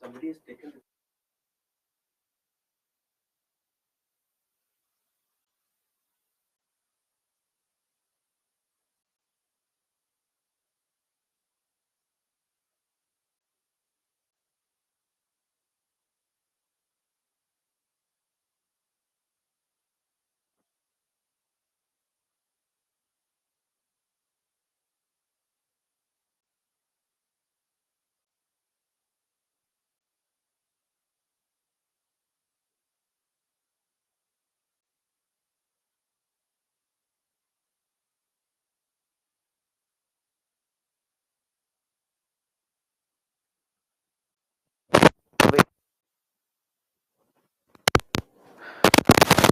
Somebody has taken.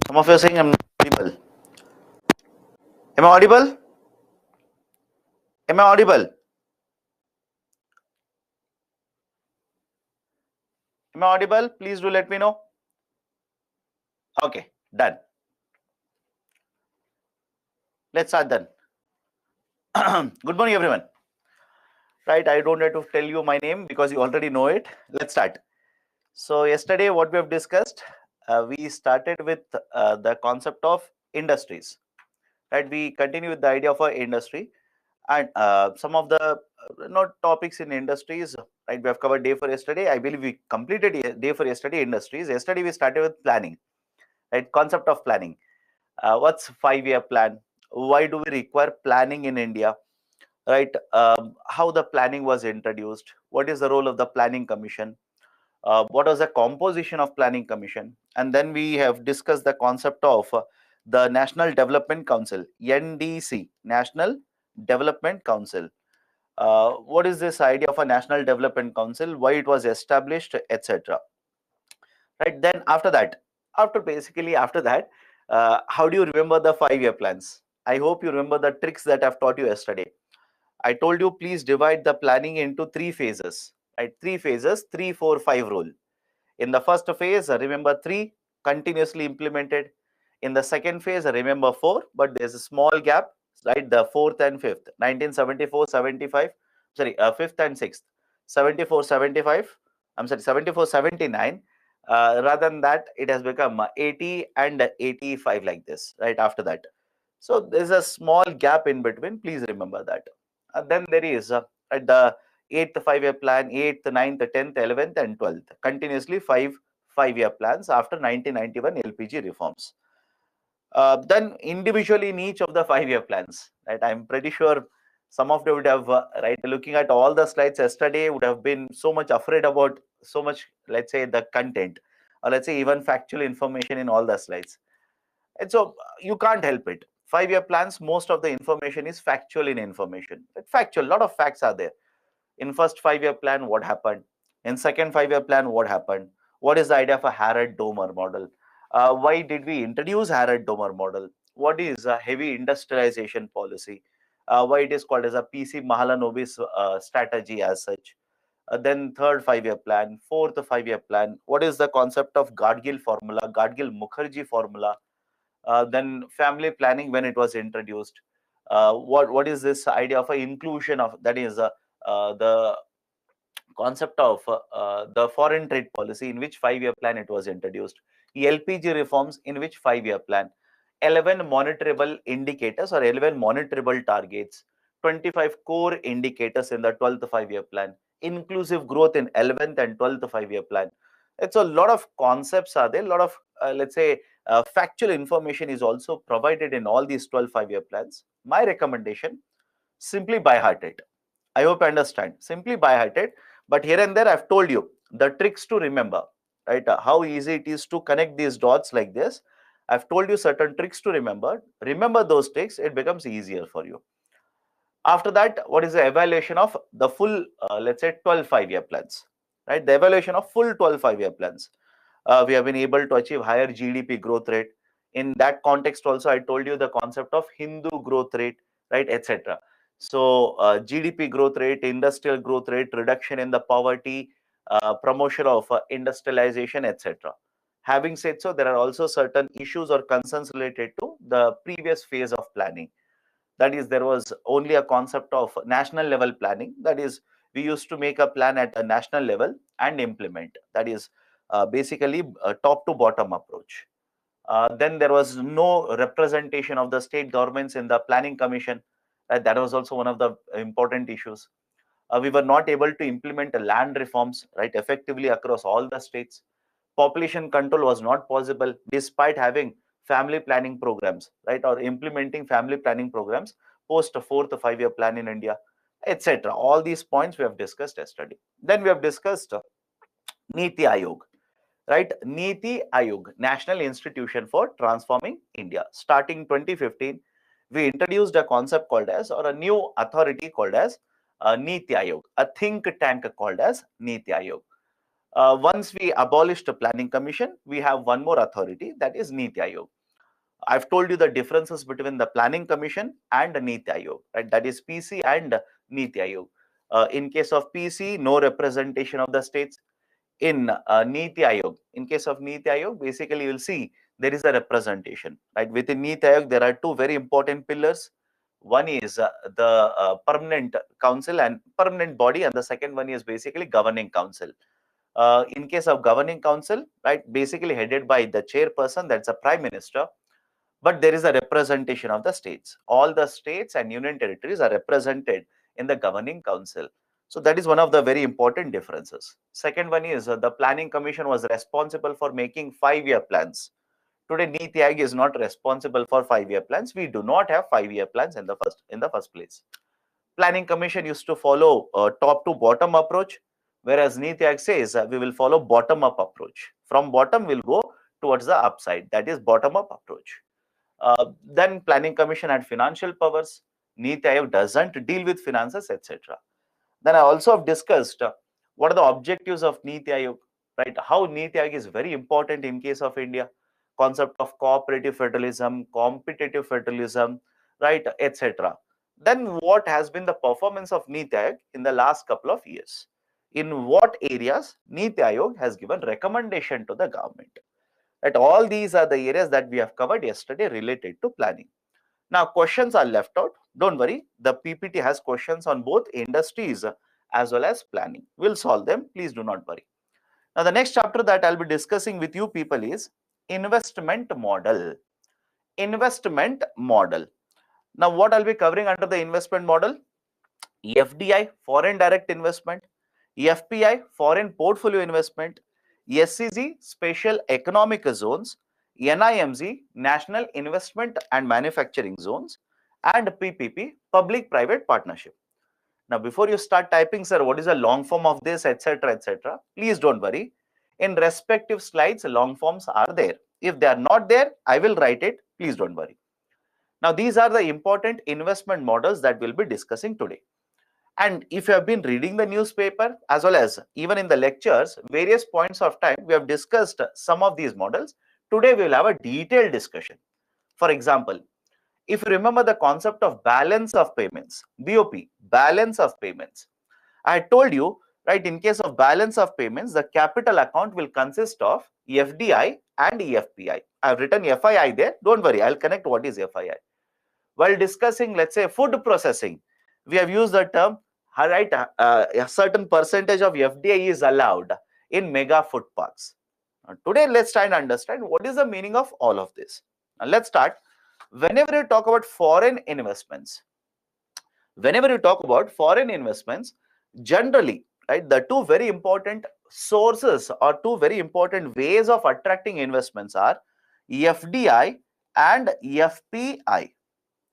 Some of you are saying I'm not audible. Am I audible? Am I audible? Am I audible? Please do let me know. Okay, done. Let's start then. Good morning, everyone. Right, I don't have to tell you my name because you already know it. Let's start. So yesterday, what we have discussed, we started with the concept of industries. Right, we continue with the idea of a industry and some of the not topics in industries. Right, we have covered day for yesterday. I believe we completed day for yesterday industries. Yesterday we started with planning. Right, concept of planning. What's 5-year plan? Why do we require planning in India? Right, how the planning was introduced? What is the role of the planning commission? What was the composition of planning commission? And then we have discussed the concept of the National Development Council, NDC, National Development Council. What is this idea of a National Development Council? Why it was established, etc. Right, then after that, after that, how do you remember the 5-year plans? I hope you remember the tricks that I've taught you yesterday. I told you please divide the planning into 3 phases, right? 3 phases, 3, 4, 5 rule. In the first phase, remember 3 continuously implemented. In the second phase, remember 4, but there's a small gap, right? The fourth and fifth, 1974, 75, sorry, fifth and sixth, 74, 75, I'm sorry, 74, 79. Rather than that, it has become 80 and 85 like this, right? After that. So there's a small gap in between. Please remember that. Then there is at the eighth 5-year plan, eighth, ninth, 10th, 11th, and 12th. Continuously 5-year plans after 1991 LPG reforms. Then individually in each of the 5-year plans, right? I'm pretty sure some of you would have, right, looking at all the slides yesterday, would have been so much afraid about so much, let's say, the content, or let's say even factual information in all the slides. And so you can't help it. 5-year plans, most of the information is factual in information. Factual, a lot of facts are there. In first 5-year plan, what happened? In second 5-year plan, what happened? What is the idea of a Harrod-Domer model? Why did we introduce Harrod-Domer model? What is a heavy industrialization policy? Why it is called as a PC Mahalanobis strategy as such? Then third 5-year plan, fourth 5-year plan. What is the concept of Gadgil formula, Gadgil-Mukherjee formula? Then family planning when it was introduced. What is this idea of a inclusion of, that is the concept of the foreign trade policy, in which 5-year plan it was introduced. LPG reforms, in which 5-year plan. 11 monitorable indicators or 11 monitorable targets. 25 core indicators in the 12th 5-year plan. Inclusive growth in 11th and 12th 5-year plan. It's a lot of concepts are there. A lot of let's say factual information is also provided in all these 12 5-year plans. My recommendation: simply by heart it. I hope you understand. Simply by heart it. But here and there, I've told you the tricks to remember, right? How easy it is to connect these dots like this. I've told you certain tricks to remember. Remember those tricks, it becomes easier for you. After that, what is the evaluation of the full, let's say, 12 5-year plans, right? The evaluation of full 12 5-year plans. We have been able to achieve higher GDP growth rate. In that context also, I told you the concept of Hindu growth rate, right, etc. So GDP growth rate, industrial growth rate, reduction in the poverty, promotion of industrialization, etc. Having said so, there are also certain issues or concerns related to the previous phase of planning. That is, there was only a concept of national level planning. That is, we used to make a plan at a national level and implement. That is basically a top to bottom approach. Then there was no representation of the state governments in the planning commission. That was also one of the important issues. We were not able to implement land reforms, right, effectively across all the states. Population control was not possible despite having family planning programs, right, or implementing family planning programs post a fourth 5-year plan in India, etc. All these points we have discussed yesterday. Then we have discussed Niti Aayog, right? Niti Aayog, National Institution for Transforming India. Starting 2015, we introduced a concept called as, or a new authority called as Niti Aayog, a think tank called as Niti Aayog. Once we abolished the planning commission, we have one more authority, that is Niti Aayog. I've told you the differences between the planning commission and the Niti Aayog, right? That is PC and Niti Aayog. In case of PC, no representation of the states. In Niti Aayog, in case of Niti Aayog, basically you will see there is a representation, right? Within Niti Aayog, there are two very important pillars. One is the permanent council and permanent body, and the second one is basically governing council. In case of governing council, right, basically headed by the chairperson, that's a prime minister, but there is a representation of the states. All the states and union territories are represented in the governing council. So that is one of the very important differences. Second one is the planning commission was responsible for making 5-year plans. Today, Niti Aayog is not responsible for 5-year plans. We do not have 5-year plans in the first place. Planning commission used to follow a top to bottom approach, whereas Niti Aayog says we will follow bottom up approach. From bottom, we'll go towards the upside. That is bottom up approach. Then planning commission had financial powers. Niti Aayog doesn't deal with finances, etc. Then I also have discussed what are the objectives of Niti Aayog, right? How Niti Aayog is very important in case of India. Concept of cooperative federalism, competitive federalism, right, etc. Then what has been the performance of Niti Aayog in the last couple of years? In what areas Niti Aayog has given recommendation to the government? Right, all these are the areas that we have covered yesterday related to planning. Now, questions are left out. Don't worry, the PPT has questions on both industries as well as planning. We'll solve them. Please do not worry. Now, the next chapter that I'll be discussing with you people is investment model. Investment model. Now, what I'll be covering under the investment model? FDI, foreign direct investment. FPI, foreign portfolio investment. SCZ, special economic zones. NIMZ, national investment and manufacturing zones. And PPP, public-private partnership. Now, before you start typing, sir, what is the long form of this, etc., etc., please don't worry. In respective slides, long forms are there. If they are not there, I will write it. Please don't worry. Now, these are the important investment models that we'll be discussing today. And if you have been reading the newspaper as well as even in the lectures, various points of time, we have discussed some of these models. Today, we will have a detailed discussion. For example, if you remember the concept of balance of payments, BOP, balance of payments. I told you, right, in case of balance of payments, the capital account will consist of FDI and EFPI. I have written FII there. Don't worry, I'll connect what is FII. While discussing, let's say, food processing, we have used the term, right, a certain percentage of FDI is allowed in mega food parks. Now, today, let's try and understand what is the meaning of all of this. Now, let's start. Whenever you talk about foreign investments, generally, right, the two very important sources or two very important ways of attracting investments are FDI and FPI.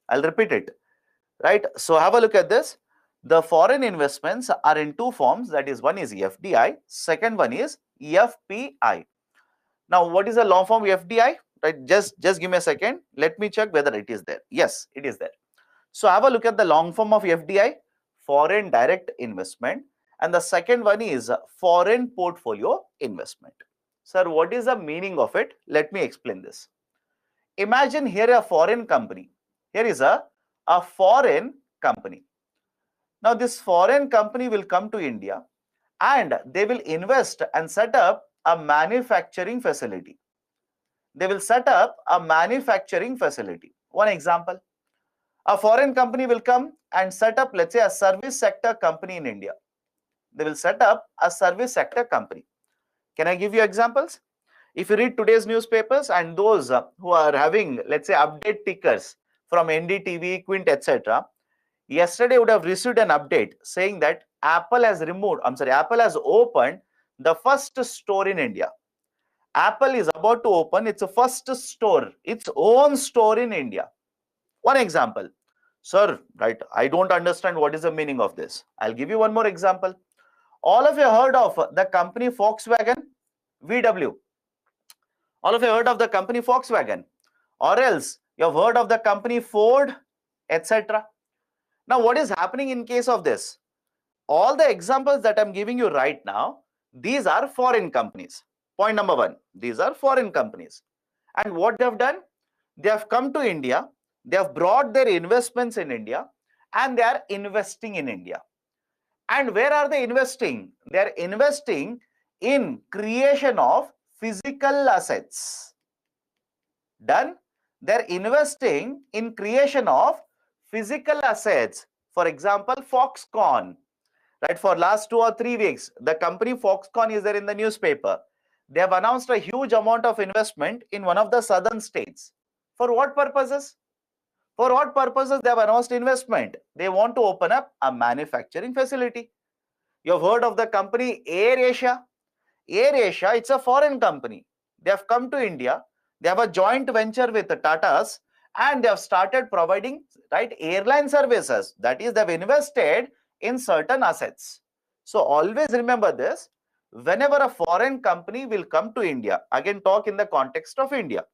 I'll repeat it, right? So have a look at this. The foreign investments are in two forms. That is, one is FDI, second one is FPI. Now, what is the long form FDI? Right? Just give me a second. Let me check whether it is there. Yes, it is there. So have a look at the long form of FDI, foreign direct investment, and the second one is foreign portfolio investment. Sir, what is the meaning of it? Let me explain this. Imagine here a foreign company. Here is a foreign company. Now, this foreign company will come to India and they will invest and set up a manufacturing facility. They will set up a manufacturing facility. One example, a foreign company will come and set up, let's say, a service sector company in India. they will set up a service sector company. Can I give you examples? If you read today's newspapers and those who are having, let's say, update tickers from NDTV, Quint, etc., yesterday would have received an update saying that Apple has opened the first store in India. Apple is about to open its first store, its own store in India. One example. Sir, right, I don't understand what is the meaning of this. I'll give you one more example. All of you heard of the company Volkswagen, VW. All of you heard of the company Volkswagen, or else you have heard of the company Ford, etc. Now, what is happening in case of this? All the examples that I'm giving you right now, these are foreign companies. Point number one, these are foreign companies. And what they have done? They have come to India, they have brought their investments in India, and they are investing in India. And where are they investing? They are investing in creation of physical assets. Done? They're investing in creation of physical assets. For example, Foxconn. Right, for last 2 or 3 weeks, the company Foxconn is there in the newspaper. They have announced a huge amount of investment in one of the southern states. For what purposes? For what purposes they have announced investment? They want to open up a manufacturing facility. You have heard of the company AirAsia. AirAsia, it's a foreign company. They have come to India. They have a joint venture with the Tatas, and they have started providing, right, airline services. That is, they have invested in certain assets. So always remember this. Whenever a foreign company will come to India, again talk in the context of India.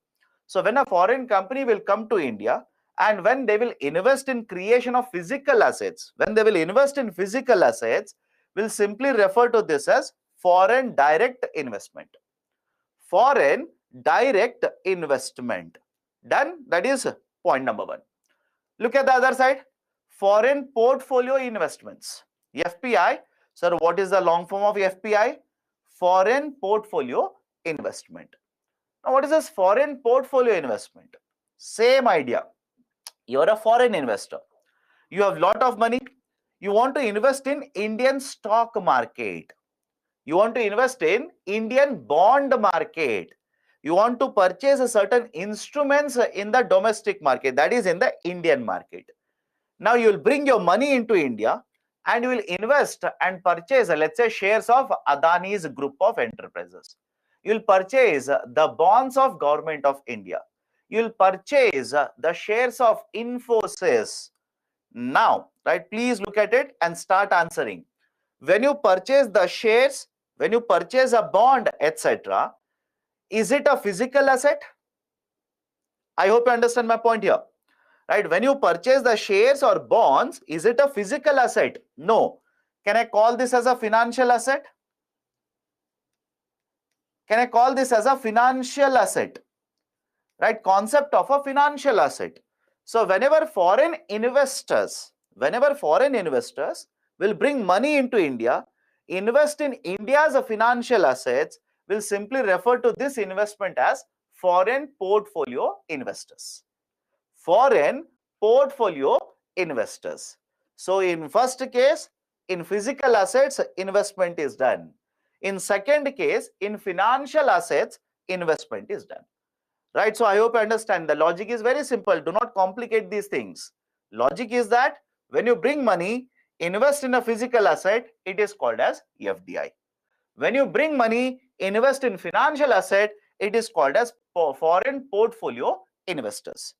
So when a foreign company will come to India, and when they will invest in creation of physical assets, when they will invest in physical assets, we'll simply refer to this as foreign direct investment. Foreign direct investment. Done? That is point number one. Look at the other side. Foreign portfolio investments. FPI. Sir, what is the long form of FPI? Foreign portfolio investment. Now, what is this foreign portfolio investment? Same idea. You're a foreign investor. You have lot of money. You want to invest in Indian stock market. You want to invest in Indian bond market. You want to purchase certain instruments in the domestic market, that is in the Indian market. Now you will bring your money into India and you will invest and purchase, let's say, shares of Adani's group of enterprises. You will purchase the bonds of government of India. You will purchase the shares of Infosys. Now, right, please look at it and start answering. When you purchase the shares, when you purchase a bond, etc., is it a physical asset? I hope you understand my point here. Right? When you purchase the shares or bonds, is it a physical asset? No. Can I call this as a financial asset? Can I call this as a financial asset? Right? Concept of a financial asset. So whenever foreign investors will bring money into India, invest in India's financial assets, will simply refer to this investment as foreign portfolio investors. Foreign portfolio investors. So in first case, in physical assets, investment is done. In second case, in financial assets, investment is done. Right? So I hope you understand. The logic is very simple. Do not complicate these things. Logic is that when you bring money, invest in a physical asset, it is called as FDI. When you bring money, invest in financial asset, it is called as foreign portfolio investors.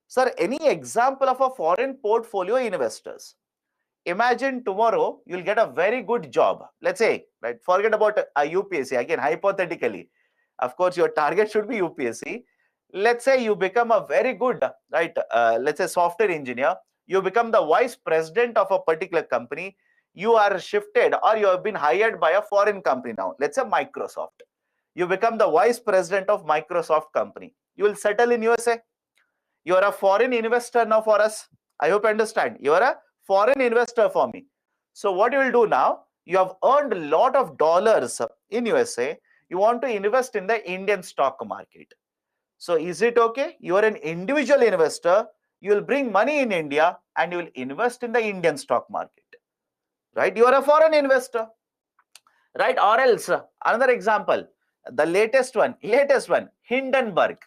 Sir, any example of a foreign portfolio investors? Imagine tomorrow you'll get a very good job. Let's say, right, forget about a UPSC, again, hypothetically. Of course, your target should be UPSC. Let's say you become a very good, right, let's say software engineer. You become the vice president of a particular company. You are shifted or you have been hired by a foreign company now. Let's say Microsoft. You become the vice president of Microsoft company. You will settle in USA. You are a foreign investor now for us. I hope you understand. You are a foreign investor for me. So what you will do now, you have earned a lot of dollars in USA. You want to invest in the Indian stock market. So is it okay? You are an individual investor. You will bring money in India and you will invest in the Indian stock market. Right? You are a foreign investor. right? Or else another example, the latest one, Hindenburg.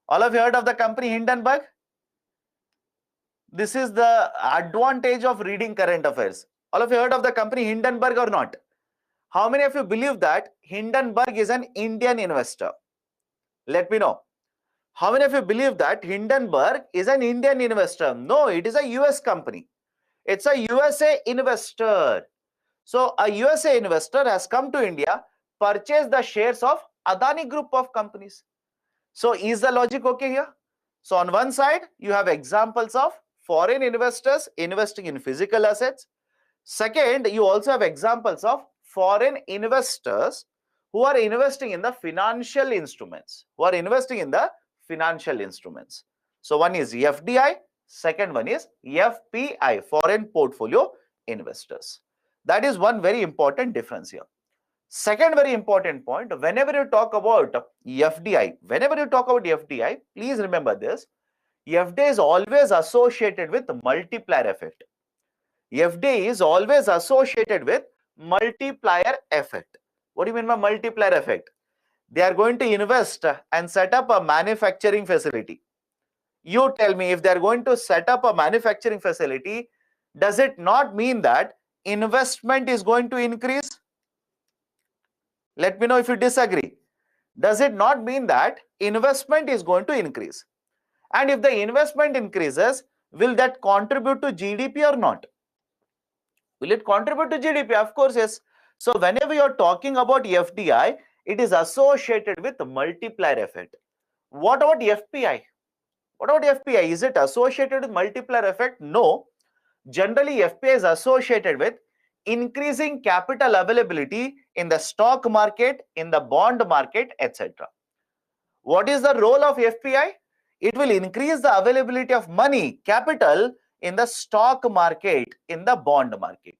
All of you heard of the company Hindenburg? This is the advantage of reading current affairs. All of you heard of the company Hindenburg or not? How many of you believe that Hindenburg is an Indian investor? Let me know. How many of you believe that Hindenburg is an Indian investor? No, it is a US company. It's a USA investor. So a USA investor has come to India, purchased the shares of Adani group of companies. So is the logic okay here? So on one side, you have examples of foreign investors investing in physical assets. Second, you also have examples of foreign investors who are investing in the financial instruments, So one is FDI, second one is FPI, foreign portfolio investors. That is one very important difference here. Second very important point, whenever you talk about FDI, please remember this. FDI is always associated with multiplier effect. FDI is always associated with multiplier effect. What do you mean by multiplier effect? They are going to invest and set up a manufacturing facility. You tell me, if they are going to set up a manufacturing facility, does it not mean that investment is going to increase? Let me know if you disagree. Does it not mean that investment is going to increase? And if the investment increases, will that contribute to GDP or not? Will it contribute to GDP? Of course, yes. So whenever you're talking about FDI, it is associated with multiplier effect. What about FPI? Is it associated with multiplier effect? No. Generally, FPI is associated with increasing capital availability in the stock market, in the bond market, etc. What is the role of FPI? It will increase the availability of money, capital in the stock market, in the bond market.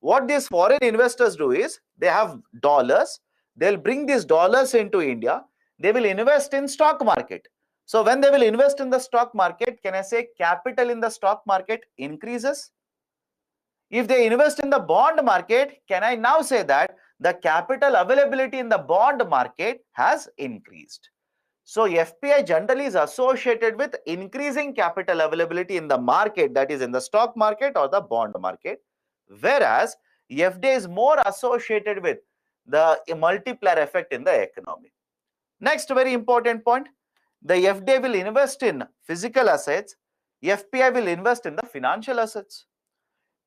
What these foreign investors do is, they have dollars, they'll bring these dollars into India, they will invest in stock market. So when they will invest in the stock market, can I say capital in the stock market increases? If they invest in the bond market, can I now say that the capital availability in the bond market has increased? So FPI generally is associated with increasing capital availability in the market, that is in the stock market or the bond market, whereas FDI is more associated with the multiplier effect in the economy. Next very important point, the FDI will invest in physical assets, FPI will invest in the financial assets.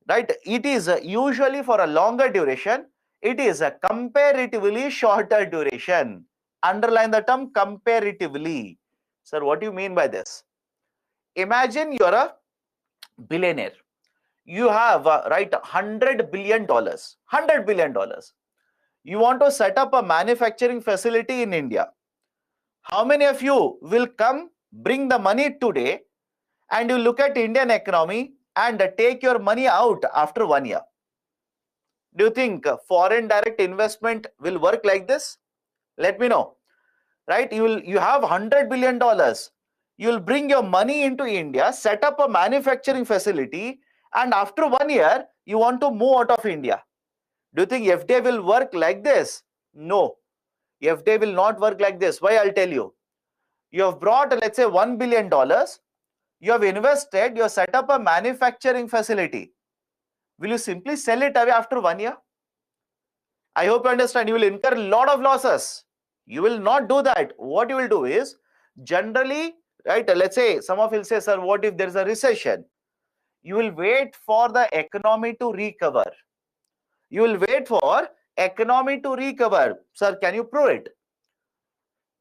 Right? It is usually for a longer duration, it is a comparatively shorter duration. Underline the term comparatively. Sir, what do you mean by this? Imagine you're a billionaire. You have right $100 billion. You want to set up a manufacturing facility in India. How many of you will come, bring the money today, and you look at Indian economy and take your money out after 1 year? Do you think foreign direct investment will work like this? Let me know. Right? You have $100 billion. You will bring your money into India, set up a manufacturing facility, and after 1 year, you want to move out of India. Do you think FDI will work like this? No. FDI will not work like this. Why? I'll tell you. You have brought, let's say, $1 billion. You have invested, you have set up a manufacturing facility. Will you simply sell it away after 1 year? I hope you understand. You will incur a lot of losses. You will not do that. What you will do is, generally, right, let's say some of you will say, sir, what if there is a recession? You will wait for the economy to recover. You will wait for economy to recover. Sir, can you prove it?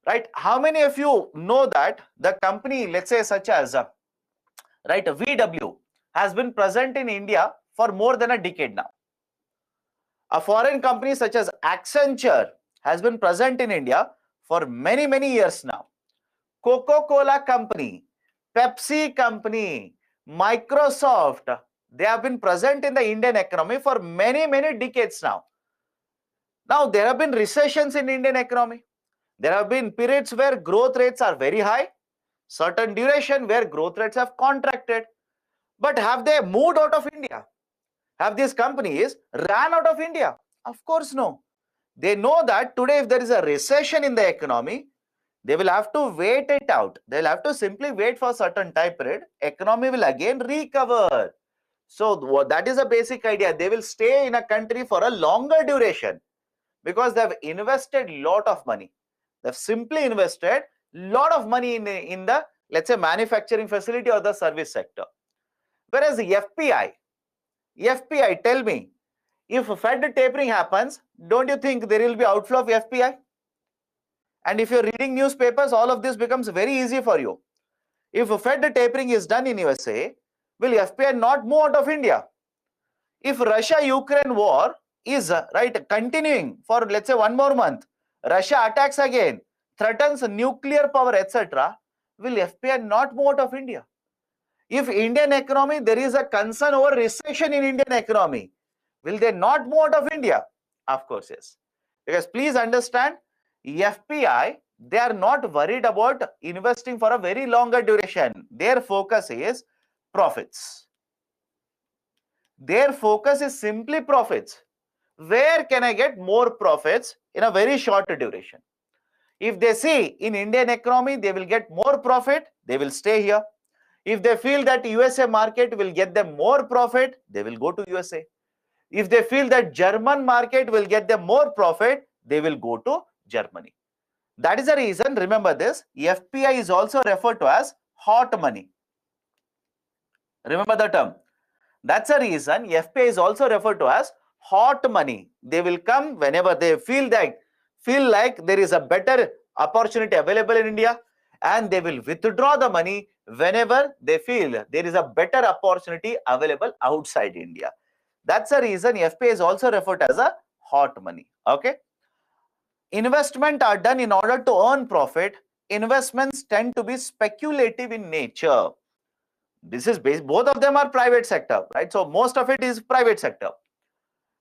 Right? How many of you know that the company, let's say such as, right, VW has been present in India for more than a decade now? A foreign company such as Accenture has been present in India for many, many years now. Coca-Cola company, Pepsi company, Microsoft, they have been present in the Indian economy for many, many decades now. Now, there have been recessions in Indian economy. There have been periods where growth rates are very high, certain duration where growth rates have contracted. But have they moved out of India? Have these companies ran out of India? Of course, no. They know that today if there is a recession in the economy, they will have to wait it out. They'll have to simply wait for a certain time period. Economy will again recover. So that is a basic idea. They will stay in a country for a longer duration because they have invested lot of money. They've simply invested lot of money in the let's say manufacturing facility or the service sector. Whereas the FPI, tell me, if Fed tapering happens, don't you think there will be outflow of FPI? And if you're reading newspapers, all of this becomes very easy for you. If Fed tapering is done in USA, will FPI not move out of India? If Russia-Ukraine war is continuing for let's say 1 more month, Russia attacks again, threatens nuclear power, etc., will FPI not move out of India? If Indian economy, there is a concern over recession in Indian economy, will they not move out of India? Of course, yes. Because please understand, FPI, they are not worried about investing for a very longer duration. Their focus is profits. Their focus is simply profits. Where can I get more profits in a very short duration? If they see in Indian economy, they will get more profit, they will stay here. If they feel that USA market will get them more profit, they will go to USA. If they feel that German market will get them more profit, they will go to Germany. That is the reason, remember this, FPI is also referred to as hot money. Remember the term. That's the reason FPI is also referred to as hot money. They will come whenever they feel like there is a better opportunity available in India, and they will withdraw the money whenever they feel there is a better opportunity available outside India. That's the reason FPI is also referred to as a hot money. Okay. Investment are done in order to earn profit. Investments tend to be speculative in nature. This is based, both of them are private sector, right? So most of it is private sector.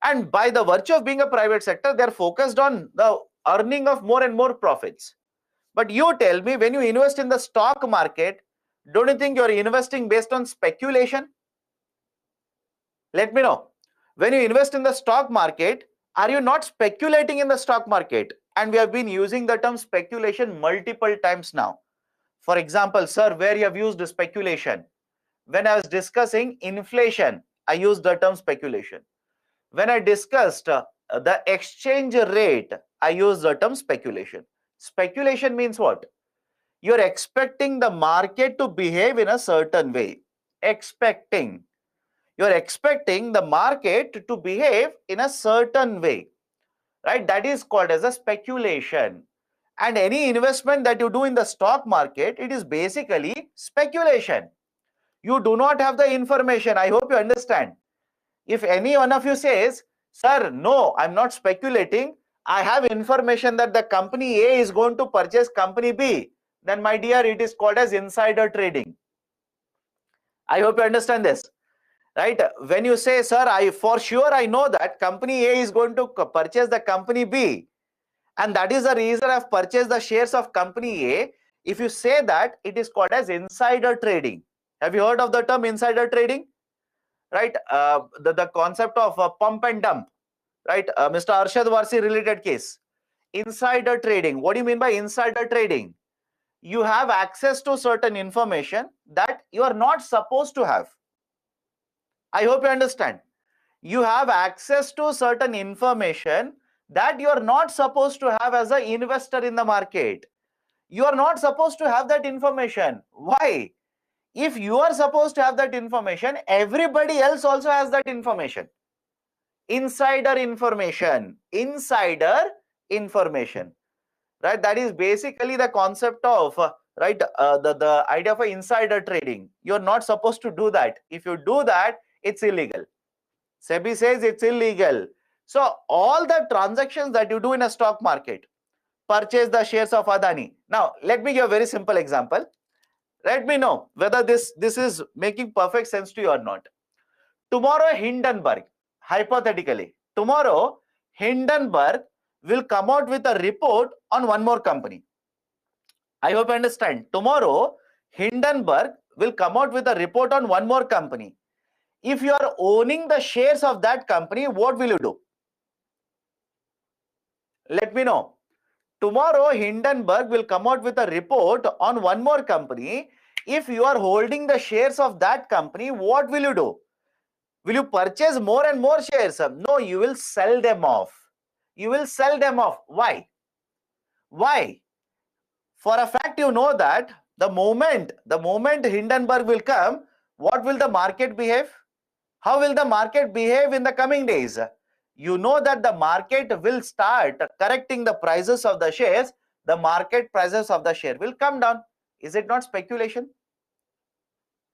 And by the virtue of being a private sector, they're focused on the earning of more and more profits. But you tell me, when you invest in the stock market, don't you think you're investing based on speculation? Let me know. When you invest in the stock market, are you not speculating in the stock market? And we have been using the term speculation multiple times now. For example, sir, where you have used speculation? When I was discussing inflation, I used the term speculation. When I discussed the exchange rate, I used the term speculation. Speculation means what? You're expecting the market to behave in a certain way. You're expecting the market to behave in a certain way, right? That is called as a speculation. And any investment that you do in the stock market, it is basically speculation. You do not have the information. I hope you understand. If any one of you says, sir, no, I'm not speculating, I have information that the company A is going to purchase company B, then my dear, it is called as insider trading. I hope you understand this, right? When you say, sir, for sure I know that company A is going to purchase the company B, and that is the reason I've purchased the shares of company A. If you say that, it is called as insider trading. Have you heard of the term insider trading? Right? The concept of pump and dump, right? Mr. Arshad Warsi related case. Insider trading. What do you mean by insider trading? You have access to certain information that you are not supposed to have. I hope you understand. You have access to certain information that you are not supposed to have as an investor in the market. You are not supposed to have that information. Why? If you are supposed to have that information, everybody else also has that information. Insider information, right? That is basically the concept of, the idea of insider trading. You're not supposed to do that. If you do that, it's illegal. SEBI says it's illegal. So all the transactions that you do in a stock market, purchase the shares of Adani. Now, let me give a very simple example. Let me know whether this is making perfect sense to you or not. Tomorrow, Hindenburg, hypothetically, tomorrow, Hindenburg will come out with a report on one more company. I hope you understand. Tomorrow, Hindenburg will come out with a report on one more company. If you are owning the shares of that company, what will you do? Let me know. Tomorrow, Hindenburg will come out with a report on one more company. If you are holding the shares of that company, what will you do? Will you purchase more and more shares? No, you will sell them off. You will sell them off. Why? Why? For a fact, you know that the moment Hindenburg will come, what will the market behave? How will the market behave in the coming days? You know that the market will start correcting the prices of the shares. The market prices of the share will come down. Is it not speculation?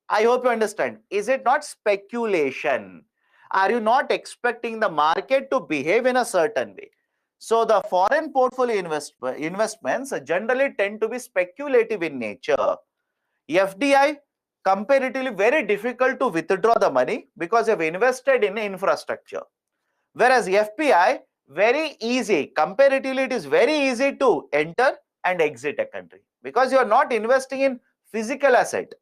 I hope you understand. Is it not speculation? Are you not expecting the market to behave in a certain way? So the foreign portfolio investments generally tend to be speculative in nature. FDI, comparatively very difficult to withdraw the money because you have invested in infrastructure. Whereas FPI, very easy. Comparatively, it is very easy to enter and exit a country because you are not investing in physical asset.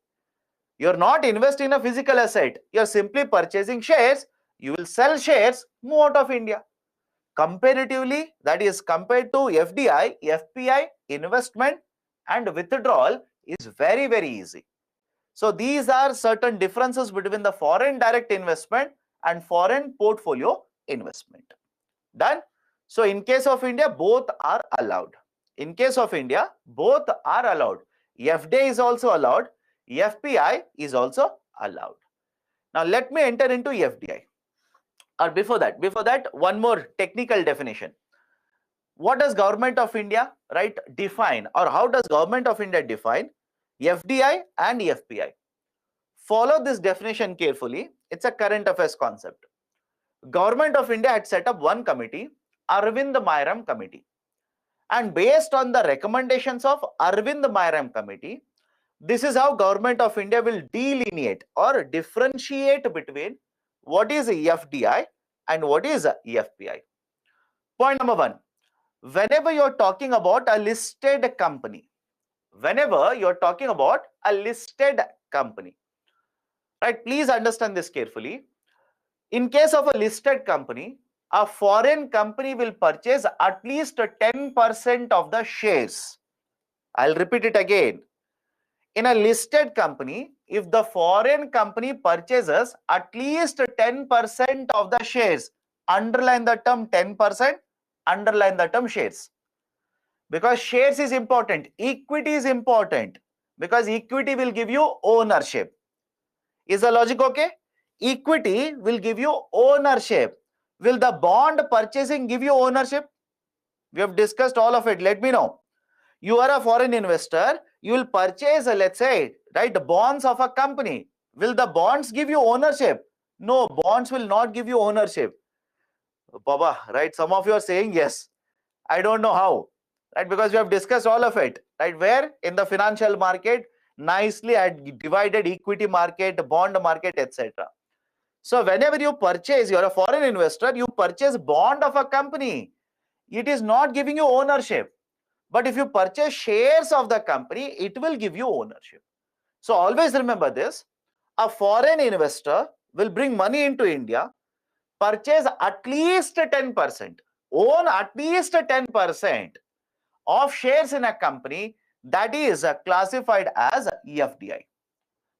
You are not investing in a physical asset. You are simply purchasing shares. You will sell shares, move out of India. Comparatively, that is compared to FDI, FPI, investment and withdrawal is very, very easy. So these are certain differences between the foreign direct investment and foreign portfolio investment. Done? So in case of India, both are allowed. In case of India, both are allowed. FDI is also allowed. FPI is also allowed. Now let me enter into FDI. Or before that, one more technical definition. What does Government of India, right, define, or how does Government of India define FDI and FPI? Follow this definition carefully. It's a current affairs concept. Government of India had set up one committee, Arvind Mayram Committee. And based on the recommendations of Arvind Mayram Committee, this is how Government of India will delineate or differentiate between what is FDI and what is FPI. Point number one, whenever you're talking about a listed company, right, please understand this carefully. In case of a listed company, a foreign company will purchase at least 10% of the shares. I'll repeat it again. In a listed company, if the foreign company purchases at least 10% of the shares, underline the term 10%, underline the term shares. Because shares is important, equity is important, because equity will give you ownership. Is the logic okay? Equity will give you ownership. Will the bond purchasing give you ownership? We have discussed all of it. Let me know. You are a foreign investor. You will purchase, let's say, right, bonds of a company. Will the bonds give you ownership? No, bonds will not give you ownership. Baba, right? Some of you are saying yes. I don't know how, right? Because we have discussed all of it, right? Where? In the financial market, nicely divided equity market, bond market, etc. So whenever you purchase, you're a foreign investor, you purchase bond of a company. It is not giving you ownership. But if you purchase shares of the company, it will give you ownership. So always remember this. A foreign investor will bring money into India, purchase at least 10%, own at least 10% of shares in a company, that is classified as FDI.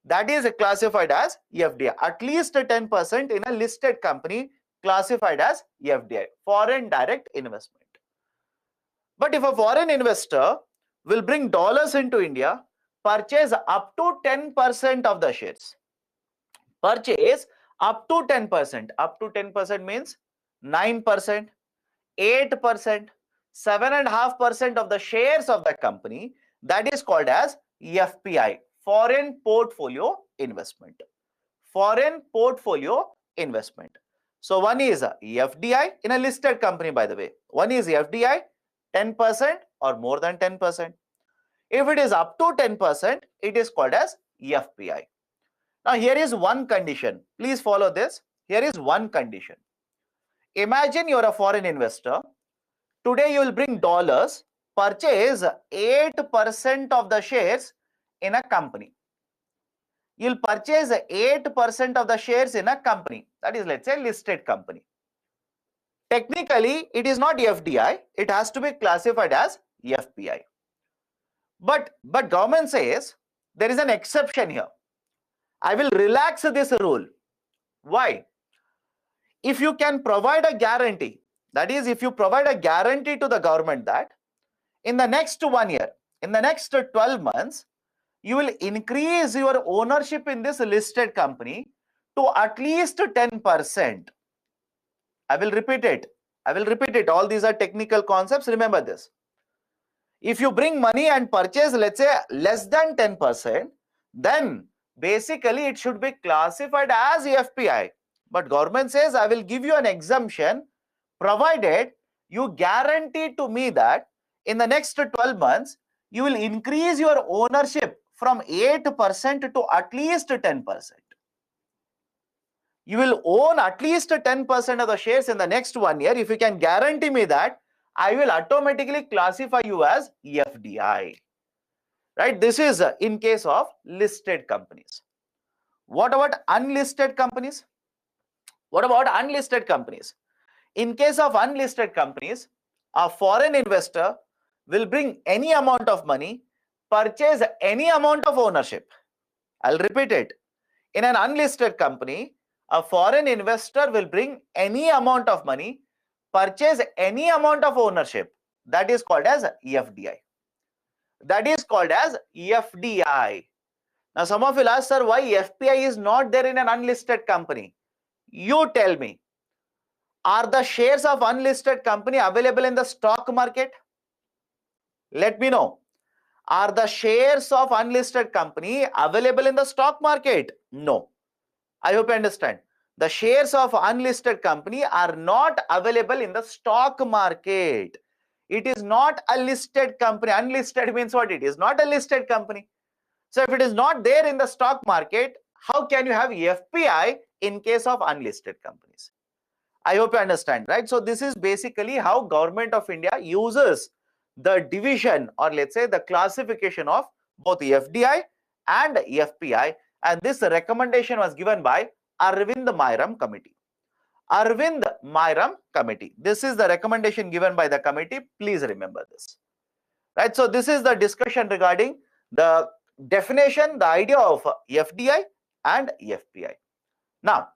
That is classified as FDI. At least 10% in a listed company classified as FDI, foreign direct investment. But if a foreign investor will bring dollars into India, purchase up to 10% of the shares. Purchase up to 10%. Up to 10% means 9%, 8%, 7.5% of the shares of the company. That is called as FPI, foreign portfolio investment. Foreign portfolio investment. So one is FDI in a listed company, by the way. One is FDI, 10% or more than 10%. If it is up to 10%, it is called as FPI. Now here is one condition. Please follow this. Here is one condition. Imagine you are a foreign investor. Today you will bring dollars, purchase 8% of the shares in a company. You'll purchase 8% of the shares in a company. That is, let's say, listed company. Technically, it is not FDI. It has to be classified as FPI. But government says there is an exception here. I will relax this rule. Why? If you can provide a guarantee, that is, if you provide a guarantee to the government that in the next 1 year, in the next 12 months, you will increase your ownership in this listed company to at least 10%. I will repeat it. All these are technical concepts. Remember this. If you bring money and purchase, let's say, less than 10%, then basically it should be classified as FPI. But government says, I will give you an exemption provided you guarantee to me that in the next 12 months, you will increase your ownership from 8% to at least 10%. You will own at least 10% of the shares in the next 1 year. If you can guarantee me that, I will automatically classify you as FDI. Right? This is in case of listed companies. What about unlisted companies? What about unlisted companies? In case of unlisted companies, a foreign investor will bring any amount of money, purchase any amount of ownership. I'll repeat it. In an unlisted company, a foreign investor will bring any amount of money, purchase any amount of ownership. That is called as FDI. That is called as FDI. Now, some of you will ask, sir, why FPI is not there in an unlisted company? You tell me. Are the shares of unlisted company available in the stock market? Let me know. Are the shares of unlisted company available in the stock market? No. I hope you understand. The shares of unlisted company are not available in the stock market. It is not a listed company. Unlisted means what? It is not a listed company. So if it is not there in the stock market, how can you have FPI in case of unlisted companies? I hope you understand, right? So this is basically how Government of India uses the division, or let's say the classification of both FDI and FPI. And this recommendation was given by Arvind Mairam Committee. Arvind Mairam Committee. This is the recommendation given by the committee. Please remember this. Right? So this is the discussion regarding the definition, the idea of FDI and FPI. Now,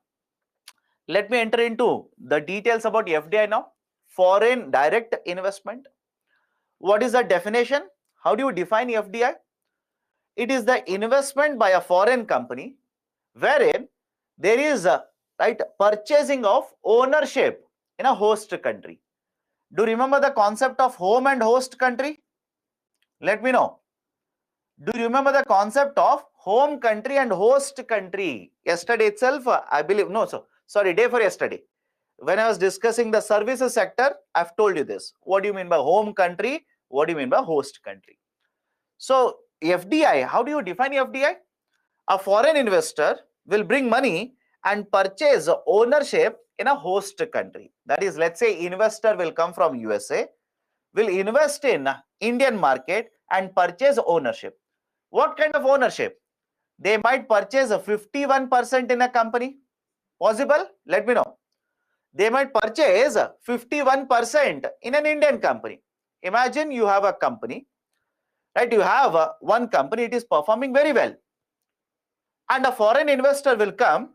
let me enter into the details about FDI now. Foreign direct investment. What is the definition? How do you define FDI? It is the investment by a foreign company wherein there is a purchasing of ownership in a host country. Do you remember the concept of home and host country? Let me know. Do you remember the concept of home country and host country? Yesterday itself, I believe, no, sorry, day for yesterday. When I was discussing the services sector, I've told you this. What do you mean by home country? What do you mean by host country? So FDI, how do you define FDI? A foreign investor will bring money and purchase ownership in a host country. That is, let's say investor will come from USA, will invest in Indian market and purchase ownership. What kind of ownership? They might purchase a 51% in a company. Possible? Let me know. They might purchase 51% in an Indian company. Imagine you have a company, right? You have one company, it is performing very well. And a foreign investor will come,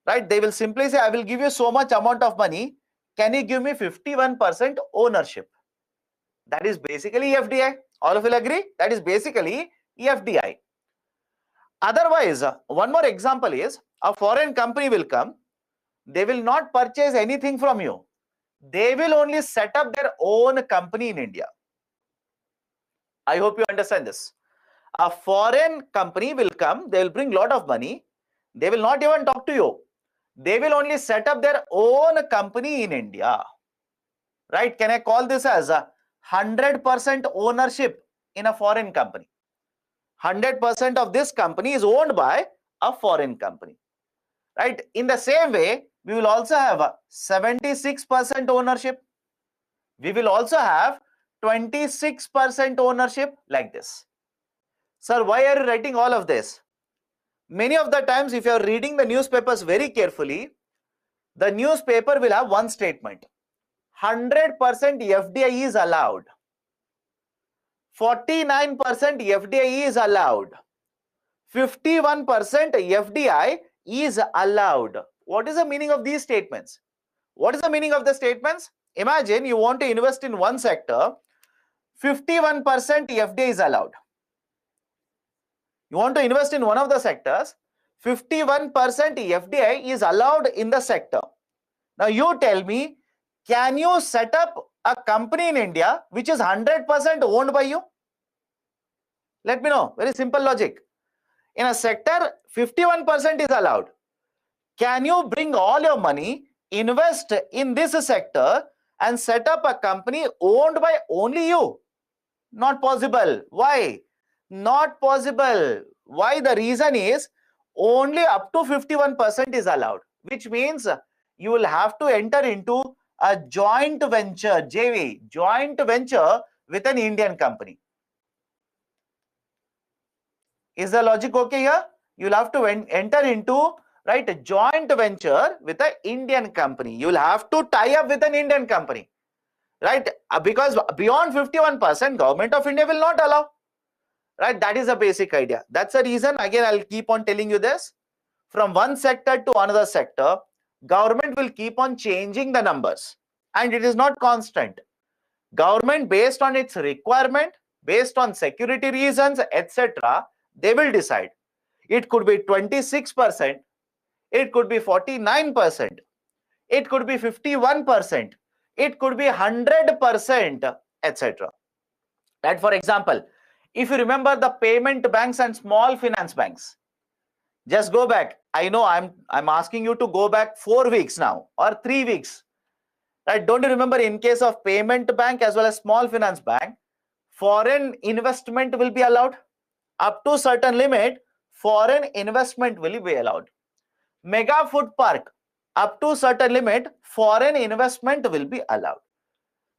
right? They will simply say, I will give you so much amount of money. Can you give me 51% ownership? That is basically FDI. All of you will agree? That is basically FDI. Otherwise, one more example is a foreign company will come. They will not purchase anything from you. They will only set up their own company in India. I hope you understand this. A foreign company will come. They will bring a lot of money. They will not even talk to you. They will only set up their own company in India. Right? Can I call this as a 100% ownership in a foreign company? 100% of this company is owned by a foreign company. Right? In the same way, we will also have a 76% ownership. We will also have 26% ownership, like this. Sir, why are you writing all of this? Many of the times, if you are reading the newspapers very carefully, the newspaper will have one statement. 100% FDI is allowed. 49% FDI is allowed. 51% FDI is allowed. What is the meaning of these statements? What is the meaning of the statements? Imagine you want to invest in one sector, 51% FDI is allowed. You want to invest in one of the sectors, 51% FDI is allowed in the sector. Now you tell me, can you set up a company in India which is 100% owned by you? Let me know. Very simple logic. In a sector, 51% is allowed. Can you bring all your money, invest in this sector and set up a company owned by only you? Not possible. Why? Not possible. Why? The reason is only up to 51% is allowed, which means you will have to enter into a joint venture, JV, joint venture with an Indian company. Is the logic okay here? You'll have to enter into, right, a joint venture with an Indian company. You'll have to tie up with an Indian company, right? Because beyond 51%, Government of India will not allow, right? That is a basic idea. That's the reason, again, I'll keep on telling you this. From one sector to another sector, government will keep on changing the numbers and it is not constant. Government, based on its requirement, based on security reasons, etc., they will decide. It could be 26%, it could be 49%, it could be 51%, it could be 100%, etc. Right? For example, if you remember the payment banks and small finance banks, just go back. I know I'm asking you to go back 4 weeks now or 3 weeks. Right? Don't you remember, in case of payment bank as well as small finance bank, foreign investment will be allowed? Up to certain limit, foreign investment will be allowed. Mega food park, up to certain limit, foreign investment will be allowed.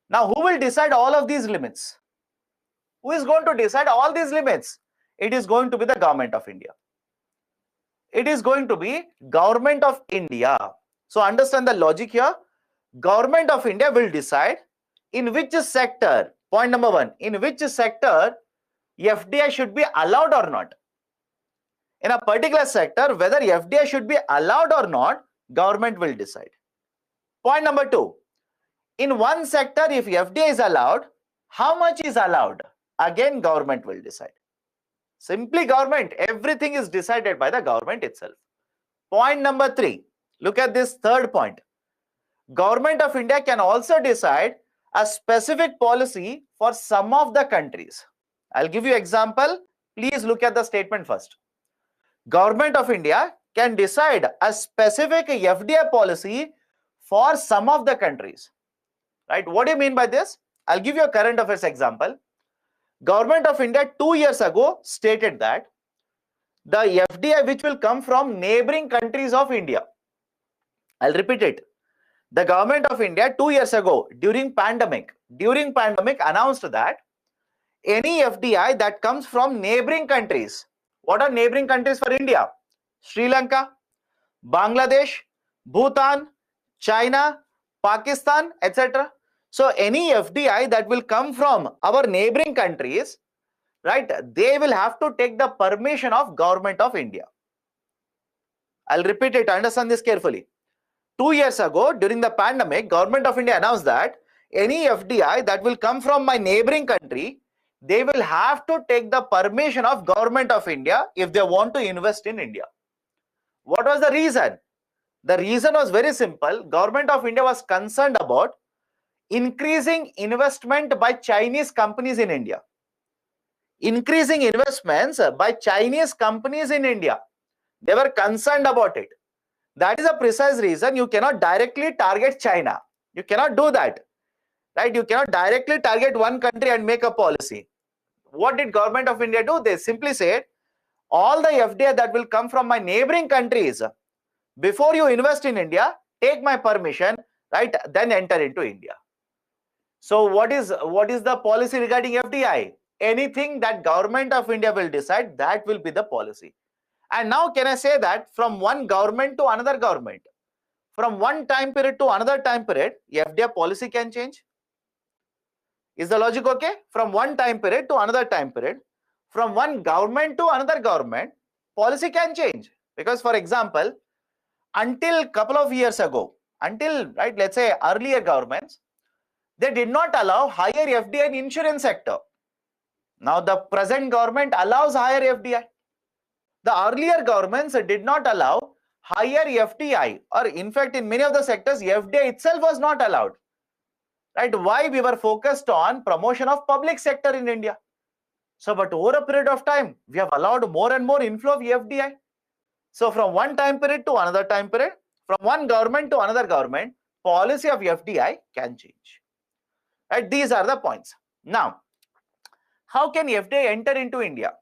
Now, who will decide all of these limits? Who is going to decide all these limits? It is going to be the Government of India. It is going to be Government of India. So understand the logic here. Government of India will decide in which sector, point number one, in which sector FDI should be allowed or not. In a particular sector, whether FDI should be allowed or not, government will decide. Point number two, in one sector, if FDI is allowed, how much is allowed? Again, government will decide. Simply government, everything is decided by the government itself. Point number three, look at this third point. Government of India can also decide a specific policy for some of the countries. I'll give you example. Please look at the statement first. Government of India can decide a specific FDI policy for some of the countries. Right? What do you mean by this? I'll give you a current affairs example. Government of India 2 years ago stated that the FDI which will come from neighboring countries of India. I'll repeat it. The Government of India 2 years ago during pandemic announced that any FDI that comes from neighboring countries. What are neighboring countries for India? Sri Lanka, Bangladesh, Bhutan, China, Pakistan, etc. So any FDI that will come from our neighboring countries, right, they will have to take the permission of Government of India. I'll repeat it, understand this carefully. 2 years ago, during the pandemic, Government of India announced that any FDI that will come from my neighboring country, they will have to take the permission of Government of India if they want to invest in India. What was the reason? The reason was very simple. Government of India was concerned about increasing investment by Chinese companies in India. Increasing investments by Chinese companies in India. They were concerned about it. That is a precise reason you cannot directly target China. You cannot do that. Right? You cannot directly target one country and make a policy. What did Government of India do? They simply said, all the FDI that will come from my neighboring countries, before you invest in India, take my permission, right? Then enter into India. So what is the policy regarding FDI? Anything that Government of India will decide, that will be the policy. And now can I say that from one government to another government, from one time period to another time period, FDI policy can change. Is the logic okay? From one time period to another time period, from one government to another government, policy can change. Because for example, until couple of years ago, right, let's say earlier governments, they did not allow higher FDI in insurance sector. Now the present government allows higher FDI. The earlier governments did not allow higher FDI, or in fact in many of the sectors FDI itself was not allowed. Right? Why? We were focused on promotion of public sector in India. So, but over a period of time, we have allowed more and more inflow of FDI. So, from one time period to another time period, from one government to another government, policy of FDI can change. Right? These are the points. Now, how can FDI enter into India?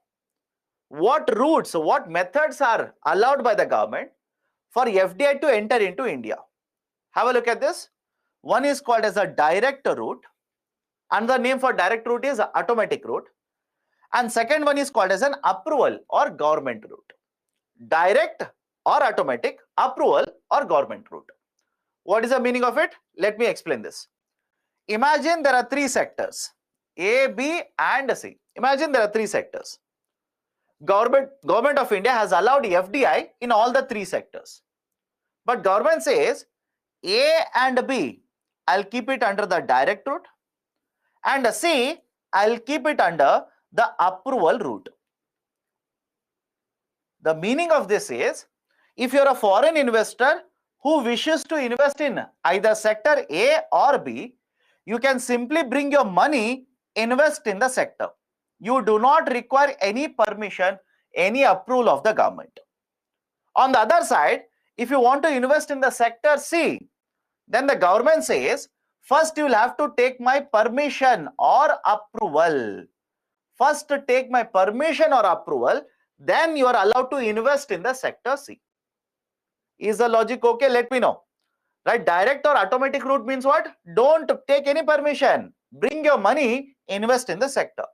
What routes, what methods are allowed by the government for FDI to enter into India? Have a look at this. One is called as a direct route. Another name for direct route is automatic route. And second one is called as an approval or government route. Direct or automatic, approval or government route. What is the meaning of it? Let me explain this. Imagine there are three sectors, A, B and C. Imagine there are three sectors. Government of India has allowed FDI in all the three sectors. But government says A and B, I'll keep it under the direct route, and C, I'll keep it under the approval route. The meaning of this is, if you're a foreign investor who wishes to invest in either sector A or B, you can simply bring your money, invest in the sector. You do not require any permission, any approval of the government. On the other side, if you want to invest in the sector C, then the government says, first you will have to take my permission or approval. First take my permission or approval, then you are allowed to invest in the sector C. Is the logic okay? Let me know. Right? Direct or automatic route means what? Don't take any permission. Bring your money, invest in the sector.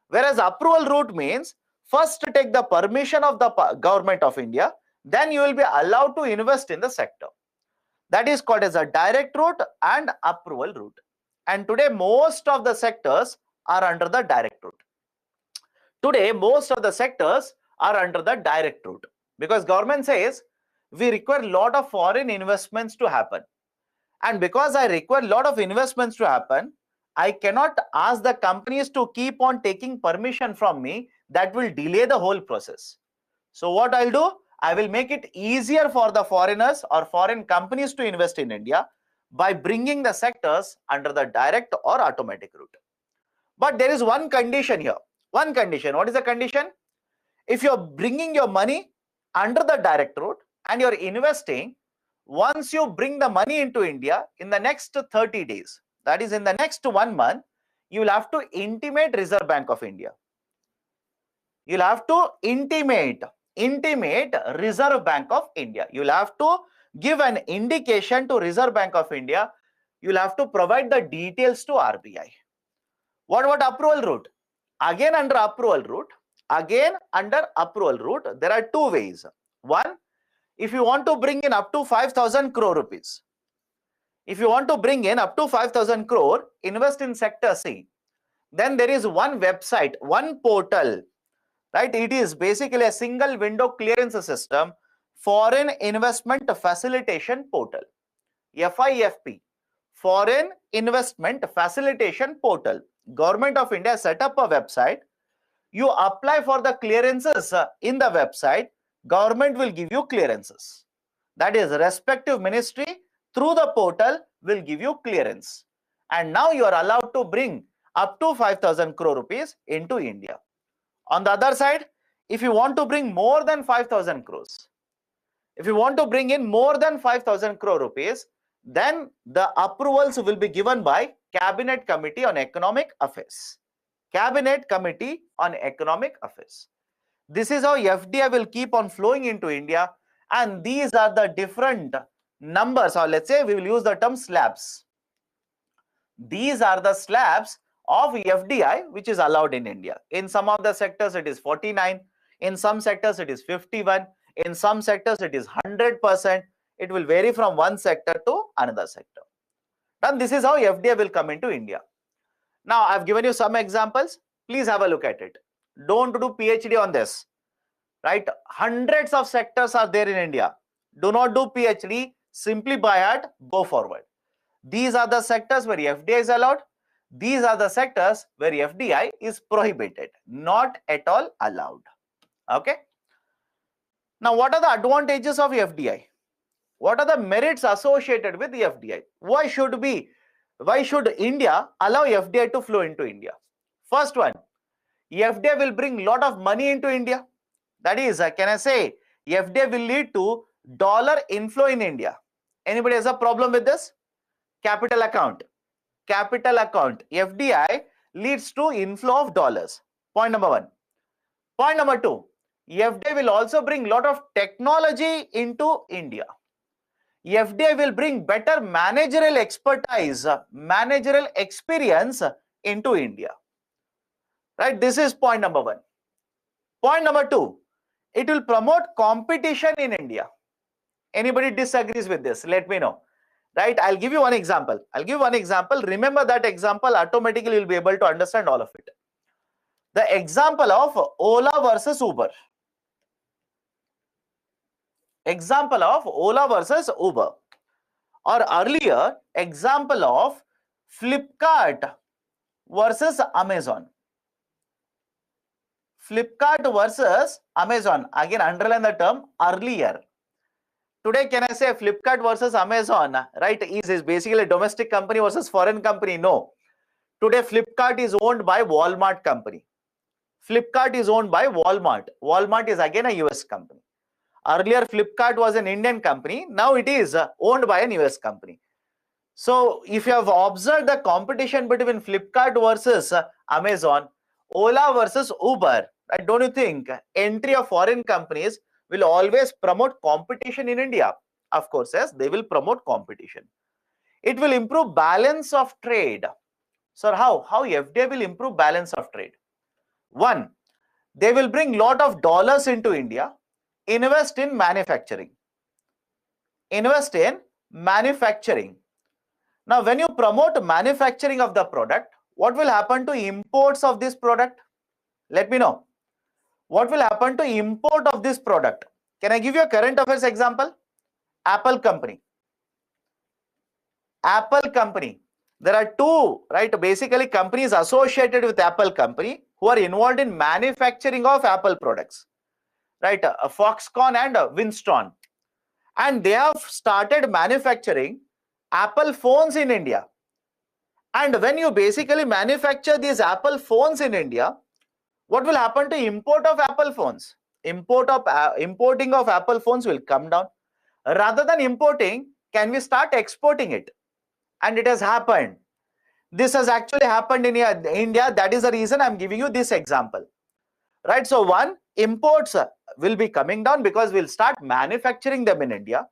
Whereas approval route means first take the permission of the government of India, then you will be allowed to invest in the sector. That is called as a direct route and approval route. And today most of the sectors are under the direct route. Today most of the sectors are under the direct route because government says we require a lot of foreign investments to happen. And because I require a lot of investments to happen, I cannot ask the companies to keep on taking permission from me. That will delay the whole process. So what I'll do? I will make it easier for the foreigners or foreign companies to invest in India by bringing the sectors under the direct or automatic route. But there is one condition here. One condition. What is the condition? If you're bringing your money under the direct route and you're investing, once you bring the money into India in the next 30 days, that is in the next 1 month, you will have to intimate Reserve Bank of India. You'll have to intimate Reserve Bank of India. You'll have to give an indication to Reserve Bank of India. You'll have to provide the details to RBI. What about approval route? Again under approval route, there are two ways. One, if you want to bring in up to 5,000 crore rupees, if you want to bring in up to 5,000 crore, invest in sector C, then there is one website, one portal, right? It is basically a single window clearance system, Foreign Investment Facilitation Portal, FIFP, Foreign Investment Facilitation Portal. Government of India set up a website. You apply for the clearances in the website. Government will give you clearances. That is, respective ministry through the portal will give you clearance. And now you are allowed to bring up to 5,000 crore rupees into India. On the other side, if you want to bring more than 5,000 crores, if you want to bring in more than 5,000 crore rupees, then the approvals will be given by Cabinet Committee on Economic Affairs. Cabinet Committee on Economic Affairs. This is how FDI will keep on flowing into India, and these are the different numbers, or let's say we will use the term slabs. These are the slabs of FDI which is allowed in India. In some of the sectors it is 49, in some sectors it is 51, in some sectors it is 100%, It will vary from one sector to another sector. And this is how FDI will come into India. Now, I've given you some examples. Please have a look at it. Don't do PhD on this, right? Hundreds of sectors are there in India. Do not do PhD. Simply by heart, go forward. These are the sectors where FDI is allowed. These are the sectors where FDI is prohibited, not at all allowed. Okay. Now, what are the advantages of FDI? What are the merits associated with the FDI? Why should India allow FDI to flow into India? First one, FDI will bring a lot of money into India. That is, can I say, FDI will lead to dollar inflow in India. Anybody has a problem with this? Capital account. FDI leads to inflow of dollars. Point number one. Point number two, FDI will also bring a lot of technology into India. FDI will bring better managerial expertise, managerial experience into India. Right? This is point number one. Point number two, it will promote competition in India. Anybody disagrees with this? Let me know. Right? I'll give you one example. Remember that example, automatically you'll be able to understand all of it. The example of Ola versus Uber. Example of Ola versus Uber. Or earlier, example of Flipkart versus Amazon. Flipkart versus Amazon. Again, underline the term earlier. Today, can I say Flipkart versus Amazon, right, is basically a domestic company versus foreign company? No. Today, Flipkart is owned by Walmart company. Flipkart is owned by Walmart. Walmart is again a US company. Earlier, Flipkart was an Indian company. Now it is owned by a US company. So, if you have observed the competition between Flipkart versus Amazon, Ola versus Uber, right, don't you think entry of foreign companies will always promote competition in India? Of course, yes, they will promote competition. It will improve balance of trade. So, how FDI will improve balance of trade? One, they will bring lot of dollars into India, invest in manufacturing. Invest in manufacturing. Now, when you promote manufacturing of the product, what will happen to imports of this product? Let me know. What will happen to import of this product? Can I give you a current affairs example? Apple company. Apple company. There are two, right, basically companies associated with Apple company who are involved in manufacturing of Apple products, right? Foxconn and Winston. And they have started manufacturing Apple phones in India. And when you basically manufacture these Apple phones in India, what will happen to import of Apple phones? Importing of Apple phones will come down. Rather than importing, can we start exporting it? And it has happened. This has actually happened in India. That is the reason I'm giving you this example. Right? So one, imports will be coming down because we'll start manufacturing them in India.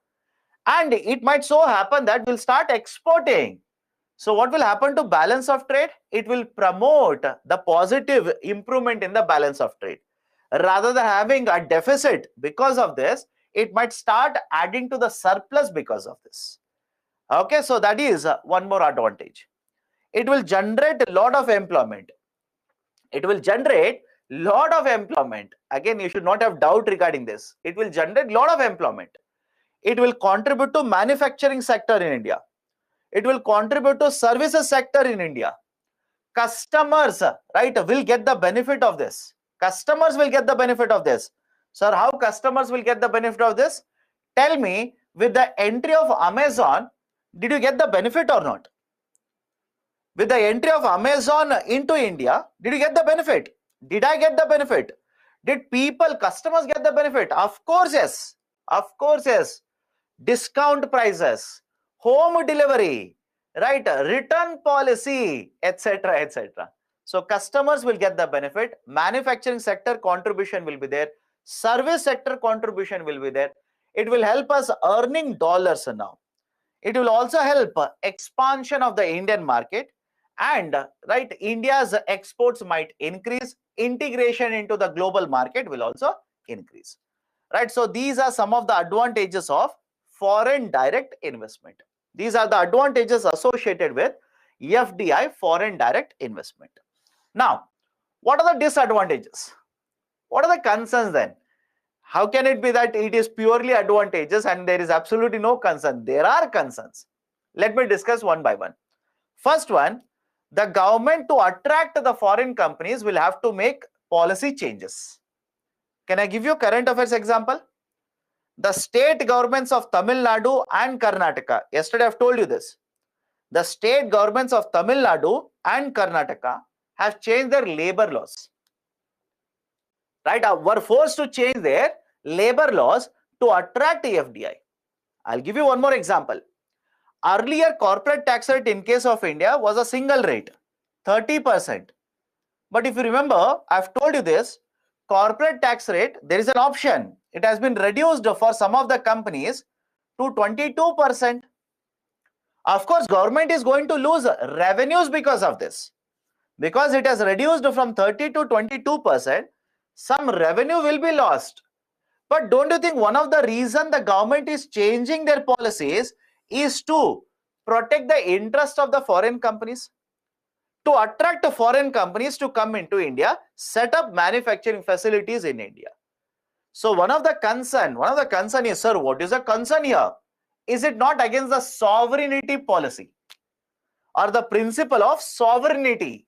And it might so happen that we'll start exporting. So what will happen to balance of trade? It will promote the positive improvement in the balance of trade. Rather than having a deficit because of this, it might start adding to the surplus because of this. Okay, so that is one more advantage. It will generate a lot of employment. It will generate a lot of employment. Again, you should not have doubt regarding this. It will generate a lot of employment. It will contribute to manufacturing sector in India. It will contribute to services sector in India. Customers, right, will get the benefit of this. Customers will get the benefit of this. Sir, how customers will get the benefit of this? Tell me, with the entry of Amazon, did you get the benefit or not? With the entry of Amazon into India, did you get the benefit? Did I get the benefit? Did customers get the benefit? Of course, yes. Of course, yes. Discount prices, home delivery, right, return policy, etc., etc. So customers will get the benefit. Manufacturing sector contribution will be there. Service sector contribution will be there. It will help us earning dollars now. It will also help expansion of the Indian market, and right, India's exports might increase. Integration into the global market will also increase. Right, so these are some of the advantages of foreign direct investment. These are the advantages associated with FDI, foreign direct investment. Now, what are the disadvantages? What are the concerns then? How can it be that it is purely advantageous and there is absolutely no concern? There are concerns. Let me discuss one by one. First one, the government to attract the foreign companies will have to make policy changes. Can I give you a current affairs example? The state governments of Tamil Nadu and Karnataka, yesterday I've told you this. The state governments of Tamil Nadu and Karnataka have changed their labor laws. Right? Were forced to change their labor laws to attract FDI. I'll give you one more example. Earlier, corporate tax rate in case of India was a single rate, 30%. But if you remember, I've told you this, corporate tax rate, there is an option. It has been reduced for some of the companies to 22%. Of course, government is going to lose revenues because of this. Because it has reduced from 30 to 22%, some revenue will be lost. But don't you think one of the reasons the government is changing their policies is to protect the interest of the foreign companies? To attract foreign companies to come into India, set up manufacturing facilities in India. So one of the concern is, sir, what is the concern here? Is it not against the sovereignty policy or the principle of sovereignty?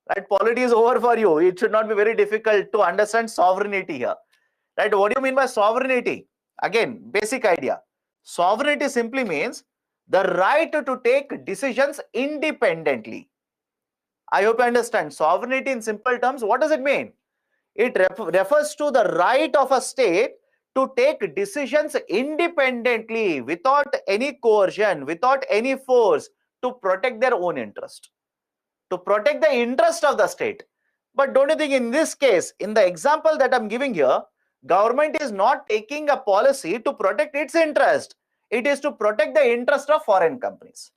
Right? Polity is over for you. It should not be very difficult to understand sovereignty here. Right? What do you mean by sovereignty? Again, basic idea. Sovereignty simply means the right to take decisions independently. I hope you understand. Sovereignty in simple terms, what does it mean? It refers to the right of a state to take decisions independently, without any coercion, without any force, to protect their own interest, to protect the interest of the state. But don't you think in this case, in the example that I'm giving here, government is not taking a policy to protect its interest. It is to protect the interest of foreign companies.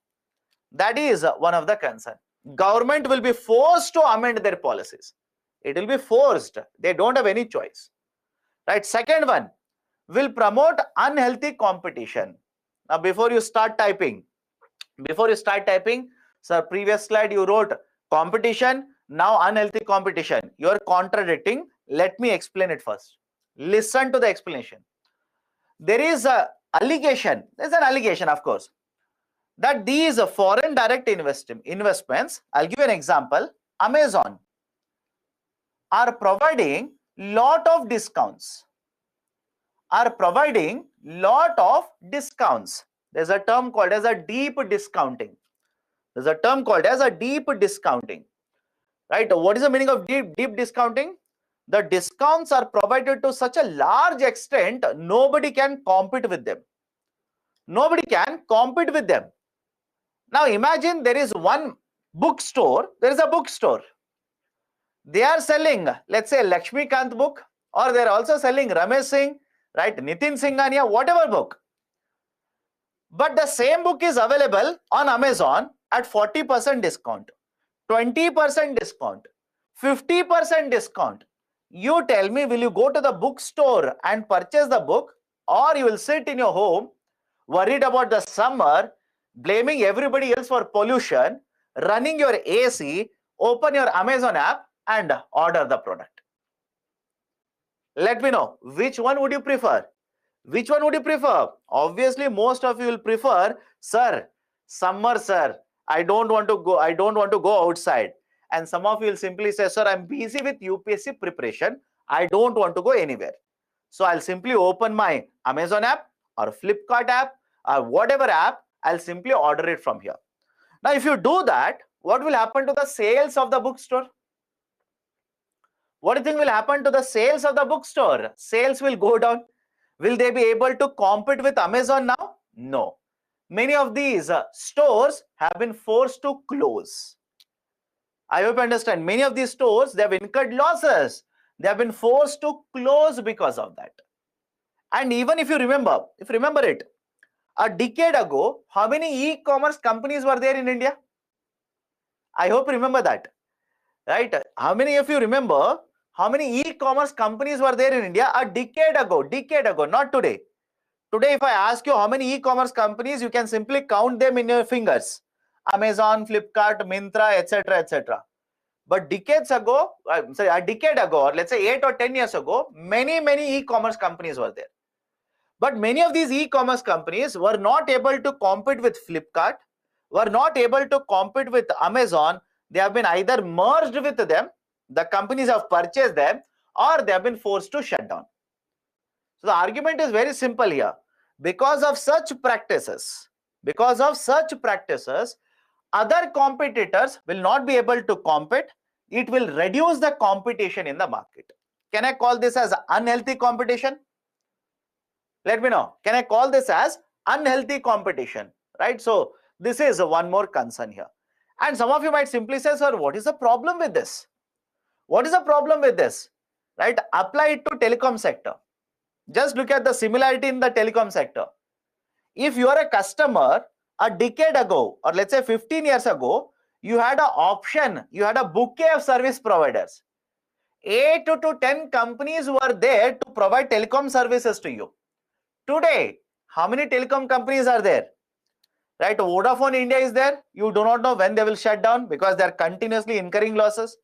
That is one of the concerns. Government will be forced to amend their policies. It will be forced. They don't have any choice. Right? Second one, will promote unhealthy competition. Now, before you start typing, sir, previous slide you wrote competition, now unhealthy competition. You are contradicting. Let me explain it first. Listen to the explanation. There is an allegation, of course, that these foreign direct investments, I'll give you an example, Amazon are providing lot of discounts. There's a term called as a deep discounting. Right? What is the meaning of deep discounting? The discounts are provided to such a large extent, nobody can compete with them. Now imagine there is one bookstore. There is a bookstore. They are selling, let's say, Lakshmikant book, or they are also selling Ramesh Singh, right, Nitin Singhania, whatever book. But the same book is available on Amazon at 40% discount, 20% discount, 50% discount. You tell me, will you go to the bookstore and purchase the book, or you will sit in your home worried about the summer, blaming everybody else for pollution, running your AC, open your Amazon app and order the product? Let me know, which one would you prefer? Obviously, most of you will prefer, sir, summer, sir, I don't want to go outside. And some of you will simply say, sir, I'm busy with UPSC preparation, I don't want to go anywhere. So I'll simply open my Amazon app or Flipkart app or whatever app, I'll simply order it from here. Now, if you do that, what will happen to the sales of the bookstore? What do you think will happen to the sales of the bookstore? Sales will go down. Will they be able to compete with Amazon now? No. Many of these stores have been forced to close. I hope you understand. Many of these stores, they have incurred losses. They have been forced to close because of that. And even if you remember it, a decade ago, how many e-commerce companies were there in India? I hope you remember that. Right? How many of you remember how many e-commerce companies were there in India a decade ago, not today? Today, if I ask you how many e-commerce companies, you can simply count them in your fingers. Amazon, Flipkart, Myntra, etc., etc. But decades ago, a decade ago, or let's say 8 or 10 years ago, many e-commerce companies were there. But many of these e-commerce companies were not able to compete with Flipkart, were not able to compete with Amazon. They have been either merged with them, the companies have purchased them, or they have been forced to shut down. So the argument is very simple here. Because of such practices, other competitors will not be able to compete. It will reduce the competition in the market. Can I call this as unhealthy competition? Let me know. Can I call this as unhealthy competition? Right? So this is one more concern here. And some of you might simply say, sir, what is the problem with this? What is the problem with this? Right? Apply it to telecom sector. Just look at the similarity in the telecom sector. If you are a customer, a decade ago, or let's say 15 years ago, you had an option, you had a bouquet of service providers. 8 to 10 companies were there to provide telecom services to you. Today, how many telecom companies are there? Right? Vodafone India is there. You do not know when they will shut down because they are continuously incurring losses.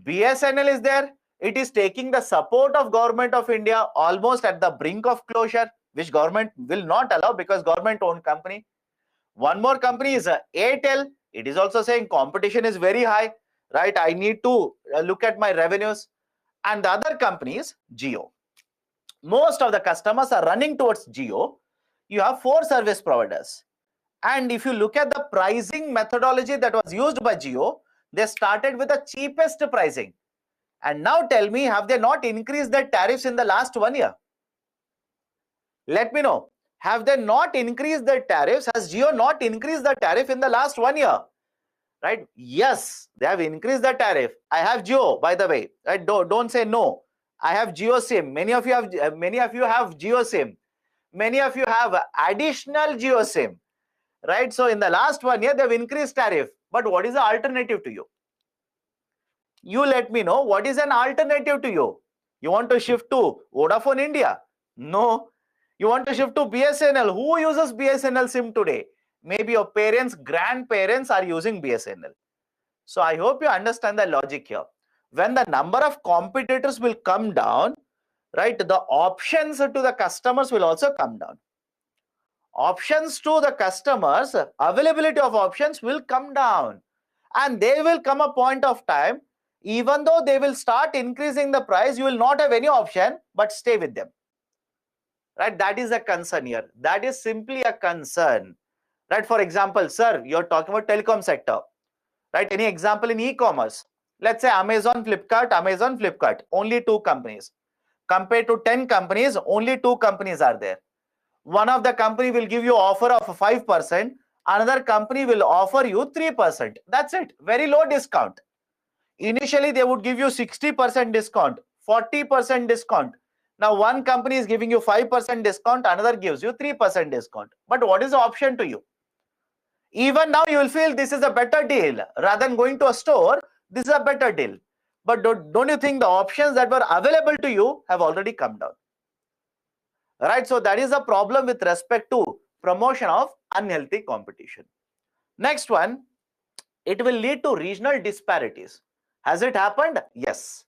BSNL is there. It is taking the support of government of India almost at the brink of closure, which government will not allow because government owned company. One more company is Airtel. It is also saying competition is very high, right? I need to look at my revenues. And the other company is Jio. Most of the customers are running towards Jio. You have 4 service providers. And if you look at the pricing methodology that was used by Jio, they started with the cheapest pricing. And now tell me, have they not increased their tariffs in the last 1 year? Let me know. Have they not increased their tariffs? Has Jio not increased the tariff in the last 1 year? Right? Yes, they have increased the tariff. I have Jio, by the way. Right? Don't say no. I have Jio SIM. Many of you have Jio SIM. Many of you have additional Jio SIM. Right? So in the last 1 year, they've increased tariff. But what is the alternative to you? You let me know what is an alternative to you. You want to shift to Vodafone India? No. You want to shift to BSNL? Who uses BSNL SIM today? Maybe your parents, grandparents are using BSNL. So I hope you understand the logic here. When the number of competitors will come down, right, the options to the customers will also come down. Options to the customers, availability of options will come down. And there will come a point of time, even though they will start increasing the price, you will not have any option but stay with them. Right? That is a concern here. That is simply a concern. Right? For example, sir, you're talking about telecom sector. Right? Any example in e-commerce? Let's say Amazon, Flipkart, only 2 companies. Compared to 10 companies, only 2 companies are there. One of the company will give you offer of 5%, another company will offer you 3%. That's it. Very low discount. Initially, they would give you 60% discount, 40% discount. Now, one company is giving you 5% discount, another gives you 3% discount. But what is the option to you? Even now, you will feel this is a better deal. Rather than going to a store, this is a better deal. But don't you think the options that were available to you have already come down? Right? So that is a problem with respect to promotion of unhealthy competition. Next one, it will lead to regional disparities. Has it happened? Yes.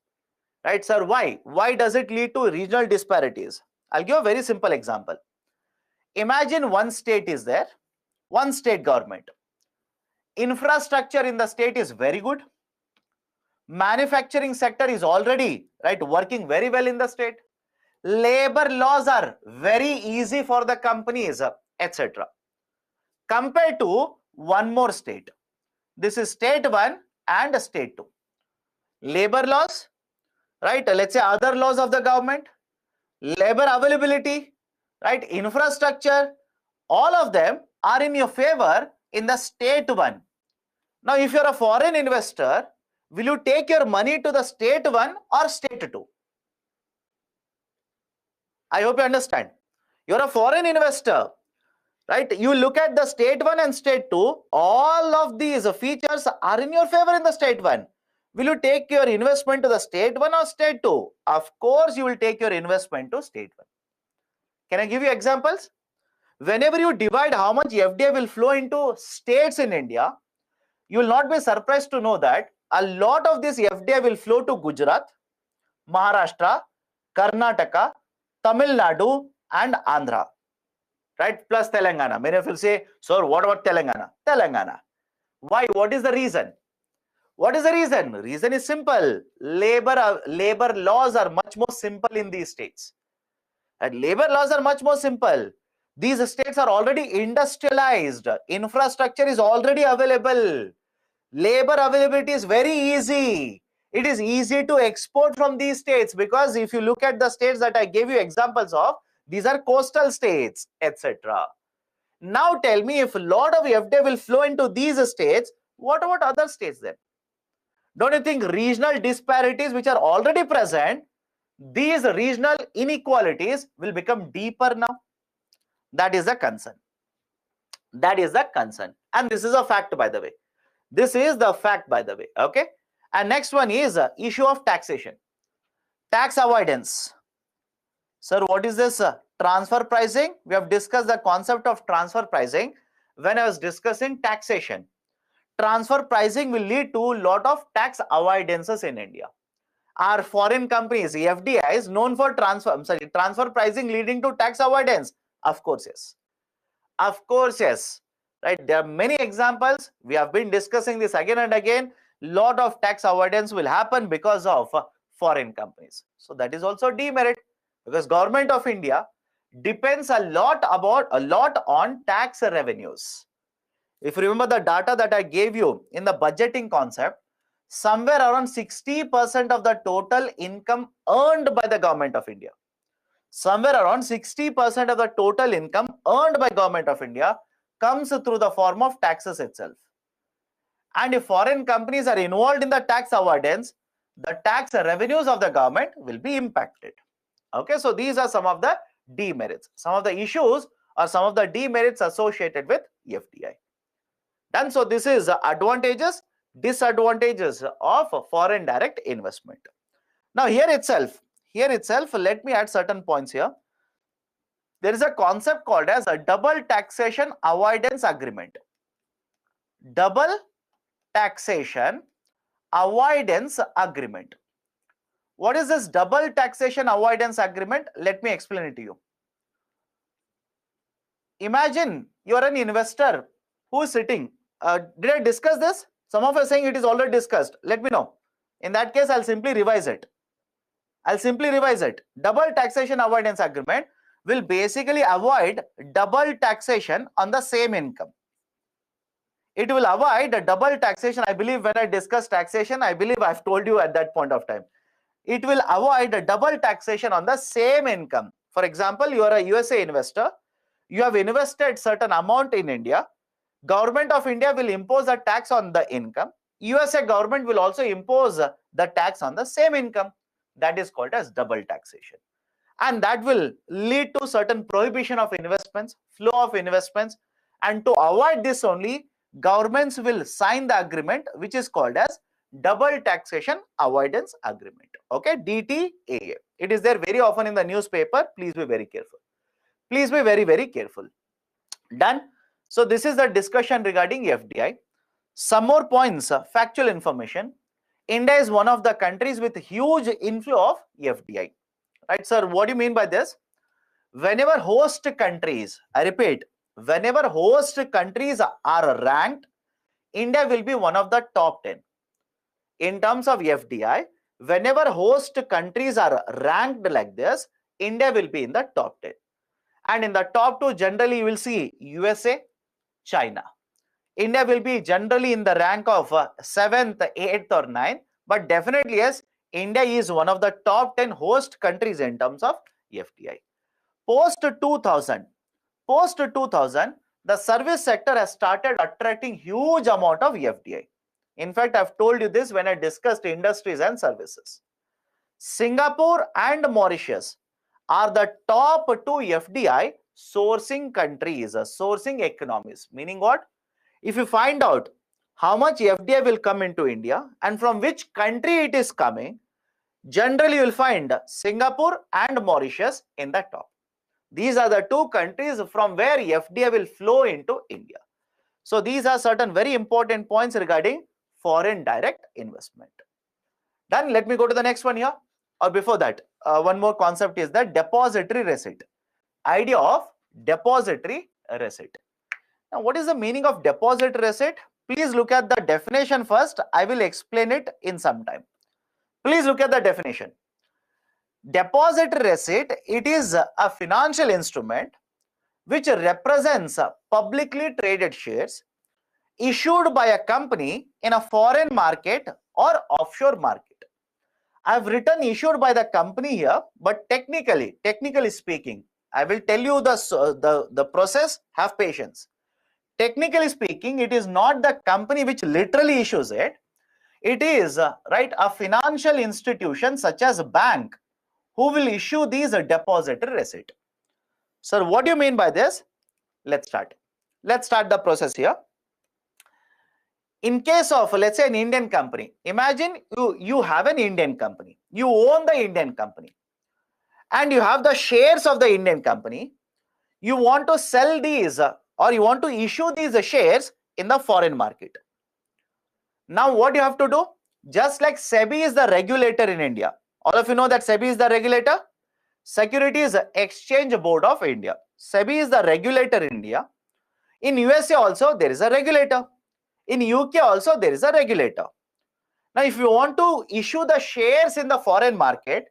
Right, sir, why? Why does it lead to regional disparities? I'll give a very simple example. Imagine one state is there, one state government. Infrastructure in the state is very good. Manufacturing sector is already, right, working very well in the state. Labor laws are very easy for the companies, etc. Compared to one more state. This is state 1 and state 2. Labor laws, right? Let's say other laws of the government, labor availability, right? Infrastructure, all of them are in your favor in the state 1. Now, if you're a foreign investor, will you take your money to the state 1 or state 2? I hope you understand. You're a foreign investor, right? You look at the state 1 and state 2, all of these features are in your favor in the state 1. Will you take your investment to the state 1 or state 2? Of course, you will take your investment to state 1. Can I give you examples? Whenever you divide how much FDI will flow into states in India, you will not be surprised to know that a lot of this FDI will flow to Gujarat, Maharashtra, Karnataka, Tamil Nadu, and Andhra, right? Plus Telangana. Many of you will say, sir, what about Telangana? Telangana. Why? What is the reason? What is the reason? Reason is simple. Labor laws are much more simple in these states. And labor laws are much more simple. These states are already industrialized. Infrastructure is already available. Labor availability is very easy. It is easy to export from these states, because if you look at the states that I gave you examples of, these are coastal states, etc. Now tell me, if a lot of FDI will flow into these states, what about other states then? Don't you think regional disparities which are already present, these regional inequalities will become deeper now? That is the concern. That is the concern. And this is a fact, by the way. This is the fact, by the way. Okay. And next one is issue of taxation. Tax avoidance. Sir, what is this? Transfer pricing. We have discussed the concept of transfer pricing when I was discussing taxation. Transfer pricing will lead to a lot of tax avoidances in India. Are foreign companies, FDIs, known for transfer pricing leading to tax avoidance? Of course, yes. Of course, yes. Right? There are many examples. We have been discussing this again and again. Lot of tax avoidance will happen because of foreign companies. So that is also demerit, because government of India depends a lot on tax revenues. If you remember the data that I gave you in the budgeting concept, somewhere around 60% of the total income earned by the government of India, somewhere around 60% of the total income earned by government of India comes through the form of taxes itself. And if foreign companies are involved in the tax avoidance, the tax revenues of the government will be impacted. Okay, so these are some of the demerits, some of the issues or some of the demerits associated with FDI. Done. So this is advantages, disadvantages of foreign direct investment. Now here itself, let me add certain points here. There is a concept called as a double taxation avoidance agreement. Double taxation avoidance agreement. What is this double taxation avoidance agreement? Let me explain it to you. Imagine you are an investor who is sitting. Did I discuss this? Some of you are saying it is already discussed. Let me know. In that case, I'll simply revise it. Double taxation avoidance agreement will basically avoid double taxation on the same income. It will avoid a double taxation. I believe when I discuss taxation, I believe I've told you at that point of time. It will avoid a double taxation on the same income. For example, you are a USA investor. You have invested certain amount in India. Government of India will impose a tax on the income. USA government will also impose the tax on the same income. That is called as double taxation. And that will lead to certain prohibition of investments, flow of investments. And to avoid this only, governments will sign the agreement, which is called as double taxation avoidance agreement. Okay, DTAA. It is there very often in the newspaper. Please be very careful. Please be very, very careful. Done. So this is the discussion regarding FDI. Some more points, factual information. India is one of the countries with huge inflow of FDI. Right, sir? What do you mean by this? Whenever host countries, I repeat, whenever host countries are ranked, India will be one of the top 10. In terms of FDI, whenever host countries are ranked like this, India will be in the top 10. And in the top 2, generally you will see USA, China. India will be generally in the rank of 7th, 8th or 9th. But definitely, yes, India is one of the top 10 host countries in terms of FDI. Post 2000, the service sector has started attracting huge amount of FDI. In fact, I've told you this when I discussed industries and services. Singapore and Mauritius are the top 2 FDI sourcing countries, sourcing economies. Meaning what? If you find out how much FDI will come into India and from which country it is coming, generally you will find Singapore and Mauritius in the top. These are the two countries from where FDI will flow into India. So these are certain very important points regarding foreign direct investment. Done. Let me go to the next one here. Or before that, one more concept is the depository receipt. Idea of depository receipt. Now, what is the meaning of depository receipt? Please look at the definition first. I will explain it in some time. Please look at the definition. Depository receipt, it is a financial instrument which represents publicly traded shares issued by a company in a foreign market or offshore market. I have written issued by the company here, but technically speaking, I will tell you the process. Have patience. Technically speaking, it is not the company which literally issues it. It is right, a financial institution such as a bank who will issue these depository receipt. Sir, what do you mean by this? Let's start. Let's start the process here. In case of, let's say, an Indian company, imagine you have an Indian company, you own the Indian company, and you have the shares of the Indian company. You want to sell these or you want to issue these shares in the foreign market. Now, what you have to do? Just like SEBI is the regulator in India. All of you know that SEBI is the regulator. Securities Exchange Board of India. SEBI is the regulator in India. In USA also there is a regulator. In UK also there is a regulator. Now, if you want to issue the shares in the foreign market,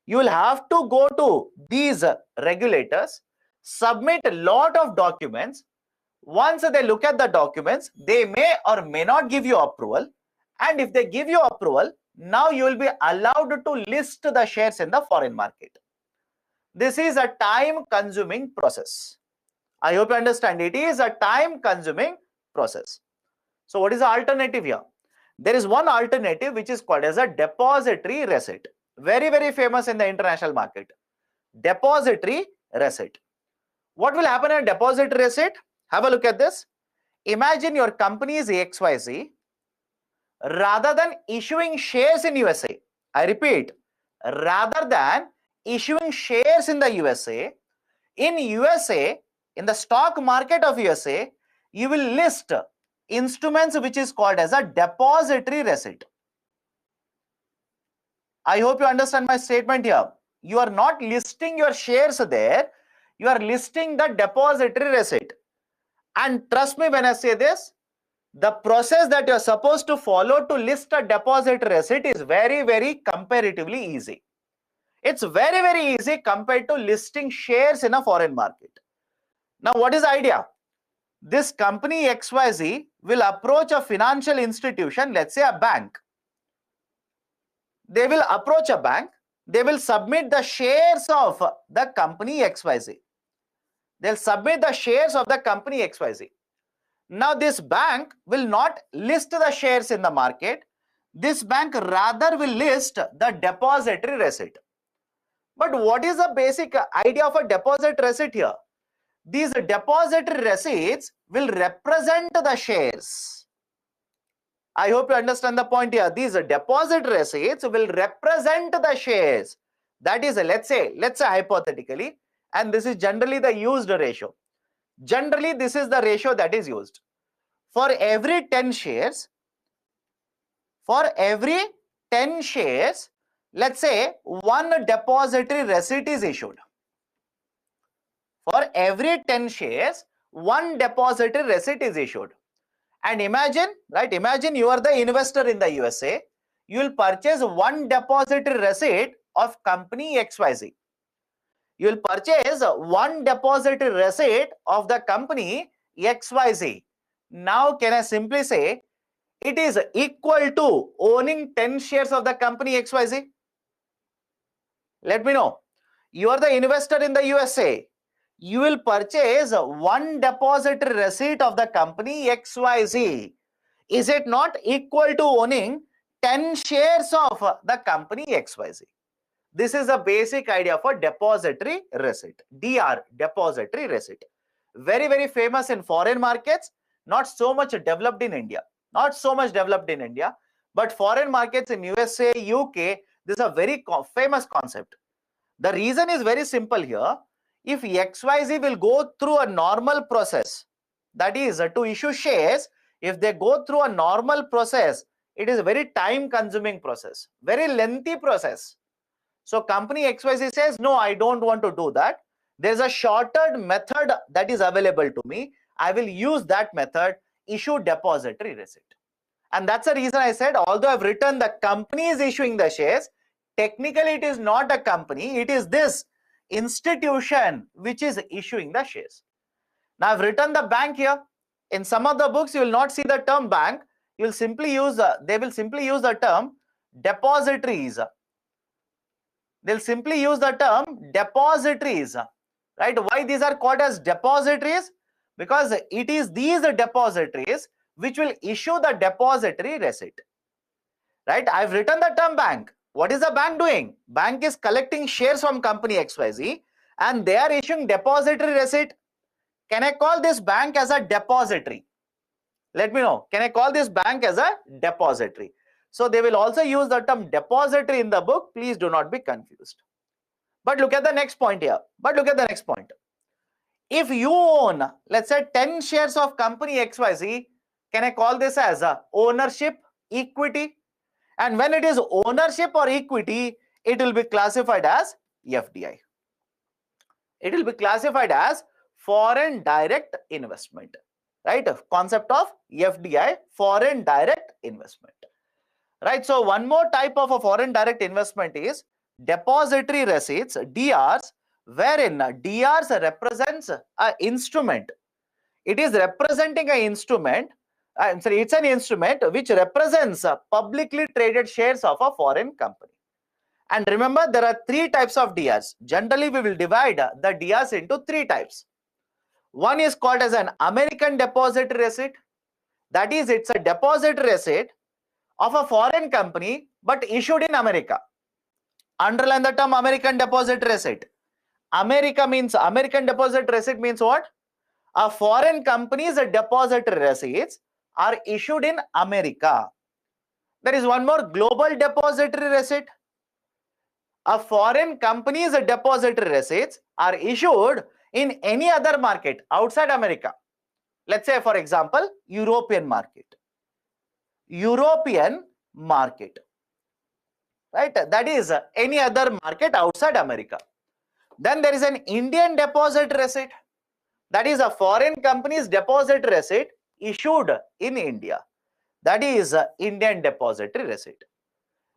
you will have to go to these regulators, submit a lot of documents. Once they look at the documents, they may or may not give you approval. And if they give you approval, now you will be allowed to list the shares in the foreign market. This is a time-consuming process. I hope you understand. It is a time-consuming process. So what is the alternative here? There is one alternative which is called as a depository receipt. Very, very famous in the international market. Depository receipt. What will happen in a depository receipt? Have a look at this. Imagine your company is XYZ. Rather than issuing shares in USA, I repeat, rather than issuing shares in the USA, in the stock market of USA, you will list instruments which is called as a depository receipt. I hope you understand my statement here. You are not listing your shares there, you are listing the depository receipt. And trust me when I say this, the process that you are supposed to follow to list a depository receipt is very, very comparatively easy. It's very, very easy compared to listing shares in a foreign market. Now, what is the idea? This company XYZ will approach a financial institution, let's say a bank. They will approach a bank. They will submit the shares of the company XYZ. They'll submit the shares of the company XYZ. Now, this bank will not list the shares in the market. This bank rather will list the depository receipt. But what is the basic idea of a depository receipt here? These depository receipts will represent the shares. I hope you understand the point here. These depository receipts will represent the shares. That is, let's say hypothetically, and this is generally the used ratio. Generally, this is the ratio that is used. For every 10 shares, let's say one depository receipt is issued. For every 10 shares, one depository receipt is issued. And imagine, right, imagine you are the investor in the USA. You will purchase one depository receipt of company XYZ. You will purchase one depository receipt of the company XYZ. Now, can I simply say it is equal to owning 10 shares of the company XYZ? Let me know. You are the investor in the USA. You will purchase one depository receipt of the company XYZ. Is it not equal to owning 10 shares of the company XYZ? This is a basic idea for depository receipt. DR, depository receipt. Very, very famous in foreign markets, not so much developed in India. Not so much developed in India, but foreign markets in USA, UK, this is a very famous concept. The reason is very simple here. if XYZ will go through a normal process, that is to issue shares, if they go through a normal process, it is a very time consuming process, very lengthy process. So company XYZ says, no, I don't want to do that. There's a shorter method that is available to me. I will use that method, issue depository receipt. And that's the reason I said, although I've written the company is issuing the shares, technically it is not a company, it is this institution which is issuing the shares. Now I've written the bank here. In some of the books, you will not see the term bank. You will simply use, they will simply use the term depositories. They'll simply use the term depositories, right? Why these are called as depositories? Because it is these depositories which will issue the depository receipt, right? I've written the term bank. What is the bank doing? Bank is collecting shares from company XYZ and they are issuing depository receipt. Can I call this bank as a depository? Let me know. Can I call this bank as a depository? So they will also use the term depository in the book. Please do not be confused. But look at the next point here. If you own, let's say 10 shares of company XYZ, can I call this as a ownership, equity? And when it is ownership or equity, it will be classified as FDI. It will be classified as foreign direct investment, right? Concept of FDI, foreign direct investment, right? So one more type of a foreign direct investment is depository receipts, DRs, wherein DRs represents an instrument. It is representing an instrument. It's an instrument which represents publicly traded shares of a foreign company. And remember, there are three types of DRs. Generally, we will divide the DRs into three types. One is called as an American depository receipt. That is, it's a depository receipt of a foreign company but issued in America. Underline the term American depository receipt. American depository receipt means what? A foreign company's depository receipts are issued in America. There is one more, global depository receipt. A foreign company's depository receipts are issued in any other market outside America. Let's say, for example, European market, right? That is any other market outside America. Then there is an Indian depository receipt. That is a foreign company's depository receipt issued in India. That is Indian depository receipt.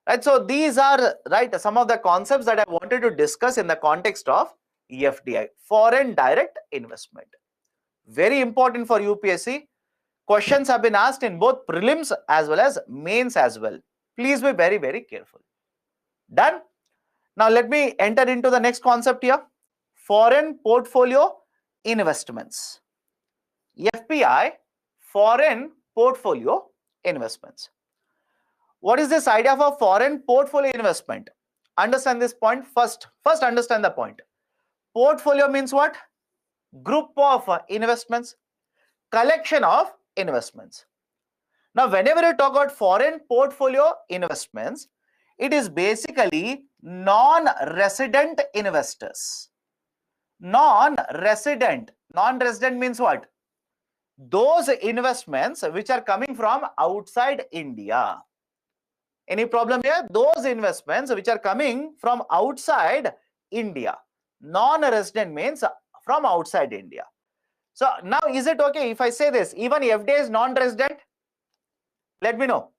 Right, so these are, right, some of the concepts that I wanted to discuss in the context of FDI, foreign direct investment. Very important for UPSC. Questions have been asked in both prelims as well as mains as well. Please be very, very careful. Done? Now let me enter into the next concept here. Foreign portfolio investments. FPI, foreign portfolio investments. What is this idea of a foreign portfolio investment? Understand this point first. First, understand the point. Portfolio means what? Group of investments, collection of investments. Now, whenever you talk about foreign portfolio investments, it is basically non-resident investors. Non-resident means what? Those investments which are coming from outside India. Any problem here? Those investments which are coming from outside India. Non-resident means from outside India. So now, is it okay if I say this? Even FDI is non-resident? Let me know.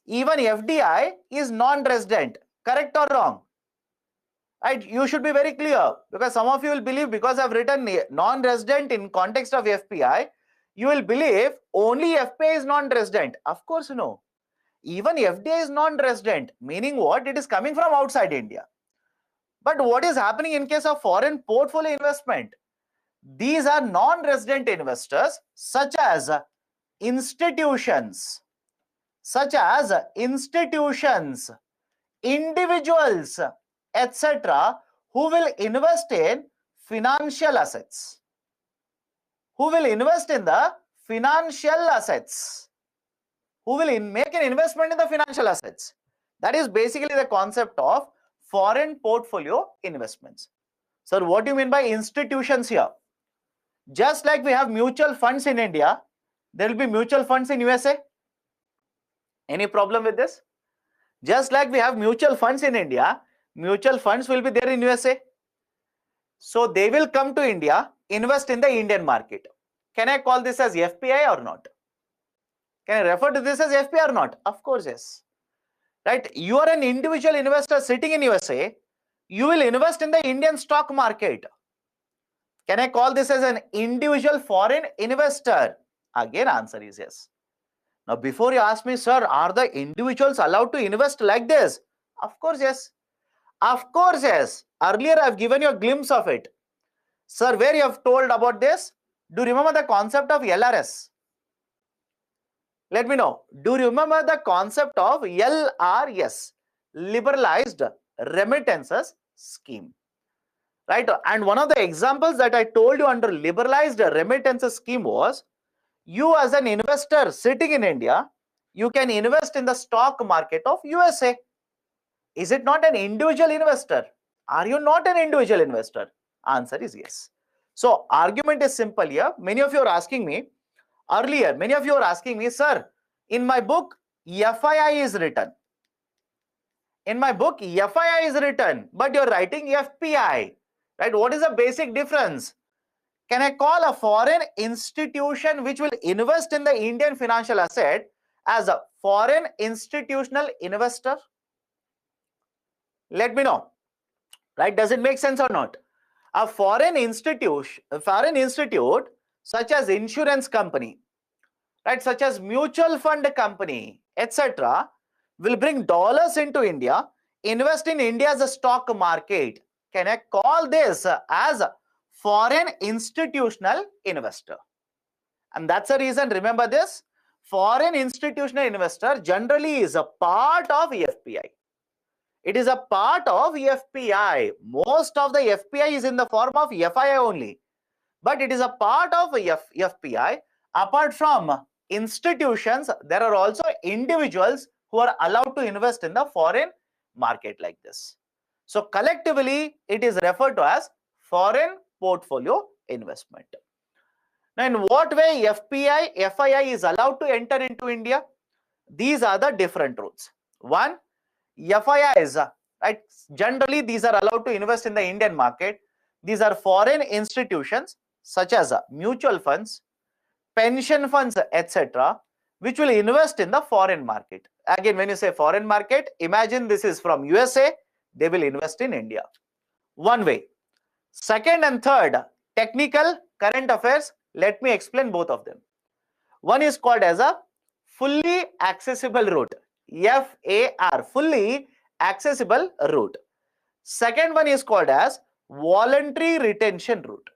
Even FDI is non-resident. Correct or wrong? Right? You should be very clear, because some of you will believe, because I've written non-resident in context of FPI, you will believe only FPI is non-resident. Of course, no. Even FDI is non-resident, meaning what? It is coming from outside India. But what is happening in case of foreign portfolio investment? These are non-resident investors such as institutions, individuals, etc., who will invest in financial assets. Who will invest in the financial assets? Who will make an investment in the financial assets? That is basically the concept of foreign portfolio investments. Sir, what do you mean by institutions here? Just like we have mutual funds in India, there will be mutual funds in USA. Any problem with this? Just like we have mutual funds in India, mutual funds will be there in USA. So they will come to India, invest in the Indian market. Can I call this as FPI or not? Can I refer to this as FPI or not? Of course, yes. Right? You are an individual investor sitting in USA. You will invest in the Indian stock market. Can I call this as an individual foreign investor? Again, answer is yes. Now, before you ask me, sir, are the individuals allowed to invest like this? Of course, yes. Of course, yes. Earlier, I've given you a glimpse of it. Sir, where you have told about this? Do you remember the concept of LRS? Let me know. Do you remember the concept of LRS? Liberalized Remittances Scheme. Right? And one of the examples that I told you under liberalized remittances scheme was, you as an investor sitting in India, you can invest in the stock market of USA. Is it not an individual investor? Are you not an individual investor? Answer is yes. So argument is simple here. Many of you are asking me earlier, sir, in my book, FII is written. In my book, FII is written, but you're writing FPI. Right? What is the basic difference? Can I call a foreign institution which will invest in the Indian financial asset as a foreign institutional investor? Let me know. Right? Does it make sense or not? A foreign institute such as insurance company, right, such as mutual fund company, etc., will bring dollars into India, invest in India's stock market. Can I call this as a foreign institutional investor? And that's the reason, remember this, foreign institutional investor generally is a part of FPI. It is a part of FPI. Most of the FPI is in the form of FII only. But it is a part of FPI. Apart from institutions, there are also individuals who are allowed to invest in the foreign market like this. So collectively, it is referred to as foreign portfolio investment. Now, in what way FII is allowed to enter into India? These are the different routes. One, FIIs, right? Generally, these are allowed to invest in the Indian market. These are foreign institutions such as mutual funds, pension funds, etc., which will invest in the foreign market. Again, when you say foreign market, imagine this is from USA, they will invest in India. One way. Second and third, technical current affairs. Let me explain both of them. One is called as a fully accessible route. FAR, fully accessible route. Second one is called as voluntary retention route.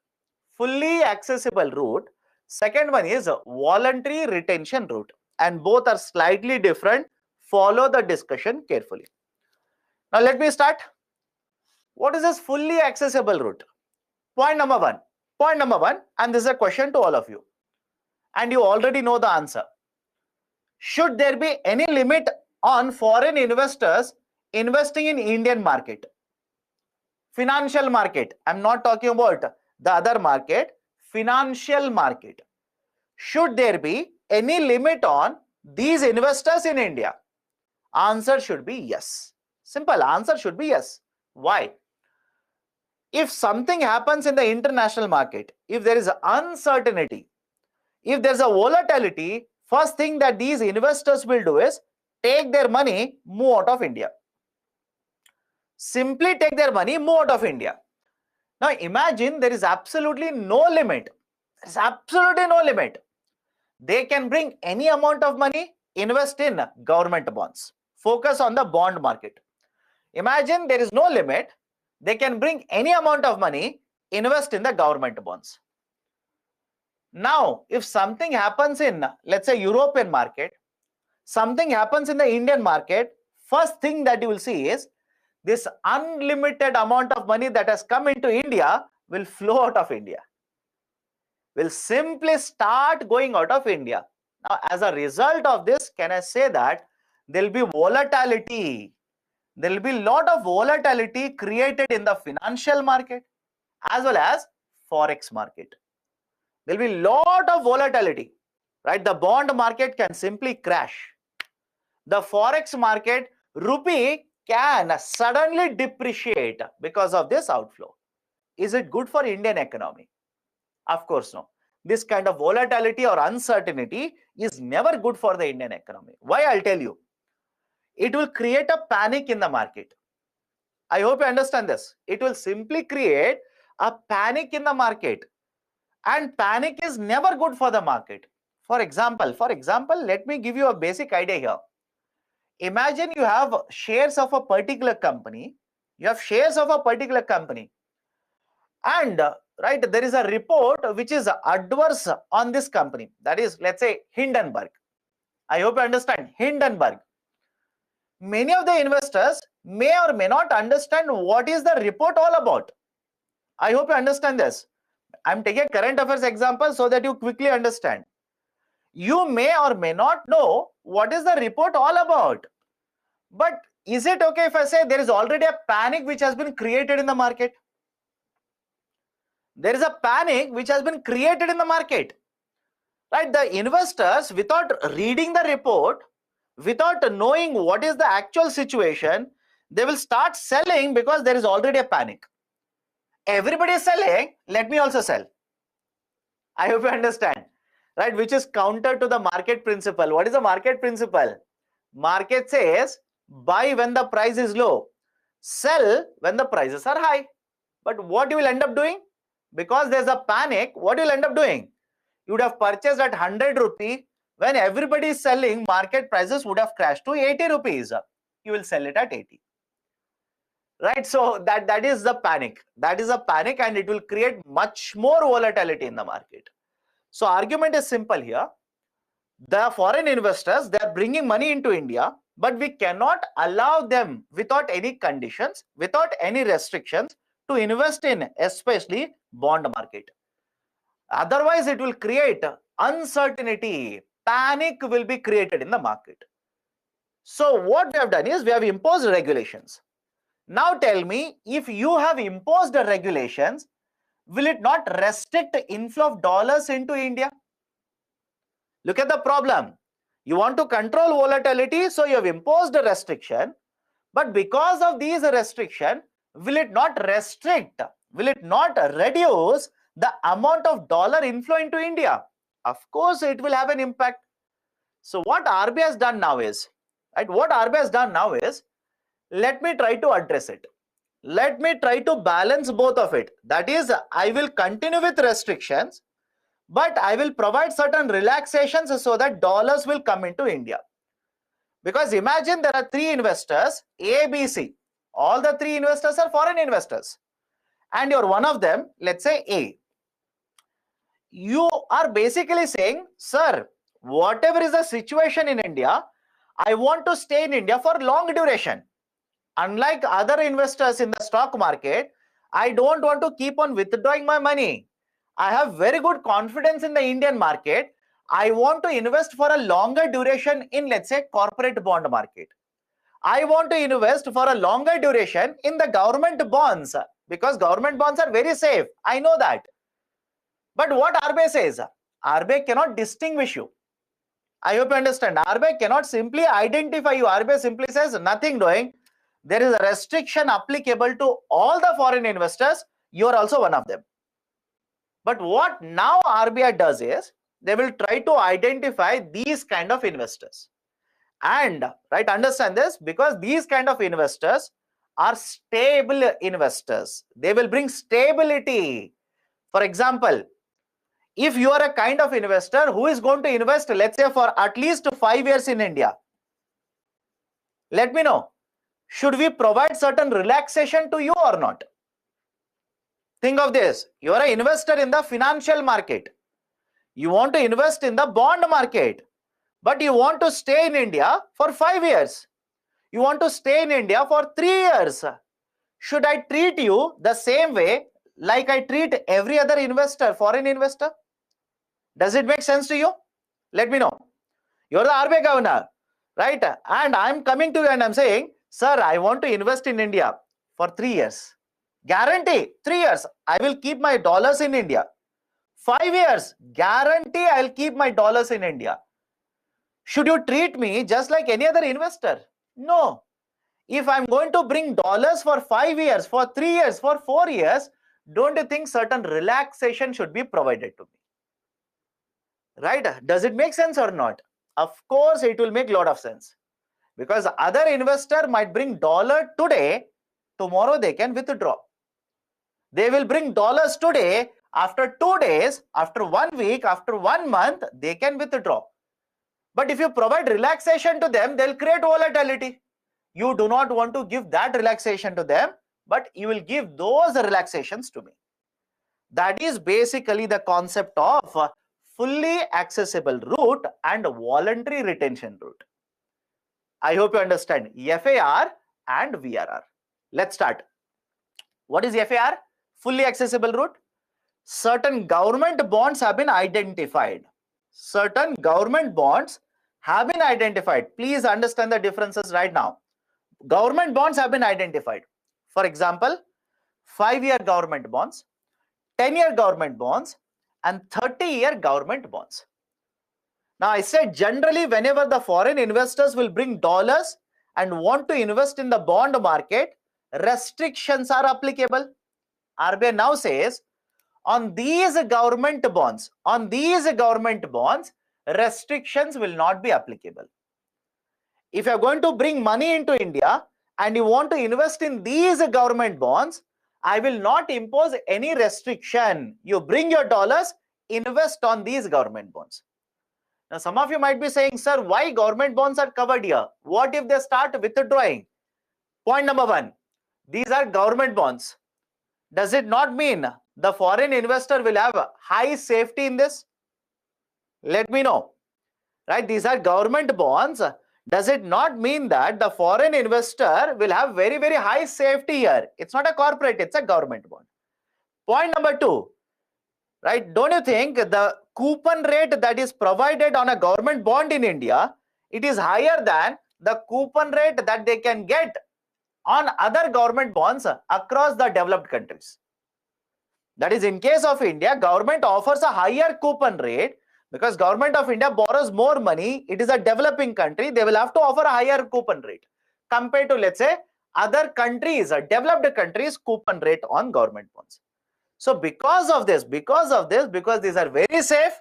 Fully accessible route. Second one is voluntary retention route. And both are slightly different. Follow the discussion carefully. Now let me start. What is this fully accessible route? Point number one. Point number one, and this is a question to all of you. And you already know the answer. Should there be any limit on foreign investors investing in Indian market? Financial market. I'm not talking about the other market. Financial market. Should there be any limit on these investors in India? Answer should be yes. Simple answer should be yes. Why? If something happens in the international market, if there is uncertainty, if there's a volatility, first thing that these investors will do is take their money, move out of India. Simply take their money, move out of India. Now imagine there is absolutely no limit. There is absolutely no limit. They can bring any amount of money, invest in government bonds. Focus on the bond market. Imagine there is no limit. They can bring any amount of money, invest in the government bonds. Now, if something happens in, let's say, European market, something happens in the Indian market, first thing that you will see is this unlimited amount of money that has come into India will flow out of India. Will simply start going out of India. Now, as a result of this, can I say that there will be volatility? There will be a lot of volatility created in the financial market. as well as forex market. There will be a lot of volatility, right? The bond market can simply crash. The forex market, rupee can suddenly depreciate because of this outflow. Is it good for Indian economy? Of course no. This kind of volatility or uncertainty is never good for the Indian economy. Why? I'll tell you. It will create a panic in the market. I hope you understand this. It will simply create a panic in the market, and panic is never good for the market. For example, let me give you a basic idea here. Imagine you have shares of a particular company. And right, there is a report which is adverse on this company. That is, let's say, Hindenburg. I hope you understand Hindenburg. Many of the investors may or may not understand what is the report all about. I hope you understand this. I'm taking a current affairs example so that you quickly understand. You may or may not know what is the report all about. But is it okay if I say there is already a panic which has been created in the market? There is a panic which has been created in the market. Right? The investors, without reading the report, without knowing what is the actual situation, they will start selling because there is already a panic. Everybody is selling, let me also sell. I hope you understand, right? Which is counter to the market principle. What is the market principle? Market says buy when the price is low, sell when the prices are high. But what you will end up doing? Because there's a panic, what you will end up doing? You would have purchased at 100 rupee. When everybody is selling, market prices would have crashed to 80 rupees. You will sell it at 80. Right? So that is the panic. That is a panic, and it will create much more volatility in the market. So argument is simple here. The foreign investors, they are bringing money into India, but we cannot allow them without any conditions, without any restrictions to invest in especially bond market. Otherwise, it will create uncertainty. Panic will be created in the market. So what we have done is we have imposed regulations. Now tell me, if you have imposed the regulations, will it not restrict the inflow of dollars into India? Look at the problem. You want to control volatility, so you have imposed a restriction. But because of these restrictions, will it not restrict, will it not reduce the amount of dollar inflow into India? Of course, it will have an impact. So what RBI has done now is, right? What RBI has done now is, let me try to address it. Let me try to balance both of it. That is, I will continue with restrictions, but I will provide certain relaxations so that dollars will come into India. Because imagine there are three investors, A, B, C. All the three investors are foreign investors. And you're one of them, let's say A. You are basically saying, sir, whatever is the situation in India, I want to stay in India for long duration. Unlike other investors in the stock market, I don't want to keep on withdrawing my money. I have very good confidence in the Indian market. I want to invest for a longer duration in, let's say, corporate bond market. I want to invest for a longer duration in the government bonds, because government bonds are very safe. I know that. But what RBI says, RBI cannot distinguish you. I hope you understand. RBI cannot simply identify you. RBI simply says nothing doing. There is a restriction applicable to all the foreign investors. You are also one of them. But what now RBI does is, they will try to identify these kind of investors. And right, understand this, because these kind of investors are stable investors. They will bring stability. For example, if you are a kind of investor who is going to invest, let's say, for at least 5 years in India, let me know, should we provide certain relaxation to you or not? Think of this. You are an investor in the financial market. You want to invest in the bond market, but you want to stay in India for 5 years. You want to stay in India for 3 years. Should I treat you the same way like I treat every other investor, foreign investor? Does it make sense to you? Let me know. You're the RBI governor, right? And I'm coming to you and I'm saying, sir, I want to invest in India for 3 years. Guarantee 3 years, I will keep my dollars in India. 5 years, guarantee I'll keep my dollars in India. Should you treat me just like any other investor? No. If I'm going to bring dollars for 5 years, for 3 years, for 4 years, don't you think certain relaxation should be provided to me? Right? Does it make sense or not? Of course, it will make a lot of sense. Because other investor might bring dollar today, tomorrow they can withdraw. They will bring dollars today, after 2 days, after 1 week, after 1 month, they can withdraw. But if you provide relaxation to them, they'll create volatility. You do not want to give that relaxation to them, but you will give those relaxations to me. That is basically the concept of fully accessible route and voluntary retention route. I hope you understand FAR and VRR. Let's start. What is FAR? Fully accessible route. Certain government bonds have been identified. Certain government bonds have been identified. Please understand the differences right now. Government bonds have been identified. For example, 5-year government bonds, 10-year government bonds, and 30-year government bonds. Now, I said generally whenever the foreign investors will bring dollars and want to invest in the bond market, restrictions are applicable. RBI now says on these government bonds, restrictions will not be applicable. If you are going to bring money into India and you want to invest in these government bonds, I will not impose any restriction. You bring your dollars, invest on these government bonds. Now, some of you might be saying, sir, why government bonds are covered here? What if they start withdrawing? Point number 1, these are government bonds. Does it not mean the foreign investor will have high safety in this? Let me know. Right? These are government bonds. Does it not mean that the foreign investor will have very, very high safety here? It's not a corporate, it's a government bond. Point number 2, right? Don't you think the coupon rate that is provided on a government bond in India, it is higher than the coupon rate that they can get on other government bonds across the developed countries? That is, in case of India, government offers a higher coupon rate because government of India borrows more money. It is a developing country. They will have to offer a higher coupon rate compared to, let's say, other countries, developed countries, coupon rate on government bonds. So because of this, because these are very safe,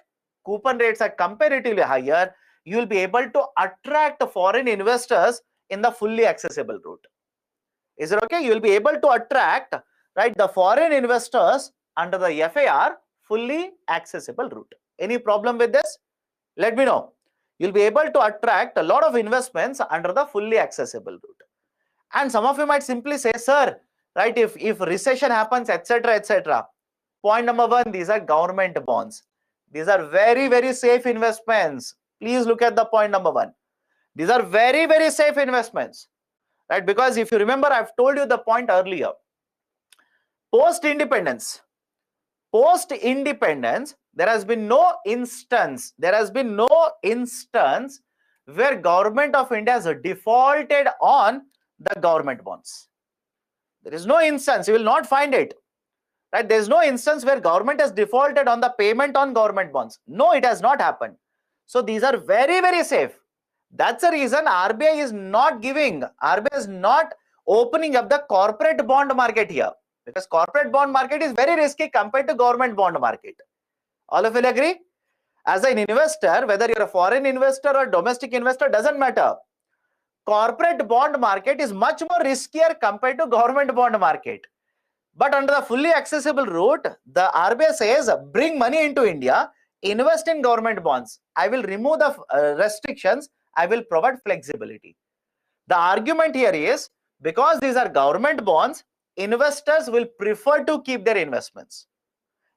coupon rates are comparatively higher, you will be able to attract foreign investors in the fully accessible route. Is it okay? You will be able to attract, right, the foreign investors under the FAR fully accessible route. Any problem with this? Let me know. You'll be able to attract a lot of investments under the fully accessible route. And some of you might simply say, sir, right, if recession happens, etc., etc. Point number 1, these are government bonds. These are very, very safe investments. Please look at the point number 1. These are very, very safe investments, right? Because if you remember, I've told you the point earlier. Post-independence, there has been no instance where government of India has defaulted on the government bonds. There is no instance. You will not find it. Right? There is no instance where government has defaulted on the payment on government bonds. No, it has not happened. So these are very, very safe. That's the reason RBI is not opening up the corporate bond market here, because corporate bond market is very risky compared to government bond market. All of you will agree? As an investor, whether you're a foreign investor or domestic investor, doesn't matter. Corporate bond market is much more riskier compared to government bond market. But under the fully accessible route, the RBI says, bring money into India, invest in government bonds. I will remove the restrictions. I will provide flexibility. The argument here is, because these are government bonds, investors will prefer to keep their investments.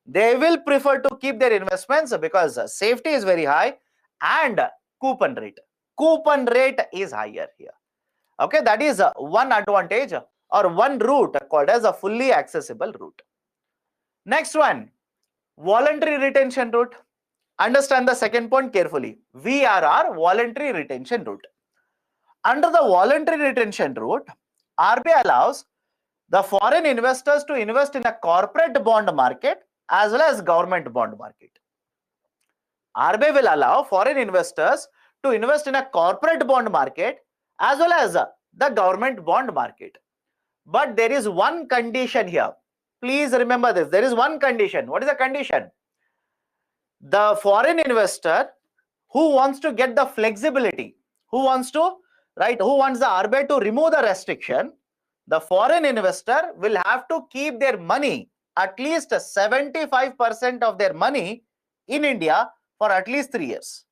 They will prefer to keep their investments because safety is very high and coupon rate is higher here. Okay, that is one advantage or one route called as a fully accessible route. Next one, voluntary retention route. Understand the second point carefully. VRR, voluntary retention route. Under the voluntary retention route, RBI allows the foreign investors to invest in a corporate bond market as well as government bond market. RBI will allow foreign investors to invest in a corporate bond market as well as the government bond market. But there is one condition here. Please remember this. There is one condition. What is the condition? The foreign investor who wants to get the flexibility, who wants the RBI to remove the restriction, the foreign investor will have to keep their money, at least 75% of their money in India for at least 3 years.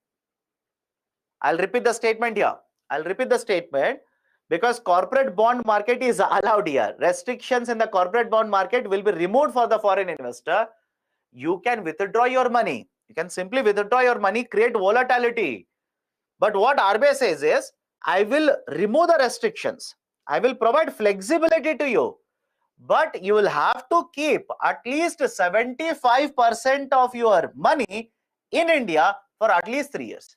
I'll repeat the statement here. I'll repeat the statement because corporate bond market is allowed here. Restrictions in the corporate bond market will be removed for the foreign investor. You can withdraw your money. You can simply withdraw your money, create volatility. But what RBI says is, I will remove the restrictions. I will provide flexibility to you. But you will have to keep at least 75% of your money in India for at least 3 years.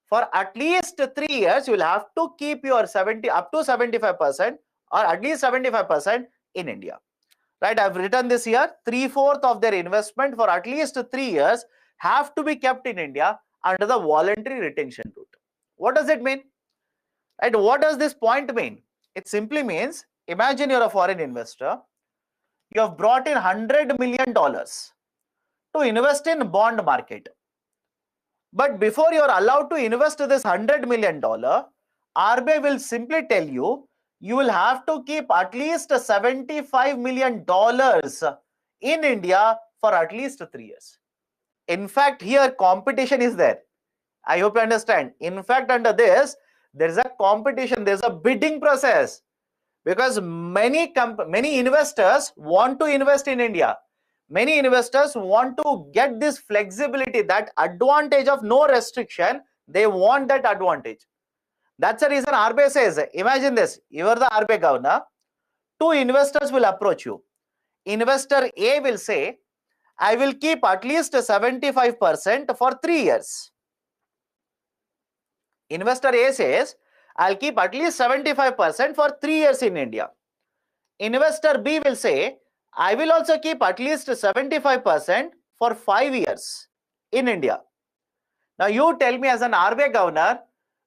For at least 3 years, you will have to keep your up to 75% or at least 75% in India. Right? I've written this here. 3/4 of their investment for at least 3 years have to be kept in India under the voluntary retention route. What does it mean? Right? What does this point mean? It simply means, imagine you're a foreign investor. You have brought in $100 million to invest in bond market. But before you're allowed to invest this $100 million, RBI will simply tell you, you will have to keep at least $75 million in India for at least 3 years. In fact, here competition is there. I hope you understand. In fact, under this, there is a competition, there's a bidding process because many investors want to invest in India. Many investors want to get this flexibility, that advantage of no restriction. They want that advantage. That's the reason RBI says, imagine this, you are the RBI governor, 2 investors will approach you. Investor A will say, I will keep at least 75% for 3 years. Investor A says, I'll keep at least 75% for 3 years in India. Investor B will say, I will also keep at least 75% for 5 years in India. Now you tell me, as an RBI governor,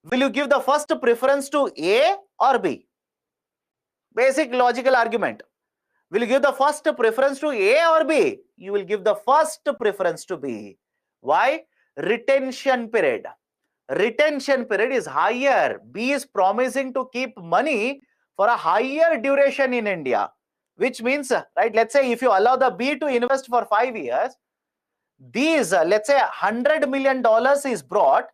will you give the first preference to A or B? Basic logical argument. Will you give the first preference to A or B? You will give the first preference to B. Why? Retention period. Retention period is higher. B is promising to keep money for a higher duration in India, which means, right, let's say if you allow the B to invest for 5 years, these, let's say $100 million is brought.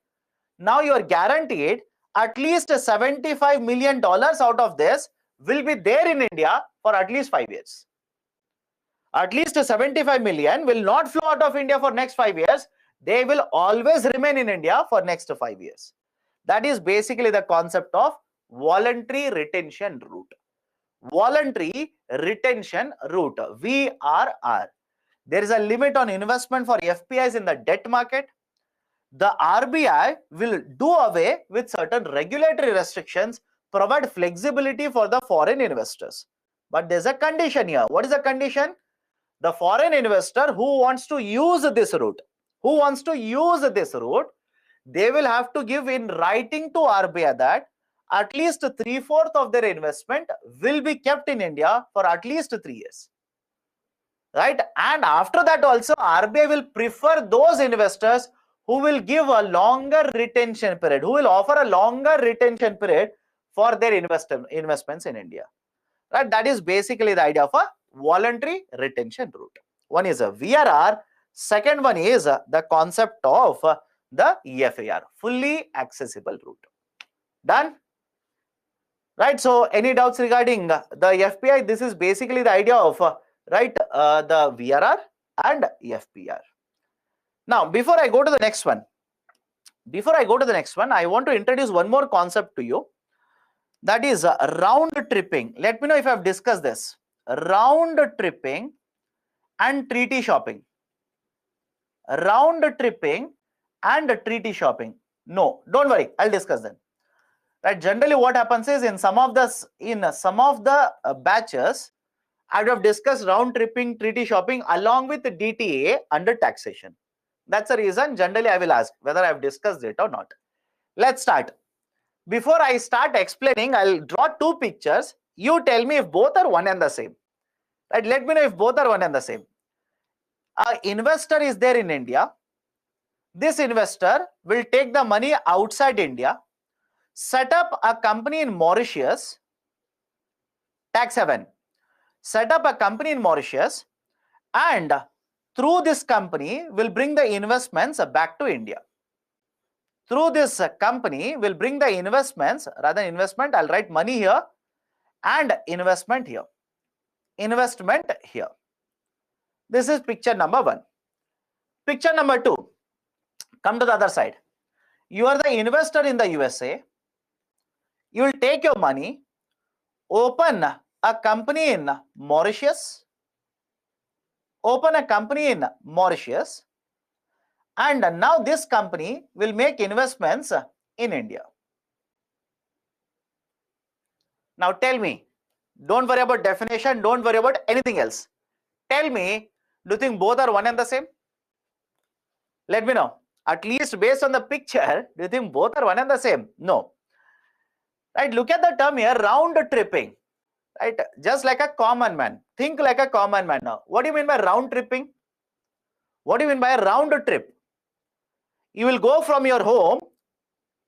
Now you are guaranteed at least $75 million out of this will be there in India for at least 5 years. At least 75 million will not flow out of India for next 5 years. They will always remain in India for next 5 years. That is basically the concept of voluntary retention route. Voluntary retention route, VRR. There is a limit on investment for FPIs in the debt market. The RBI will do away with certain regulatory restrictions, provide flexibility for the foreign investors. But there's a condition here. What is the condition? The foreign investor who wants to use this route, they will have to give in writing to RBI that at least 3/4 of their investment will be kept in India for at least 3 years. Right? And after that also, RBI will prefer those investors who will give a longer retention period, who will offer a longer retention period for their investments in India. Right? That is basically the idea of a voluntary retention route. One is a VRR. Second one is the concept of the FAR, fully accessible route. Done? Right? So any doubts regarding the FPI? This is basically the idea of the VRR and FPR. Now, before I go to the next one, I want to introduce one more concept to you. That is round tripping. Let me know if I have discussed this. Round tripping and treaty shopping. Round tripping and treaty shopping. No, don't worry. I'll discuss them. Right? Generally, what happens is in some of the batches, I would have discussed round tripping, treaty shopping along with the DTA under taxation. That's the reason generally I will ask whether I have discussed it or not. Let's start. Before I start explaining, I'll draw two pictures. You tell me if both are one and the same. Right? Let me know if both are one and the same. An investor is there in India. This investor will take the money outside India, set up a company in Mauritius, tax haven, set up a company in Mauritius, and through this company will bring the investments back to India. Through this company will bring the investments, rather investment, I'll write money here and investment here. Investment here. This is picture number one. Picture number two. Come to the other side. You are the investor in the USA. You will take your money, open a company in Mauritius, and now this company will make investments in India. Now tell me, don't worry about definition, don't worry about anything else. Tell me, do you think both are one and the same? Let me know. At least based on the picture, do you think both are one and the same? No. Right, look at the term here, round tripping. Right, just like a common man. Think like a common man now. What do you mean by round tripping? What do you mean by a round trip? You will go from your home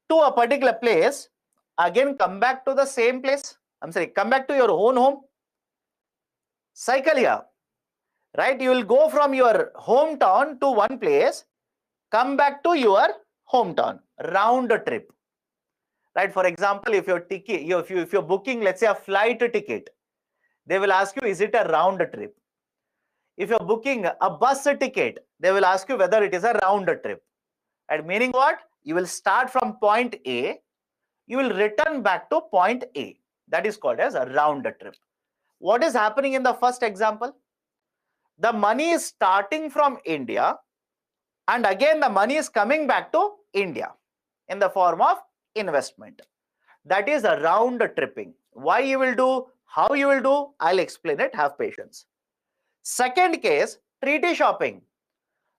to a particular place, again come back to the same place. I'm sorry, come back to your own home. Cycle here. Right, you will go from your hometown to one place, come back to your hometown. Round trip. Right, for example, if you're booking, let's say, a flight ticket, they will ask you, is it a round trip? If you're booking a bus ticket, they will ask you whether it is a round trip. And meaning what? You will start from point A, you will return back to point A. That is called as a round trip. What is happening in the first example? The money is starting from India, and again the money is coming back to India in the form of investment. That is a round tripping. Why you will do, how you will do, I'll explain it. Have patience. Second case, treaty shopping.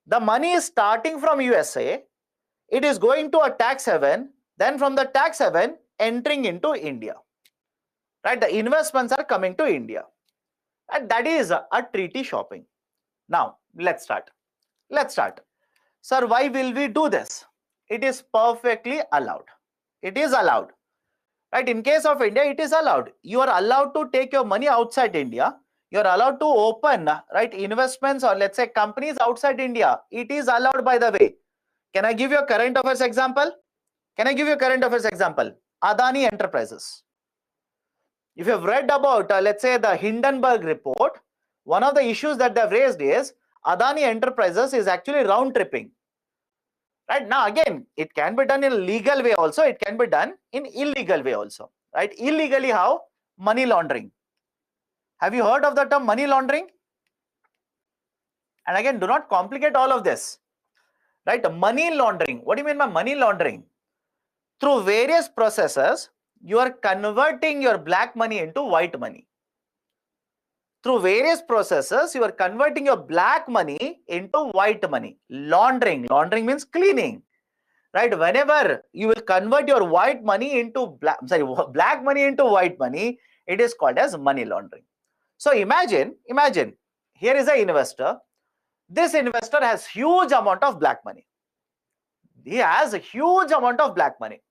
The money is starting from USA, it is going to a tax haven, then from the tax haven entering into India. Right, the investments are coming to India, and that is a treaty shopping. Now let's start. Sir, why will we do this? It is perfectly allowed. It is allowed. Right, in case of India, it is allowed. You are allowed to take your money outside India. You are allowed to open, right, investments or let's say companies outside India. It is allowed, by the way. Can I give you a current affairs example? Adani Enterprises. If you have read about, let's say, the Hindenburg report, one of the issues that they have raised is Adani Enterprises is actually round tripping. Right, now again, it can be done in a legal way also, it can be done in illegal way also. Right, illegally how? Money laundering. Have you heard of the term money laundering? And again, do not complicate all of this. Right, money laundering. What do you mean by money laundering? Through various processes, you are converting your black money into white money. Through various processes, you are converting your black money into white money. Laundering. Laundering means cleaning. Right? Whenever you will convert your white money into black money into white money, it is called as money laundering. So imagine, here is an investor. This investor has huge amount of black money. He has a huge amount of black money.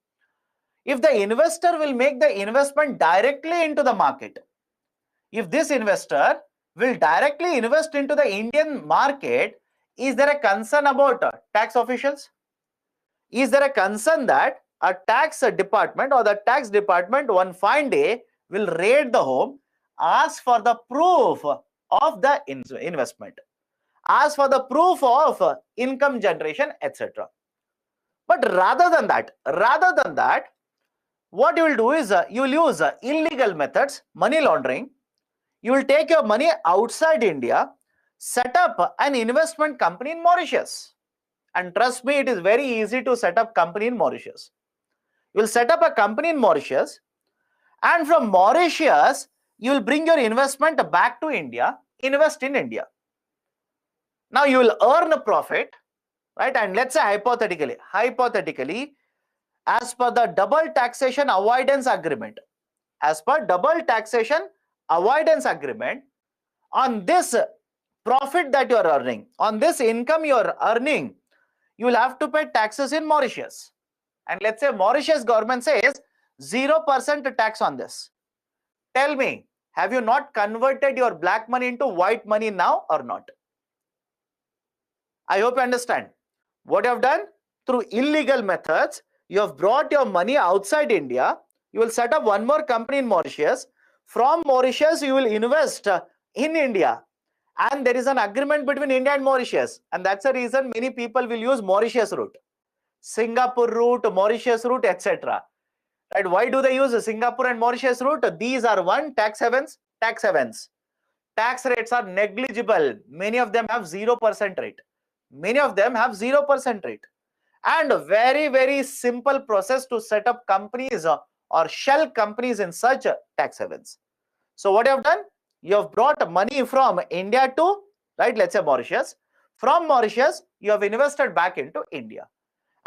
If the investor will make the investment directly into the market, if this investor will directly invest into the Indian market, is there a concern about tax officials? Is there a concern that a tax department or the tax department one fine day will raid the home, ask for the proof of the investment, ask for the proof of income generation, etc. But rather than that, what you will do is you will use illegal methods, money laundering. You will take your money outside India, set up an investment company in Mauritius. And trust me, it is very easy to set up company in Mauritius. You will set up a company in Mauritius, and from Mauritius, you will bring your investment back to India, invest in India. Now you will earn a profit, right? And let's say hypothetically, as per the double taxation avoidance agreement, on this profit that you are earning, on this income you are earning, you will have to pay taxes in Mauritius. And let's say Mauritius government says 0% tax on this. Tell me, have you not converted your black money into white money now or not? I hope you understand. What you have done? Through illegal methods, you have brought your money outside India. You will set up one more company in Mauritius. From Mauritius, you will invest in India. And there is an agreement between India and Mauritius. And that's the reason many people will use Mauritius route, Singapore route, Mauritius route, etc. Right? Why do they use Singapore and Mauritius route? These are one, tax havens. Tax rates are negligible. Many of them have 0% rate. And a very, very simple process to set up companies or shell companies in such tax havens. So what you have done? You have brought money from India to, right, let's say Mauritius. From Mauritius, you have invested back into India.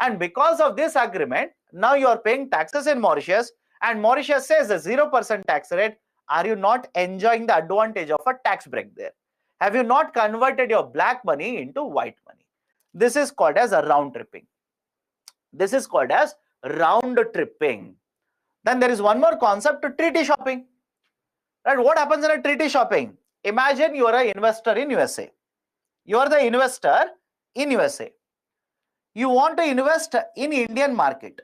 And because of this agreement, now you are paying taxes in Mauritius, and Mauritius says a 0% tax rate. Are you not enjoying the advantage of a tax break there? Have you not converted your black money into white money? This is called as a round tripping. Then there is one more concept, treaty shopping. Right? What happens in a treaty shopping? Imagine you are an investor in USA. You are the investor in USA. You want to invest in Indian market.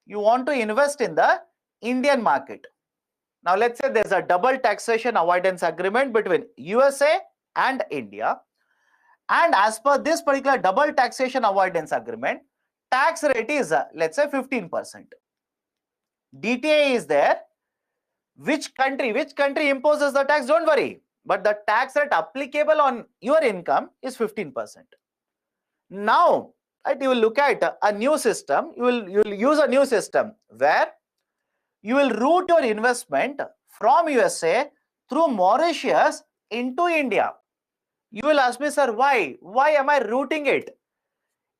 You want to invest in the Indian market. Now let's say there's a double taxation avoidance agreement between USA and India. And as per this particular double taxation avoidance agreement, tax rate is let's say 15%. DTA is there. Which country imposes the tax? Don't worry. But the tax rate applicable on your income is 15%. Now, right, you will look at a new system. You will use a new system where you will route your investment from USA through Mauritius into India. You will ask me, sir, why? Why am I routing it?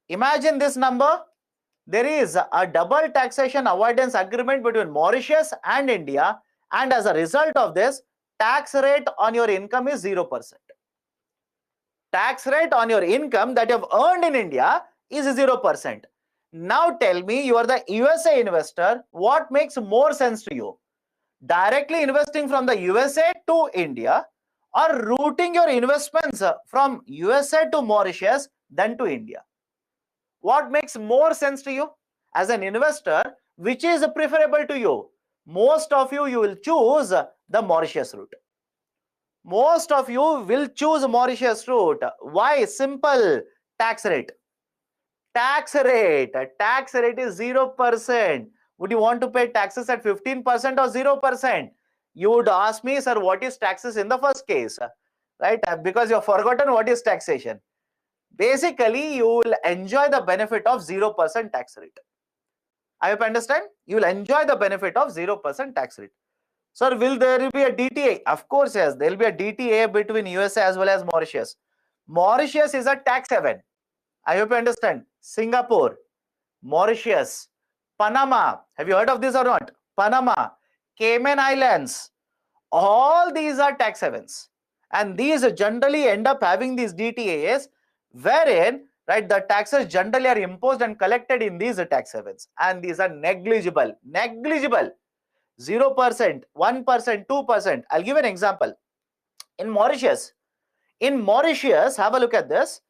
Imagine this number. There is a double taxation avoidance agreement between Mauritius and India, and as a result of this, tax rate on your income is 0%. Tax rate on your income that you have earned in India is 0%. Now tell me, you are the USA investor, what makes more sense to you? Directly investing from the USA to India, or routing your investments from USA to Mauritius then to India? What makes more sense to you? As an investor, which is preferable to you? Most of you will choose the Mauritius route. Most of you will choose Mauritius route. Why? Simple. Tax rate. Tax rate is 0%. Would you want to pay taxes at 15% or 0%? You would ask me, sir, what is taxes in the first case? Right? Because you have forgotten what is taxation. Basically, you will enjoy the benefit of 0% tax rate. I hope you understand. You will enjoy the benefit of 0% tax rate. Sir, will there be a DTA? Of course, yes. There will be a DTA between USA as well as Mauritius. Mauritius is a tax haven. I hope you understand. Singapore, Mauritius, Panama. Have you heard of this or not? Panama, Cayman Islands. All these are tax havens. And these generally end up having these DTAs, wherein, right, the taxes generally are imposed and collected in these tax havens. And these are negligible. 0%, 1%, 2%. I'll give an example. In Mauritius, have a look at this.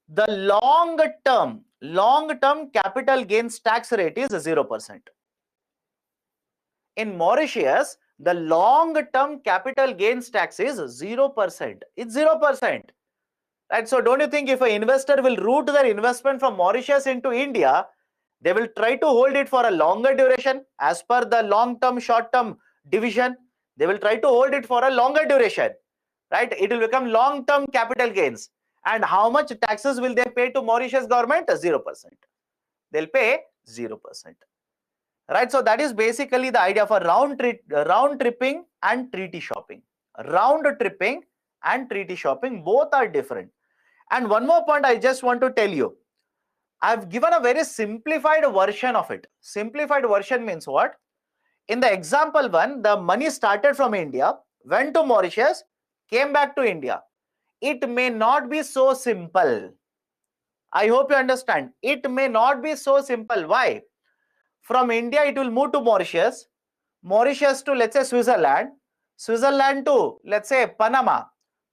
The long-term capital gains tax rate is 0%. In Mauritius, the long-term capital gains tax is 0%. It's 0%. Right? So don't you think if an investor will route their investment from Mauritius into India, they will try to hold it for a longer duration as per the long-term, short-term division. They will try to hold it for a longer duration, right? It will become long-term capital gains. And how much taxes will they pay to Mauritius government? 0%. They'll pay 0%. right? So that is basically the idea for round tripping and treaty shopping. Round tripping and treaty shopping, both are different. And one more point I just want to tell you. I've given a very simplified version of it. Simplified version means what? In the example one, the money started from India, went to Mauritius, came back to India. It may not be so simple. I hope you understand. It may not be so simple. Why? From India, it will move to Mauritius, Mauritius to, let's say, Switzerland, Switzerland to, let's say, Panama,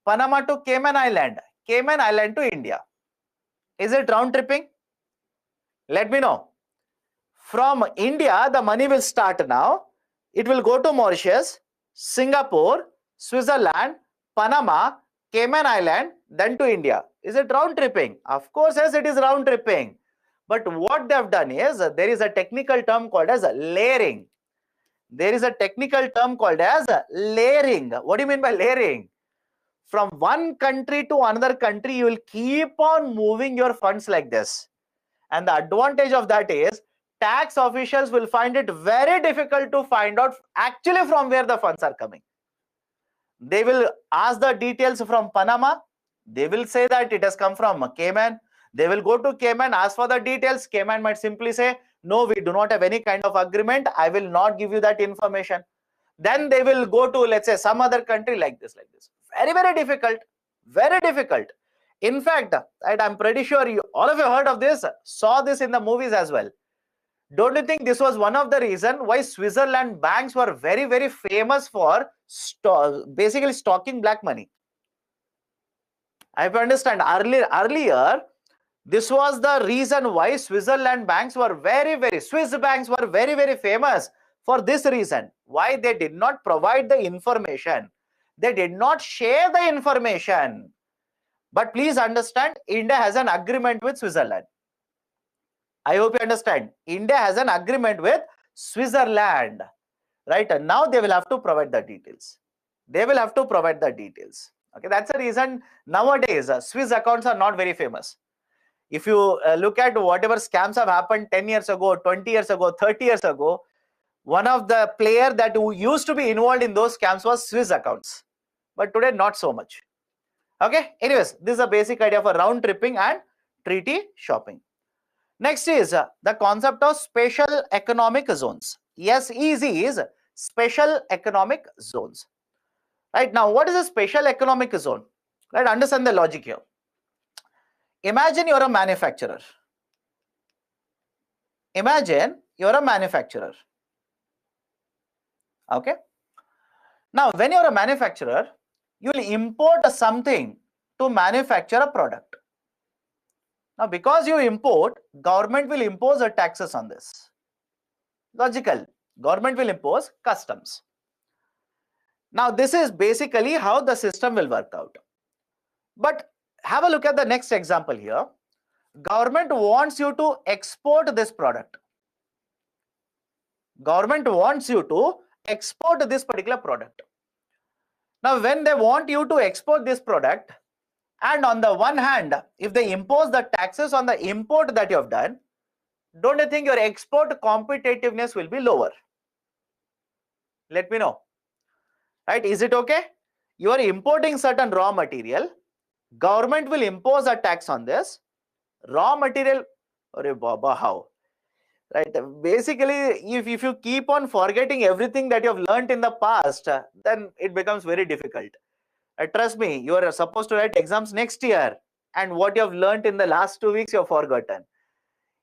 Panama to Cayman Island, Cayman Island to India. Is it round tripping? Let me know. From India, the money will start now. It will go to Mauritius, Singapore, Switzerland, Panama, Cayman Island, then to India. Is it round tripping? Of course, yes, it is round tripping. But what they have done is, there is a technical term called as layering. There is a technical term called as layering. What do you mean by layering? From one country to another country, you will keep on moving your funds like this. And the advantage of that is, tax officials will find it very difficult to find out actually from where the funds are coming. They will ask the details from Panama. They will say that it has come from Cayman. They will go to Cayman, ask for the details. Cayman might simply say, no, we do not have any kind of agreement. I will not give you that information. Then they will go to, let's say, some other country like this. Very, very difficult. Very difficult. In fact, and I'm pretty sure all of you heard of this, saw this in the movies as well. Don't you think this was one of the reasons why Switzerland banks were very, very famous for basically stocking black money? I understand earlier, this was the reason why Switzerland banks were Swiss banks were very, very famous for this reason. Why? They did not provide the information. They did not share the information. But please understand, India has an agreement with Switzerland. I hope you understand. India has an agreement with Switzerland, right? And now they will have to provide the details. They will have to provide the details. Okay, that's the reason nowadays Swiss accounts are not very famous. If you look at whatever scams have happened 10 years ago, 20 years ago, 30 years ago, one of the player that used to be involved in those scams was Swiss accounts. But today, not so much. Okay, anyways, this is a basic idea for round tripping and treaty shopping. Next is the concept of special economic zones. Yes, easy is special economic zones. Right now, what is a special economic zone? Right, understand the logic here. Imagine you're a manufacturer. Imagine you're a manufacturer. Okay. Now, when you're a manufacturer, you will import something to manufacture a product. Now, because you import, government will impose a taxes on this. Logical. Government will impose customs. Now, this is basically how the system will work out. But have a look at the next example here. Government wants you to export this product. Government wants you to export this particular product. Now, when they want you to export this product, and on the one hand, if they impose the taxes on the import that you have done, don't you think your export competitiveness will be lower? Let me know. Right? Is it okay? You are importing certain raw material. Government will impose a tax on this. Raw material, Arey Baba, how? Right? Basically, if you keep on forgetting everything that you have learned in the past, then it becomes very difficult. Trust me, you are supposed to write exams next year, and what you have learned in the last 2 weeks, you have forgotten.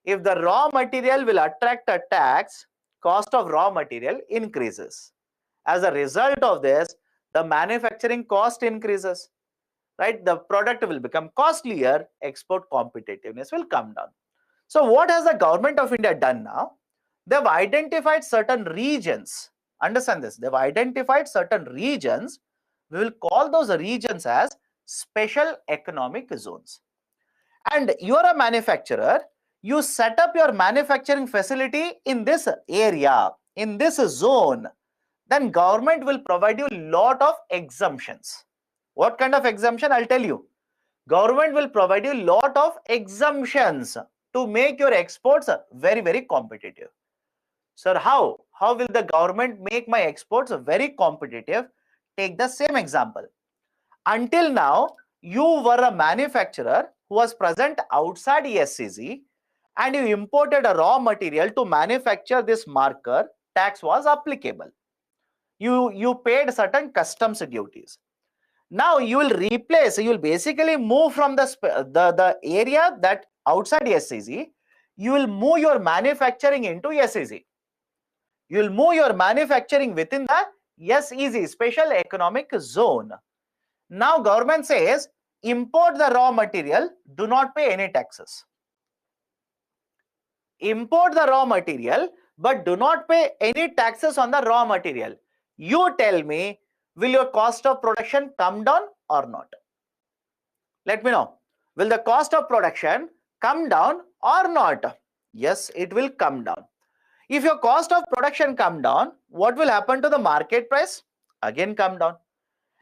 If the raw material will attract a tax, cost of raw material increases. As a result of this, the manufacturing cost increases. Right? The product will become costlier, export competitiveness will come down. So what has the government of India done now? They've identified certain regions. Understand this. They've identified certain regions. We will call those regions as special economic zones. And you are a manufacturer. You set up your manufacturing facility in this area, in this zone. Then government will provide you a lot of exemptions. What kind of exemption? I'll tell you. Government will provide you a lot of exemptions to make your exports very, very competitive. Sir, how? How will the government make my exports very competitive? Take the same example. Until now, you were a manufacturer who was present outside SCZ and you imported a raw material to manufacture this marker. Tax was applicable. You paid certain customs duties. Now you will replace, you will basically move from the area that outside SCZ, you will move your manufacturing into SCZ. You will move your manufacturing within the SEZ, Special Economic Zone. Now government says, import the raw material, do not pay any taxes. Import the raw material, but do not pay any taxes on the raw material. You tell me, will your cost of production come down or not? Let me know. Will the cost of production come down or not? Yes, it will come down. If your cost of production come down, what will happen to the market price? Again come down.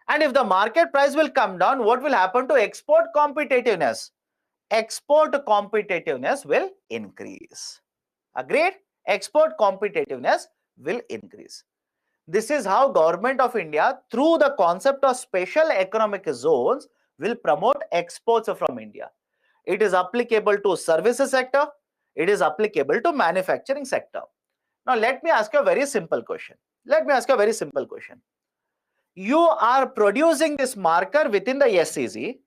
And if the market price will come down, what will happen to export competitiveness? Export competitiveness will increase. Agreed? Export competitiveness will increase. This is how Government of India, through the concept of special economic zones, will promote exports from India. It is applicable to services sector. It is applicable to manufacturing sector. Now, let me ask you a very simple question. You are producing this marker within the SCZ.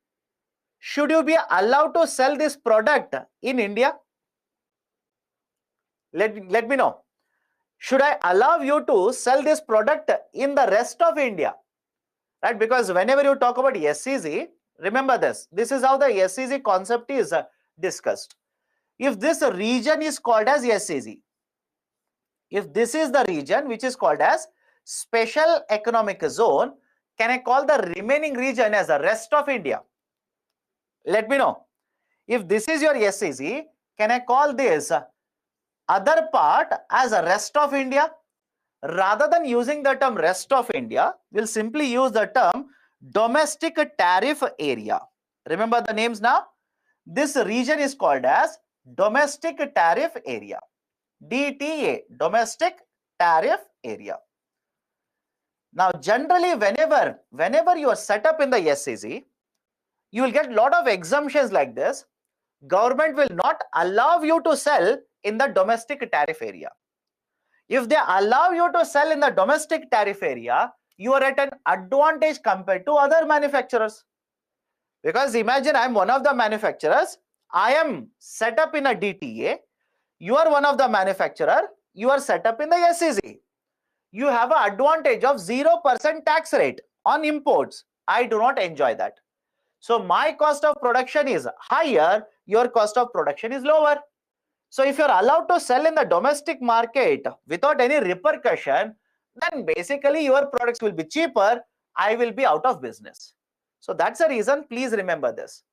Should you be allowed to sell this product in India? Let me know. Should I allow you to sell this product in the rest of India? Right? Because whenever you talk about SCZ, remember this. This is how the SCZ concept is discussed. If this region is called as SCZ, if this is the region which is called as Special Economic Zone, can I call the remaining region as the rest of India? Let me know. If this is your SCZ, can I call this other part as a rest of India? Rather than using the term rest of India, we'll simply use the term domestic tariff area. Remember the names now? This region is called as domestic tariff area. DTA, domestic tariff area. Now, generally, whenever you are set up in the SCZ, you will get a lot of exemptions like this. Government will not allow you to sell in the domestic tariff area. If they allow you to sell in the domestic tariff area, you are at an advantage compared to other manufacturers. Because imagine I am one of the manufacturers, I am set up in a DTA, you are one of the manufacturer, you are set up in the SCZ. You have an advantage of 0% tax rate on imports. I do not enjoy that. So my cost of production is higher, your cost of production is lower. So if you're allowed to sell in the domestic market without any repercussion, then basically your products will be cheaper, I will be out of business. So that's the reason, please remember this.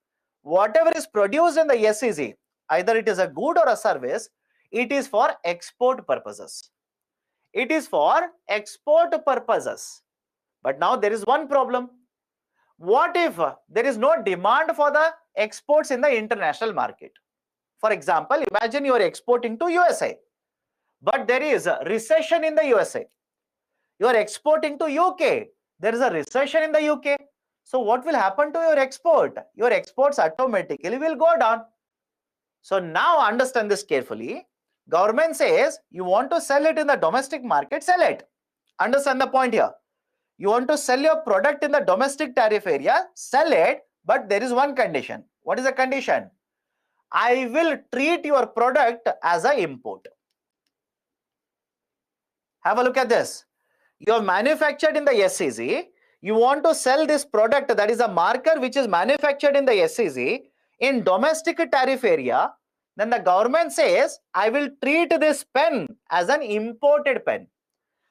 Whatever is produced in the SCZ, either it is a good or a service, it is for export purposes. It is for export purposes. But now there is one problem. What if there is no demand for the exports in the international market? For example, imagine you are exporting to USA, but there is a recession in the USA. You are exporting to UK. There is a recession in the UK. So what will happen to your export? Your exports automatically will go down. So now understand this carefully. Government says you want to sell it in the domestic market, sell it. Understand the point here. You want to sell your product in the domestic tariff area, sell it, but there is one condition. What is the condition? I will treat your product as an import. Have a look at this. You have manufactured in the SCZ. You want to sell this product, that is a marker which is manufactured in the SCZ in domestic tariff area. Then the government says, I will treat this pen as an imported pen.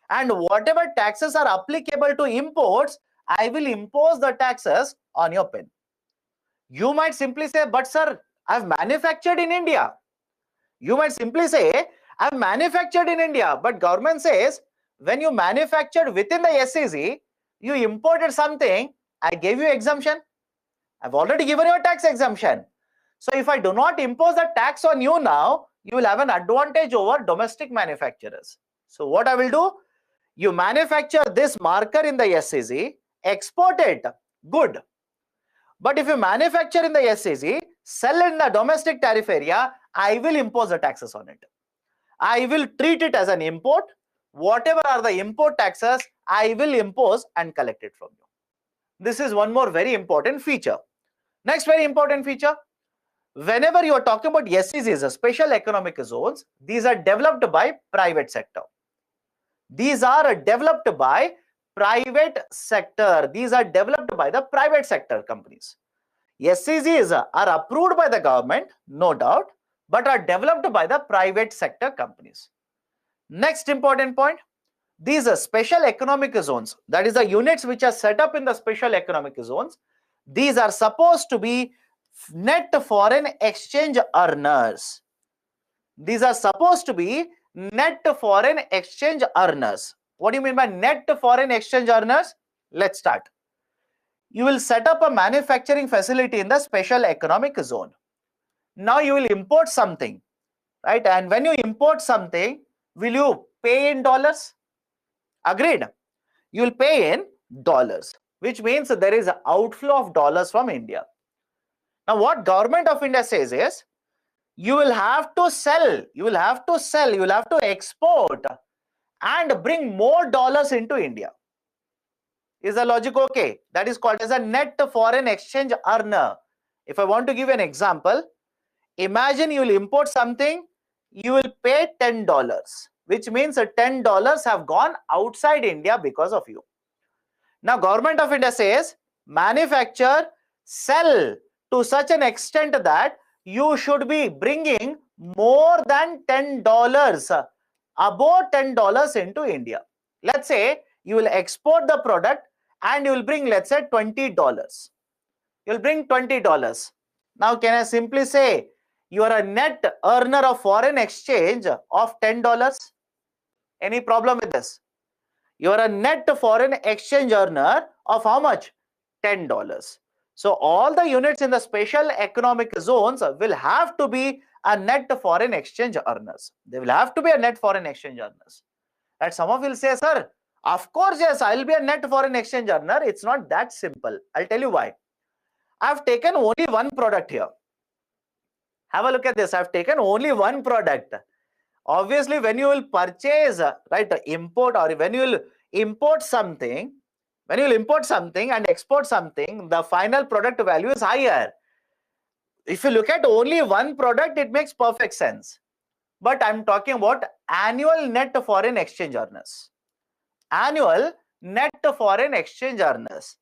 And whatever taxes are applicable to imports, I will impose the taxes on your pen. You might simply say, but sir, I've manufactured in India. You might simply say, I've manufactured in India, but government says, when you manufactured within the SCZ, you imported something, I gave you exemption. I've already given you a tax exemption. So if I do not impose the tax on you now, you will have an advantage over domestic manufacturers. So what I will do, you manufacture this marker in the SEZ, export it, good. But if you manufacture in the SEZ, sell in the domestic tariff area, I will impose the taxes on it. I will treat it as an import. Whatever are the import taxes, I will impose and collect it from you. This is one more very important feature. Next very important feature, whenever you are talking about SEZs, special economic zones, these are developed by private sector. These are developed by private sector. These are developed by the private sector companies. SEZs are approved by the government, no doubt, but are developed by the private sector companies. Next important point, these are special economic zones, that is the units which are set up in the special economic zones, these are supposed to be net foreign exchange earners. These are supposed to be net foreign exchange earners. What do you mean by net foreign exchange earners? Let's start. You will set up a manufacturing facility in the special economic zone. Now you will import something, right? And when you import something, will you pay in dollars? Agreed. You will pay in dollars, which means there is an outflow of dollars from India. Now what government of India says is, you will have to sell, you will have to export and bring more dollars into India. Is the logic okay? That is called as a net foreign exchange earner. If I want to give you an example, imagine you will import something, you will pay $10, which means $10 have gone outside India because of you. Now government of India says, manufacture, sell to such an extent that you should be bringing more than $10, above $10 into India. Let's say you will export the product and you will bring, let's say, $20. You will bring $20. Now can I simply say you are a net earner of foreign exchange of $10? Any problem with this? You are a net foreign exchange earner of how much? $10. So all the units in the special economic zones will have to be a net foreign exchange earners. They will have to be a net foreign exchange earners. And some of you will say, sir, of course, yes, I will be a net foreign exchange earner. It's not that simple. I'll tell you why. I've taken only one product here. Have a look at this. I've taken only one product. Obviously, when you will purchase, right, import, or when you will import something, and export something, the final product value is higher. If you look at only one product, it makes perfect sense. But I'm talking about annual net foreign exchange earners. Annual net foreign exchange earners.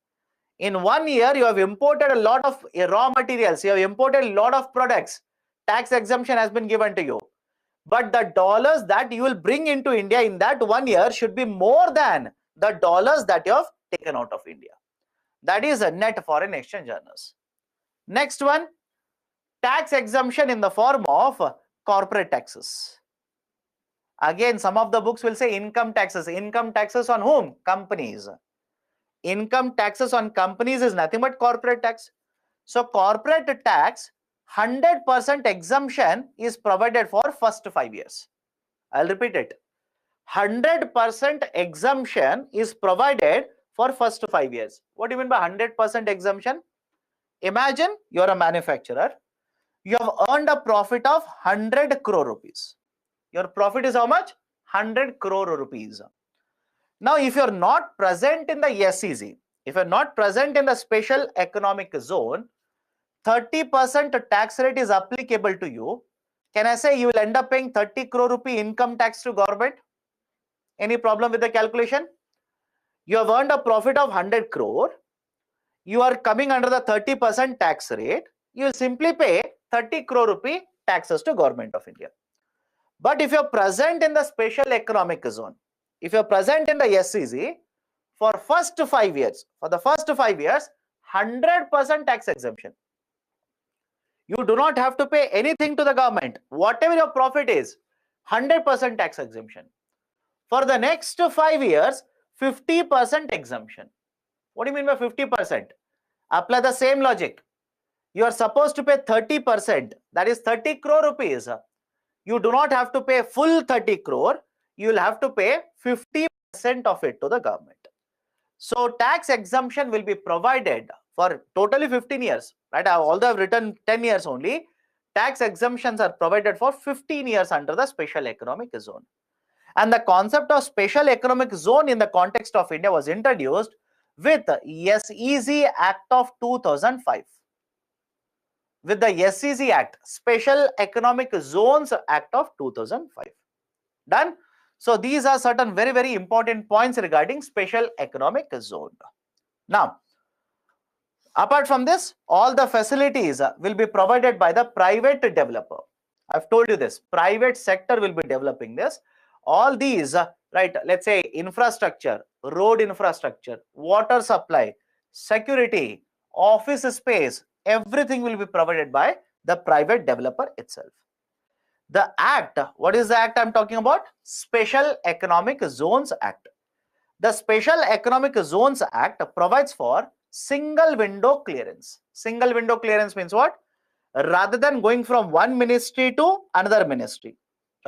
In 1 year, you have imported a lot of raw materials. You have imported a lot of products. Tax exemption has been given to you. But the dollars that you will bring into India in that 1 year should be more than the dollars that you have taken out of India. That is a net foreign exchange earners. Next one, tax exemption in the form of corporate taxes. Again, some of the books will say income taxes. Income taxes on whom? Companies. Income taxes on companies is nothing but corporate tax. So corporate tax, 100% exemption is provided for first 5 years. I'll repeat it. 100% exemption is provided for first 5 years. What do you mean by 100% exemption? Imagine you are a manufacturer. You have earned a profit of 100 crore rupees. Your profit is how much? 100 crore rupees. Now, if you are not present in the SEZ, if you are not present in the special economic zone, 30% tax rate is applicable to you. Can I say you will end up paying 30 crore rupee income tax to government? Any problem with the calculation? You have earned a profit of 100 crore. You are coming under the 30% tax rate. You will simply pay 30 crore rupee taxes to government of India. But if you are present in the special economic zone, if you are present in the SEZ, for first 5 years, 100% tax exemption. You do not have to pay anything to the government. Whatever your profit is, 100% tax exemption. For the next 5 years, 50% exemption. What do you mean by 50%? Apply the same logic. You are supposed to pay 30%, that is 30 crore rupees. you do not have to pay full 30 crore. You will have to pay 50% of it to the government. So tax exemption will be provided for totally 15 years, right? Although I've written 10 years only, tax exemptions are provided for 15 years under the special economic zone. And the concept of special economic zone in the context of India was introduced with SEZ Act of 2005. With the SEZ Act, Special Economic Zones Act of 2005. Done? So these are certain very, very important points regarding special economic zone. Now, apart from this, all the facilities will be provided by the private developer. I've told you this, private sector will be developing this. All these, right, let's say infrastructure, road infrastructure, water supply, security, office space, everything will be provided by the private developer itself. The act, what is the act I'm talking about? Special Economic Zones Act. The Special Economic Zones Act provides for single window clearance. Single window clearance means what? Rather than going from one ministry to another ministry,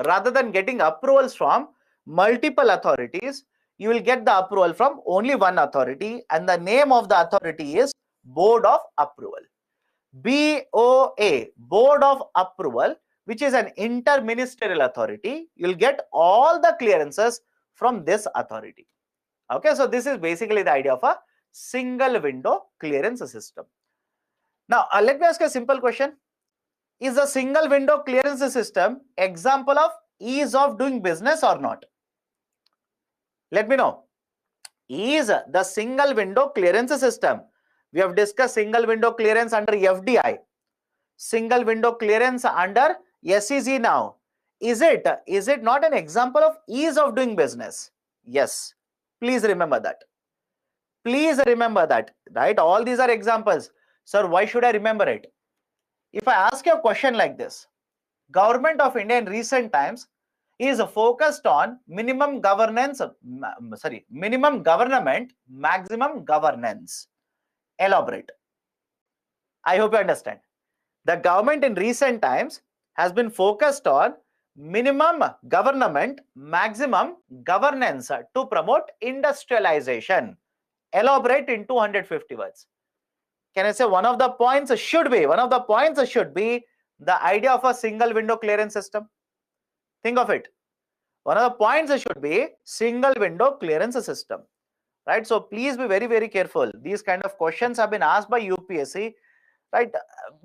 rather than getting approvals from multiple authorities, you will get the approval from only one authority, and the name of the authority is Board of Approval. BOA, Board of Approval, which is an interministerial authority. You'll get all the clearances from this authority. Okay, so this is basically the idea of a single window clearance system. Now, let me ask a simple question. Is the single window clearance system example of ease of doing business or not? Let me know. Is the single window clearance system, we have discussed single window clearance under FDI, single window clearance under SEZ now. Is it not an example of ease of doing business? Yes. Please remember that. Please remember that, right? All these are examples. Sir, why should I remember it? If I ask you a question like this, Government of India in recent times is focused on minimum government, maximum governance. Elaborate. I hope you understand. The government in recent times has been focused on minimum government, maximum governance to promote industrialization. Elaborate in 250 words. Can I say one of the points should be the idea of a single window clearance system? Think of it. One of the points should be single window clearance system, right? So please be very, very careful. These kind of questions have been asked by UPSC, right?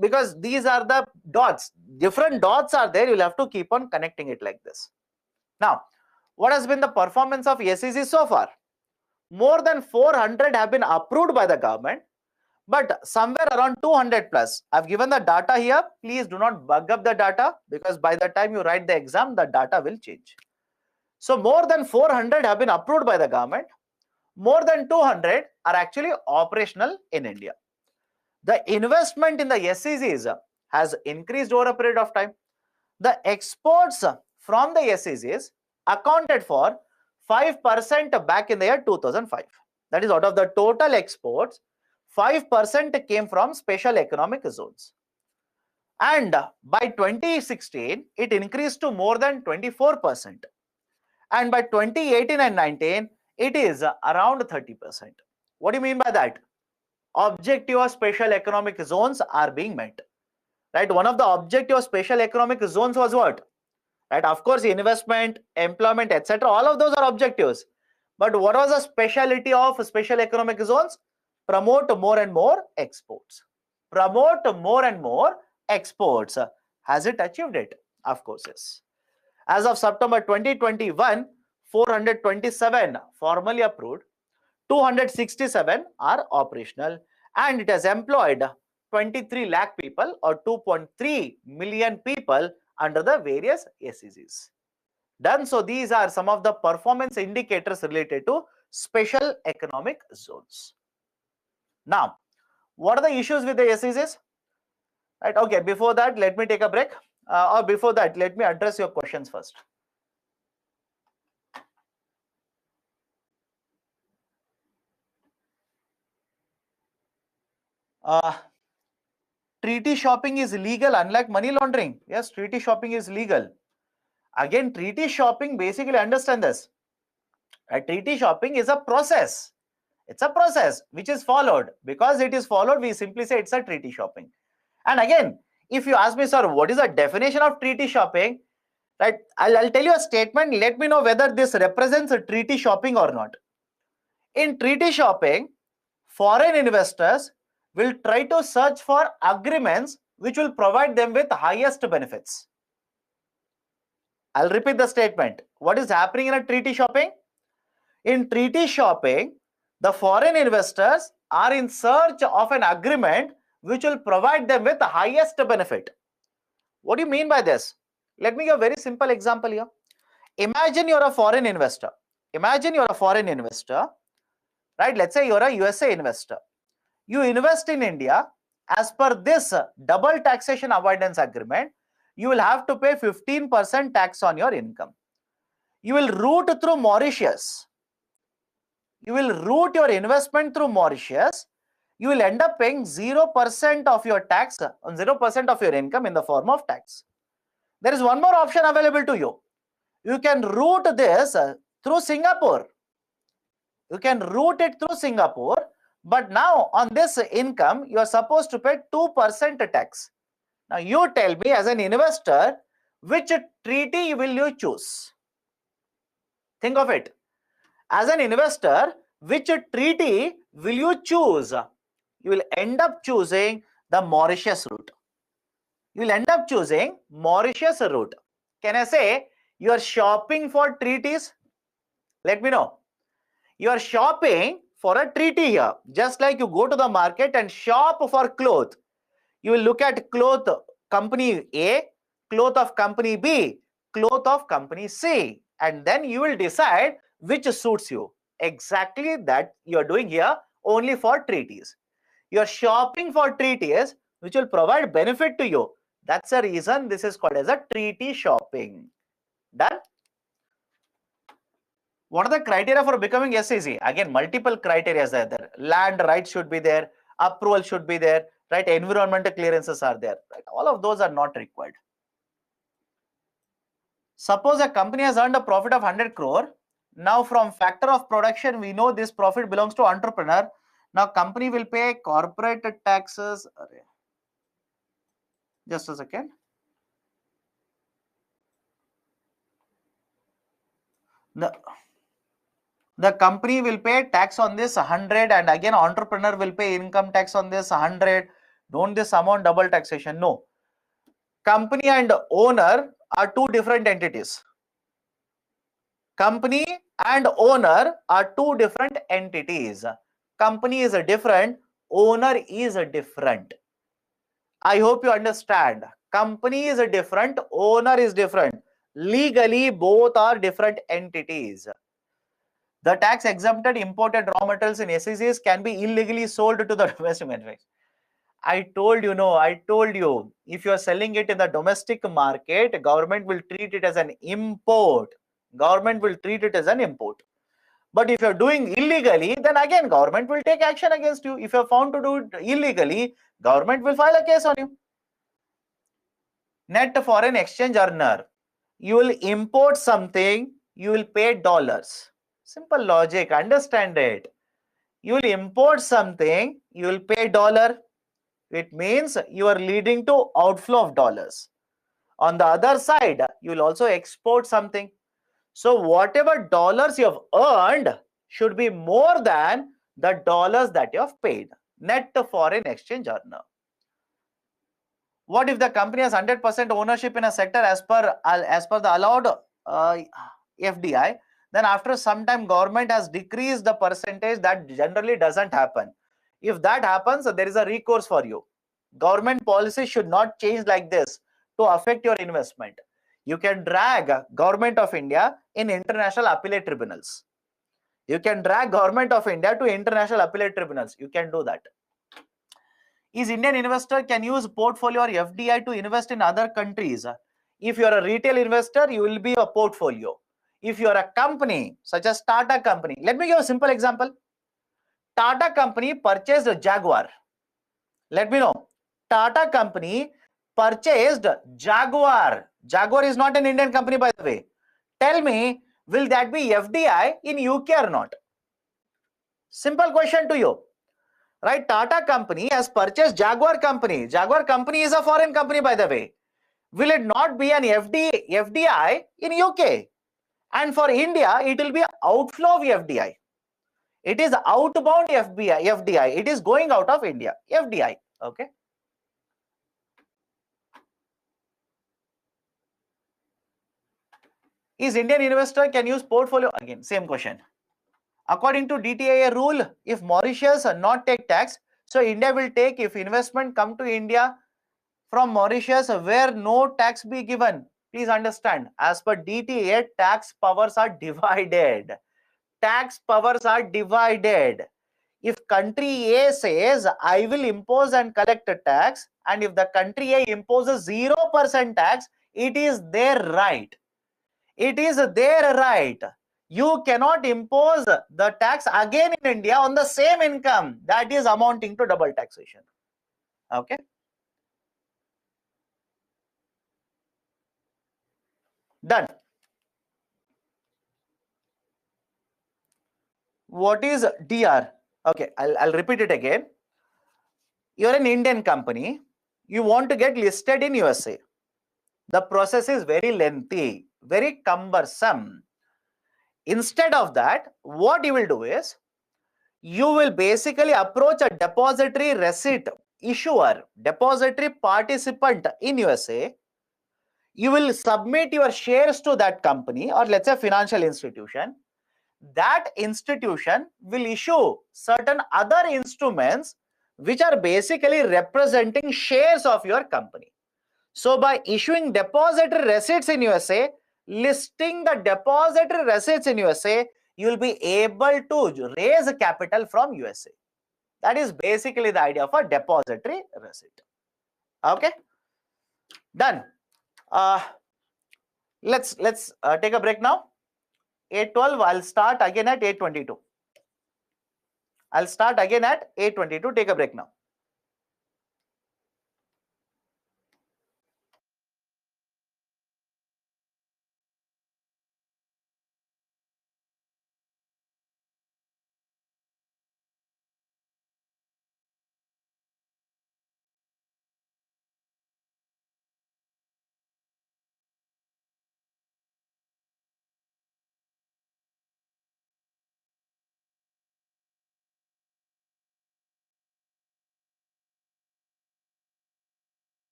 Because these are the dots. Different dots are there. You'll have to keep on connecting it like this. Now, what has been the performance of SEZ so far? More than 400 have been approved by the government, but somewhere around 200 plus. I've given the data here. Please do not bug up the data, because by the time you write the exam, the data will change. So more than 400 have been approved by the government. More than 200 are actually operational in India. The investment in the SEZs has increased over a period of time. The exports from the SEZs accounted for 5% back in the year 2005. That is, out of the total exports, 5% came from special economic zones. And by 2016, it increased to more than 24%. And by 2018 and 19, it is around 30%. What do you mean by that? Objective of special economic zones are being met, right? One of the objective of special economic zones was what? Right? Of course, investment, employment, etc. All of those are objectives. But what was the speciality of special economic zones? Promote more and more exports. Promote more and more exports. Has it achieved it? Of course, yes. As of September 2021, 427 formally approved, 267 are operational, and it has employed 23 lakh people or 2.3 million people under the various SEZs. Done. So these are some of the performance indicators related to special economic zones. Now, what are the issues with the SEZs? Right. Okay. Before that, let me take a break. Or before that, let me address your questions first. Treaty shopping is legal unlike money laundering. Yes, treaty shopping is legal. Again, treaty shopping, basically understand this. Treaty shopping is a process. It's a process which is followed. Because it is followed, we simply say it's a treaty shopping. And again, if you ask me, sir, what is the definition of treaty shopping? Right, I'll tell you a statement. Let me know whether this represents a treaty shopping or not. In treaty shopping, foreign investors will try to search for agreements which will provide them with highest benefits. I'll repeat the statement. What is happening in a treaty shopping? In treaty shopping, the foreign investors are in search of an agreement which will provide them with the highest benefit. What do you mean by this? Let me give a very simple example here. Imagine you're a foreign investor. Imagine you're a foreign investor, right? Let's say you're a USA investor. You invest in India. As per this double taxation avoidance agreement, you will have to pay 15% tax on your income. You will route through Mauritius. You will route your investment through Mauritius. You will end up paying 0% of your tax on 0% of your income in the form of tax. There is one more option available to you. You can route this through Singapore. You can route it through Singapore, but now on this income, you are supposed to pay 2% tax. Now you tell me, as an investor, which treaty will you choose? Think of it. As an investor, which treaty will you choose? You will end up choosing the Mauritius route. You will end up choosing Mauritius route. Can I say you are shopping for treaties? Let me know. You are shopping for a treaty here. Just like you go to the market and shop for cloth. You will look at cloth company A, cloth of company B, cloth of company C, and then you will decide which suits you. Exactly that you are doing here, only for treaties. You are shopping for treaties which will provide benefit to you. That's the reason this is called as a treaty shopping. Done? What are the criteria for becoming SEZ? Again, multiple criteria are there. Land rights should be there, approval should be there, right? Environmental clearances are there, right? All of those are not required. Suppose a company has earned a profit of 100 crore. Now from factor of production, we know this profit belongs to entrepreneur. Now company will pay corporate taxes. Just a second. The company will pay tax on this 100, and again entrepreneur will pay income tax on this 100. Don't this amount double taxation? No. Company and owner are two different entities. Company and owner are two different entities. Company is a different, owner is a different. I hope you understand. Company is a different, owner is different. Legally, both are different entities. The tax exempted imported raw materials in SEZs can be illegally sold to the domestic manufacturer. I told you, if you are selling it in the domestic market, government will treat it as an import. Government will treat it as an import. But if you're doing illegally, then again, government will take action against you. If you're found to do it illegally, government will file a case on you. Net foreign exchange earner. You will import something, you will pay dollars. Simple logic, understand it. You will import something, you will pay dollar. It means you are leading to outflow of dollars. On the other side, you will also export something. So whatever dollars you have earned should be more than the dollars that you have paid. Net foreign exchange earner. What if the company has 100% ownership in a sector as per the allowed FDI? Then after some time, government has decreased the percentage. That generally doesn't happen. If that happens, there is a recourse for you. Government policy should not change like this to affect your investment. You can drag Government of India in international appellate tribunals. You can drag Government of India to international appellate tribunals. You can do that. Is Indian investor can use portfolio or FDI to invest in other countries? If you are a retail investor, you will be a portfolio. If you are a company, such as Tata company, let me give a simple example. Tata company purchased a Jaguar. Let me know. Tata company purchased Jaguar. Jaguar is not an Indian company, by the way. Tell me, will that be FDI in UK or not? Simple question to you. Right? Tata company has purchased Jaguar company. Jaguar company is a foreign company, by the way. Will it not be an FDI in UK? And for India, it will be outflow of FDI. It is outbound FDI. It is going out of India. FDI. Okay. Is Indian investor can use portfolio? Again, same question. According to DTIA rule, if Mauritius not take tax, so India will take if investment come to India from Mauritius where no tax be given. Please understand, as per DTA, tax powers are divided. Tax powers are divided. If country A says, I will impose and collect a tax, and if the country A imposes 0% tax, it is their right. It is their right. You cannot impose the tax again in India on the same income. That is amounting to double taxation. Okay. Done. What is DR? Okay, I'll repeat it again. You're an Indian company. You want to get listed in USA. The process is very lengthy, very cumbersome. Instead of that, what you will do is, you will basically approach a depository receipt issuer, depository participant in USA. You will submit your shares to that company, or let's say financial institution. That institution will issue certain other instruments which are basically representing shares of your company. So by issuing depository receipts in USA, listing the depository receipts in USA, you will be able to raise capital from USA. That is basically the idea of a depository receipt. Okay, done. Let's take a break now. 8:12. I'll start again at 8:22. I'll start again at 8:22. Take a break now.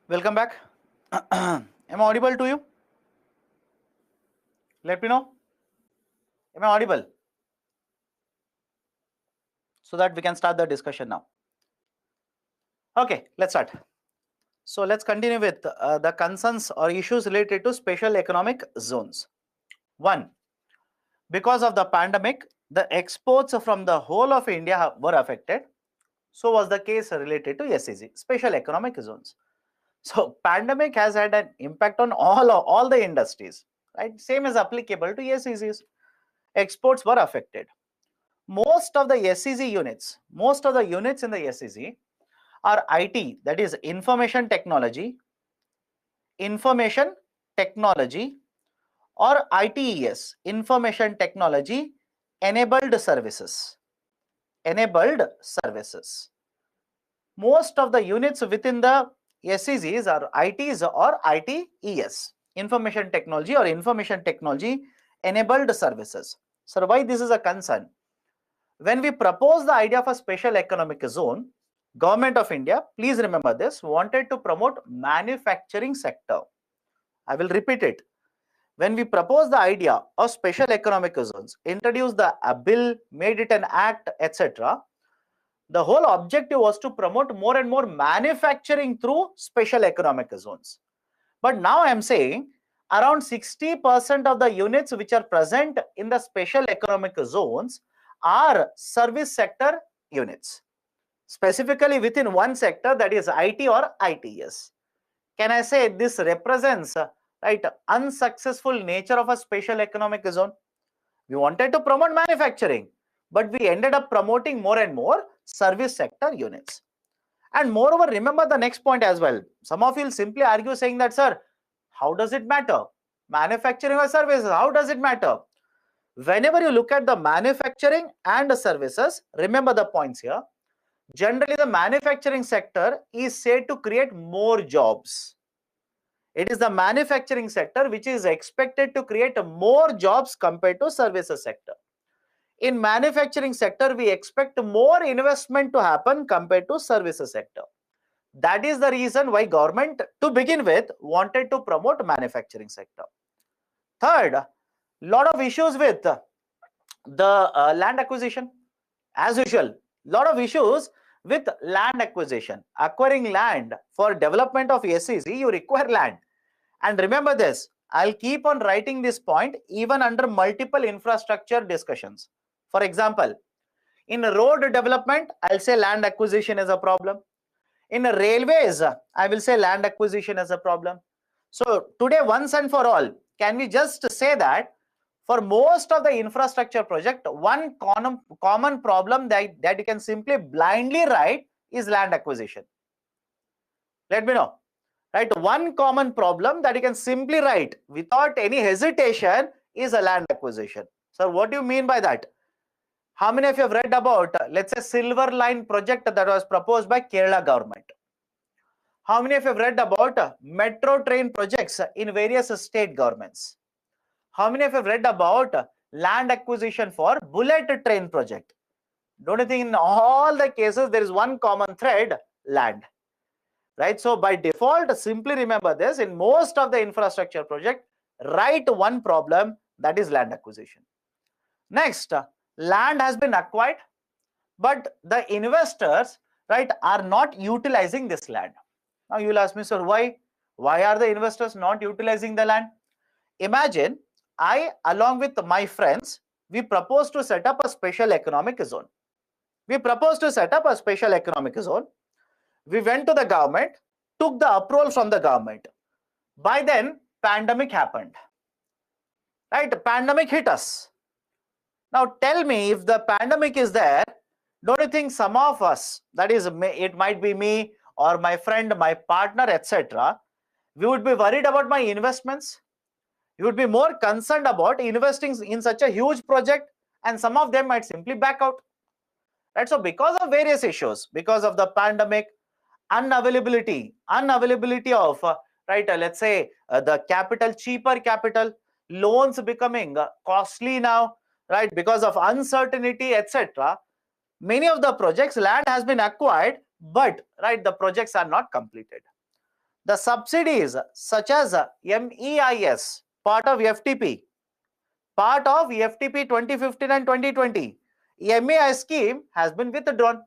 Welcome back. Am I audible to you? Let me know. Am I audible? So that we can start the discussion now. Okay, let's start. So let's continue with the concerns or issues related to special economic zones. One, because of the pandemic, the exports from the whole of India were affected. So was the case related to SEZ, special economic zones. So pandemic has had an impact on all the industries, right? Same is applicable to SEZs. Exports were affected. Most of the units in the SEZ are IT, that is information technology, or ITES, information technology enabled services. Enabled services. Most of the units within the SEZs are ITs or ITES, information technology or information technology enabled services. So why this is a concern? When we proposed the idea of a special economic zone, Government of India, please remember this, wanted to promote manufacturing sector. I will repeat it. When we proposed the idea of special economic zones, introduced the bill, made it an act, etc., the whole objective was to promote more and more manufacturing through special economic zones. But now I am saying around 60% of the units which are present in the special economic zones are service sector units, specifically within one sector, that is IT or ITS. Can I say this represents right unsuccessful nature of a special economic zone? We wanted to promote manufacturing, but we ended up promoting more and more service sector units. And moreover, remember the next point as well. Some of you will simply argue saying that, sir, how does it matter? Manufacturing or services, how does it matter? Whenever you look at the manufacturing and the services, remember the points here. Generally, the manufacturing sector is said to create more jobs. It is the manufacturing sector which is expected to create more jobs compared to services sector. In manufacturing sector, we expect more investment to happen compared to services sector. That is the reason why government, to begin with, wanted to promote manufacturing sector. Third, lot of issues with the land acquisition. As usual, lot of issues with land acquisition. Acquiring land for development of SEZ, you require land. And remember this, I'll keep on writing this point even under multiple infrastructure discussions. For example, in road development, I'll say land acquisition is a problem. In railways, I will say land acquisition is a problem. So today, once and for all, can we just say that for most of the infrastructure project, one common problem that you can simply blindly write is land acquisition? Let me know. Right, one common problem that you can simply write without any hesitation is a land acquisition. So what do you mean by that? How many of you have read about, let's say, Silver Line project that was proposed by Kerala government? How many of you have read about metro train projects in various state governments? How many of you have read about land acquisition for bullet train project? Don't you think in all the cases there is one common thread? Land. Right? So by default, simply remember this, in most of the infrastructure project, write one problem, that is land acquisition. Next, land has been acquired, but the investors, right, are not utilizing this land. Now you will ask me, sir, why? Why are the investors not utilizing the land? Imagine I, along with my friends, we propose to set up a special economic zone. We proposed to set up a special economic zone. We went to the government, took the approval from the government. By then, pandemic happened. Right? Pandemic hit us. Now tell me, if the pandemic is there, don't you think some of us, that is, it might be me or my friend, my partner, etc., we would be worried about my investments? You would be more concerned about investing in such a huge project, and some of them might simply back out. Right? So because of various issues, because of the pandemic, unavailability of let's say the capital, cheaper capital, loans becoming costly now, right, because of uncertainty, etc., many of the projects, land has been acquired, but right, the projects are not completed. The subsidies such as MEIS, part of FTP 2015 and 2020, MEIS scheme has been withdrawn.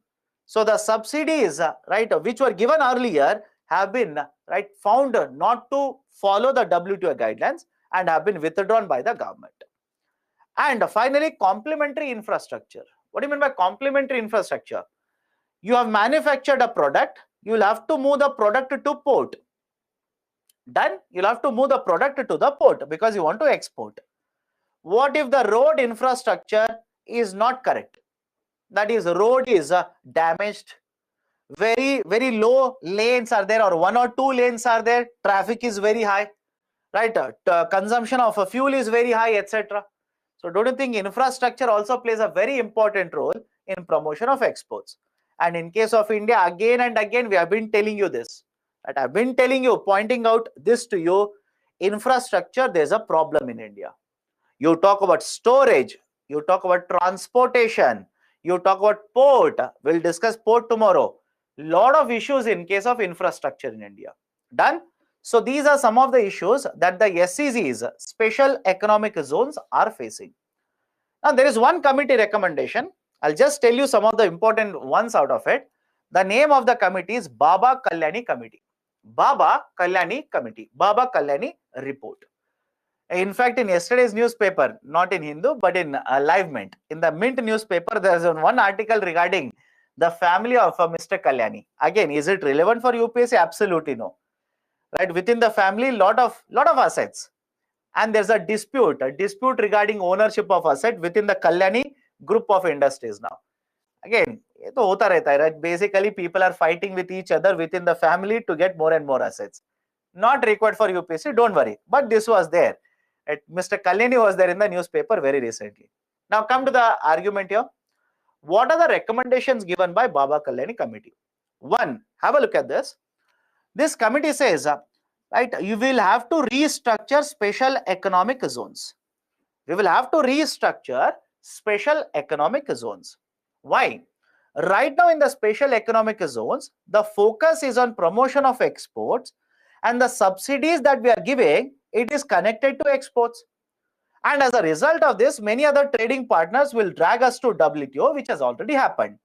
So the subsidies, right, which were given earlier have been, right, found not to follow the WTO guidelines and have been withdrawn by the government. And finally, complementary infrastructure. What do you mean by complementary infrastructure? You have manufactured a product, you will have to move the product to port. Done, you'll have to move the product to the port because you want to export. What if the road infrastructure is not correct? That is, road is damaged, very low lanes are there, or 1 or 2 lanes are there, traffic is very high, right? Consumption of fuel is very high, etc. So don't you think infrastructure also plays a very important role in promotion of exports? And in case of India, again and again we have been telling you this, that I've been telling you, pointing out this to you, infrastructure, there's a problem in India. You talk about storage, you talk about transportation, you talk about port, we'll discuss port tomorrow. Lot of issues in case of infrastructure in India. Done? So these are some of the issues that the SEZs, special economic zones, are facing. Now there is one committee recommendation. I'll just tell you some of the important ones out of it. The name of the committee is Baba Kalyani Committee. Baba Kalyani Committee. Baba Kalyani Report. In fact, in yesterday's newspaper, not in Hindu, but in Live Mint, in the Mint newspaper, there is one article regarding the family of Mr. Kalyani. Again, is it relevant for UPSC? Absolutely no. Right, within the family, lot of assets, and there's a dispute regarding ownership of asset within the Kalyani group of industries now. Again, ये तो होता रहता है, right? Basically, people are fighting with each other within the family to get more and more assets. Not required for UPSC, don't worry. But this was there. Mr. Kalyani was there in the newspaper very recently. Now come to the argument here. What are the recommendations given by Baba Kalyani Committee? One, have a look at this. This committee says, right, you will have to restructure special economic zones. We will have to restructure special economic zones. Why? Right now in the special economic zones, the focus is on promotion of exports, and the subsidies that we are giving, it is connected to exports. And as a result of this, many other trading partners will drag us to WTO, which has already happened.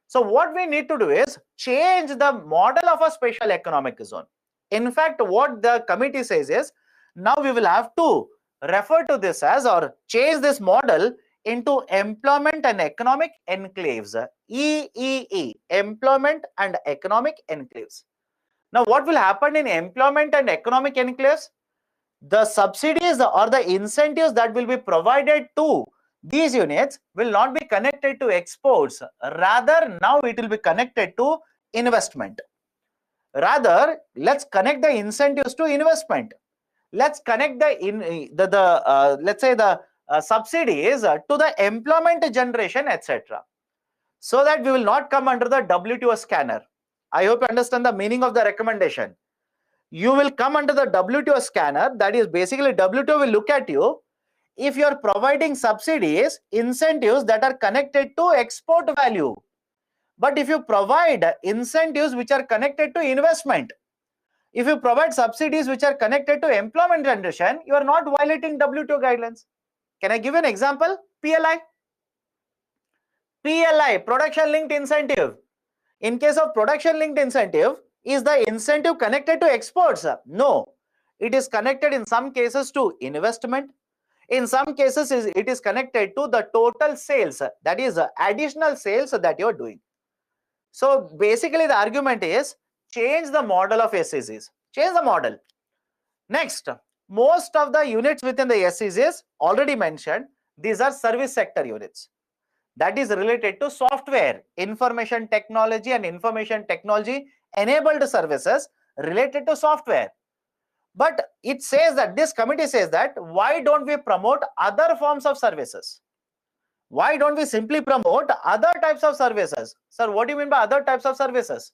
So what we need to do is change the model of a special economic zone. In fact, what the committee says is, now we will have to refer to this as, or change this model into employment and economic enclaves, EEE, employment and economic enclaves. Now what will happen in employment and economic enclaves? The subsidies or the incentives that will be provided to these units will not be connected to exports. Rather, now it will be connected to investment. Rather, let's connect the incentives to investment. Let's connect let's say the subsidies to the employment generation, etc. So that we will not come under the WTO scanner. I hope you understand the meaning of the recommendation. You will come under the WTO scanner. That is, basically WTO will look at you if you are providing subsidies, incentives that are connected to export value. But if you provide incentives which are connected to investment, if you provide subsidies which are connected to employment generation, you are not violating WTO guidelines. Can I give an example? PLI. PLI, production linked incentive. In case of production linked incentive, is the incentive connected to exports? No. It is connected in some cases to investment. In some cases, it is connected to the total sales, that is additional sales that you are doing. So basically the argument is, change the model of SEZs. Change the model. Next, most of the units within the SEZs already mentioned, these are service sector units. That is related to software, information technology and information technology enabled services related to software. But it says that, this committee says that, why don't we promote other forms of services? Why don't we simply promote other types of services? Sir, what do you mean by other types of services?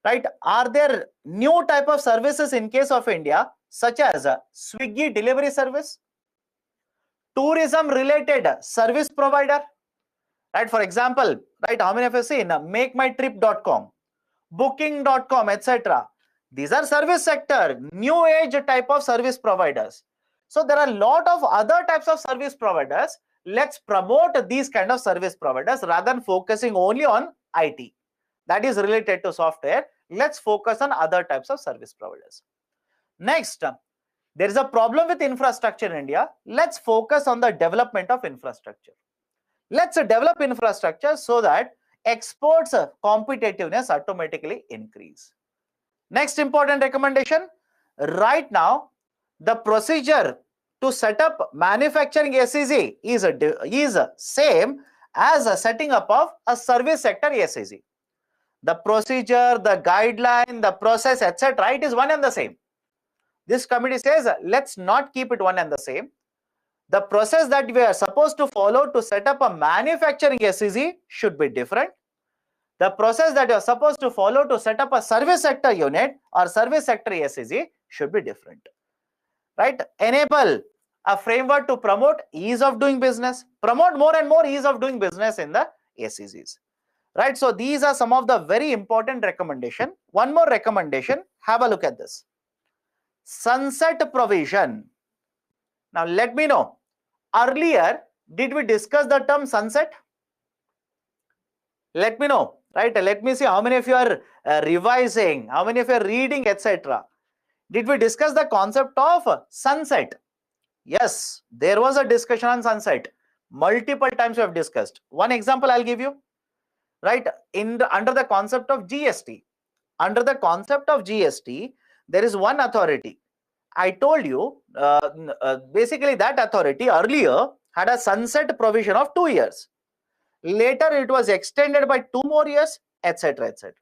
Right? Are there new type of services in case of India, such as Swiggy delivery service, tourism related service provider? Right? For example, right, how many of you seen MakeMyTrip.com, Booking.com, etc.? These are service sector, new age type of service providers. So there are a lot of other types of service providers. Let's promote these kind of service providers rather than focusing only on IT. That is related to software. Let's focus on other types of service providers. Next, there is a problem with infrastructure in India. Let's focus on the development of infrastructure. Let's develop infrastructure so that exports competitiveness automatically increase. Next important recommendation, right now the procedure to set up manufacturing SEZ is same as setting up of a service sector SEZ. The procedure, the guideline, the process, etc., it is one and the same. This committee says let's not keep it one and the same. The process that we are supposed to follow to set up a manufacturing SEZ should be different. The process that you are supposed to follow to set up a service sector unit or service sector SEZ should be different. Right? Enable a framework to promote ease of doing business. Promote more and more ease of doing business in the SEZs. Right? So these are some of the very important recommendation. One more recommendation. Have a look at this. Sunset provision. Now let me know. Earlier, did we discuss the term sunset? Let me know. Right? Let me see how many of you are revising, how many of you are reading, etc. Did we discuss the concept of sunset? Yes, there was a discussion on sunset. Multiple times we have discussed. One example I'll give you. Right? Under the concept of GST. Under the concept of GST, there is one authority. I told you, basically that authority earlier had a sunset provision of 2 years. Later, it was extended by 2 more years, etc., etc.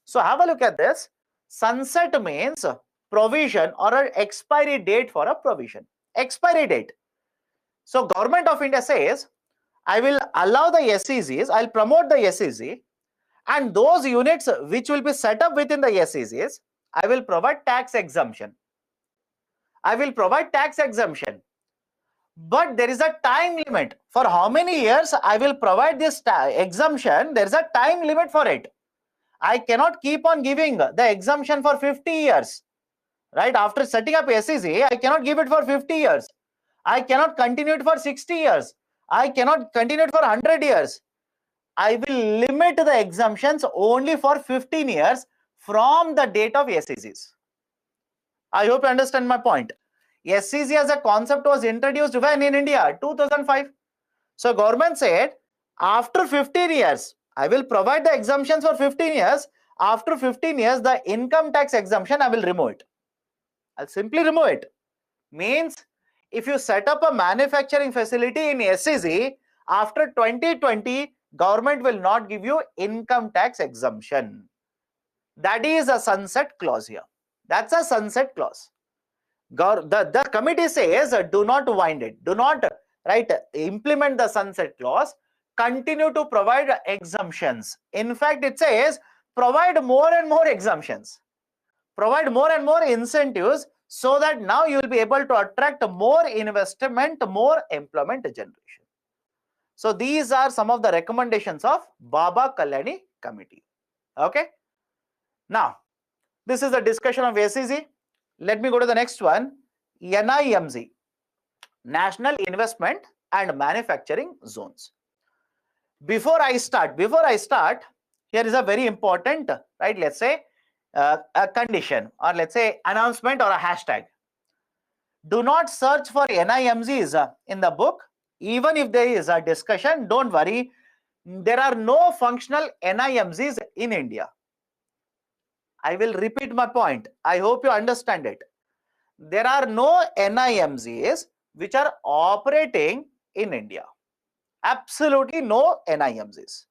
So have a look at this. Sunset means provision or an expiry date for a provision. Expiry date. So Government of India says, I will allow the SEZs, I'll promote the SEZ, and those units which will be set up within the SEZs, I will provide tax exemption. I will provide tax exemption. But there is a time limit. For how many years I will provide this exemption? There is a time limit for it. I cannot keep on giving the exemption for 50 years. Right? After setting up SEZ, I cannot give it for 50 years. I cannot continue it for 60 years. I cannot continue it for 100 years. I will limit the exemptions only for 15 years from the date of SEZs. I hope you understand my point. SEZ as a concept was introduced when in India? 2005. So government said, after 15 years, I will provide the exemptions for 15 years. After 15 years, the income tax exemption, I will remove it. I'll simply remove it. Means, if you set up a manufacturing facility in SEZ, after 2020, government will not give you income tax exemption. That is a sunset clause here. That's a sunset clause. The committee says do not wind it, do not implement the sunset clause, continue to provide exemptions. In fact, it says provide more and more exemptions, provide more and more incentives, so that now you will be able to attract more investment, more employment generation. So these are some of the recommendations of Baba Kalyani committee. Okay. Now, this is the discussion of SEZ. Let me go to the next one. NIMZ, National Investment and Manufacturing Zones. Before I start, here is a very important, right? Let's say a condition, or let's say announcement or a hashtag. Do not search for NIMZs in the book. Even if there is a discussion, don't worry. There are no functional NIMZs in India. I will repeat my point. I hope you understand it. There are no NIMZs which are operating in India. Absolutely no NIMZs.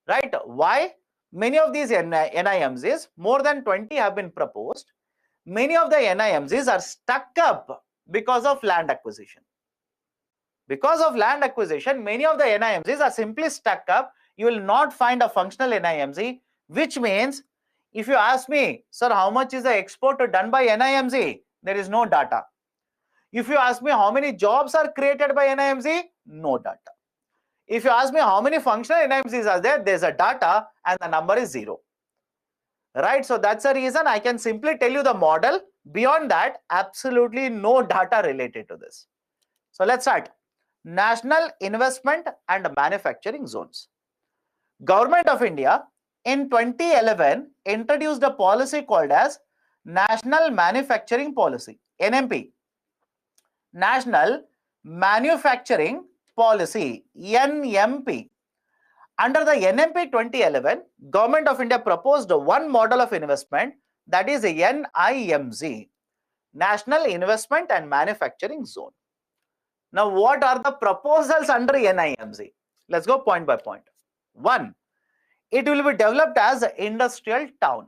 Right? Why? Many of these NIMZs, more than 20 have been proposed. Many of the NIMZs are stuck up because of land acquisition. Because of land acquisition, many of the NIMZs are simply stuck up. You will not find a functional NIMZ, which means if you ask me, sir, how much is the export done by NIMZ? There is no data. If you ask me how many jobs are created by NIMZ, no data. If you ask me how many functional NIMZs are there, there's a data and the number is 0. right? So that's the reason I can simply tell you the model. Beyond that, absolutely no data related to this. So let's start. National Investment and Manufacturing Zones. Government of India in 2011 introduced a policy called as National Manufacturing Policy, NMP. National Manufacturing Policy, NMP. Under the NMP 2011, Government of India proposed one model of investment, that is NIMZ, National Investment and Manufacturing Zone. Now, what are the proposals under NIMZ? Let's go point by point. One, it will be developed as an industrial town.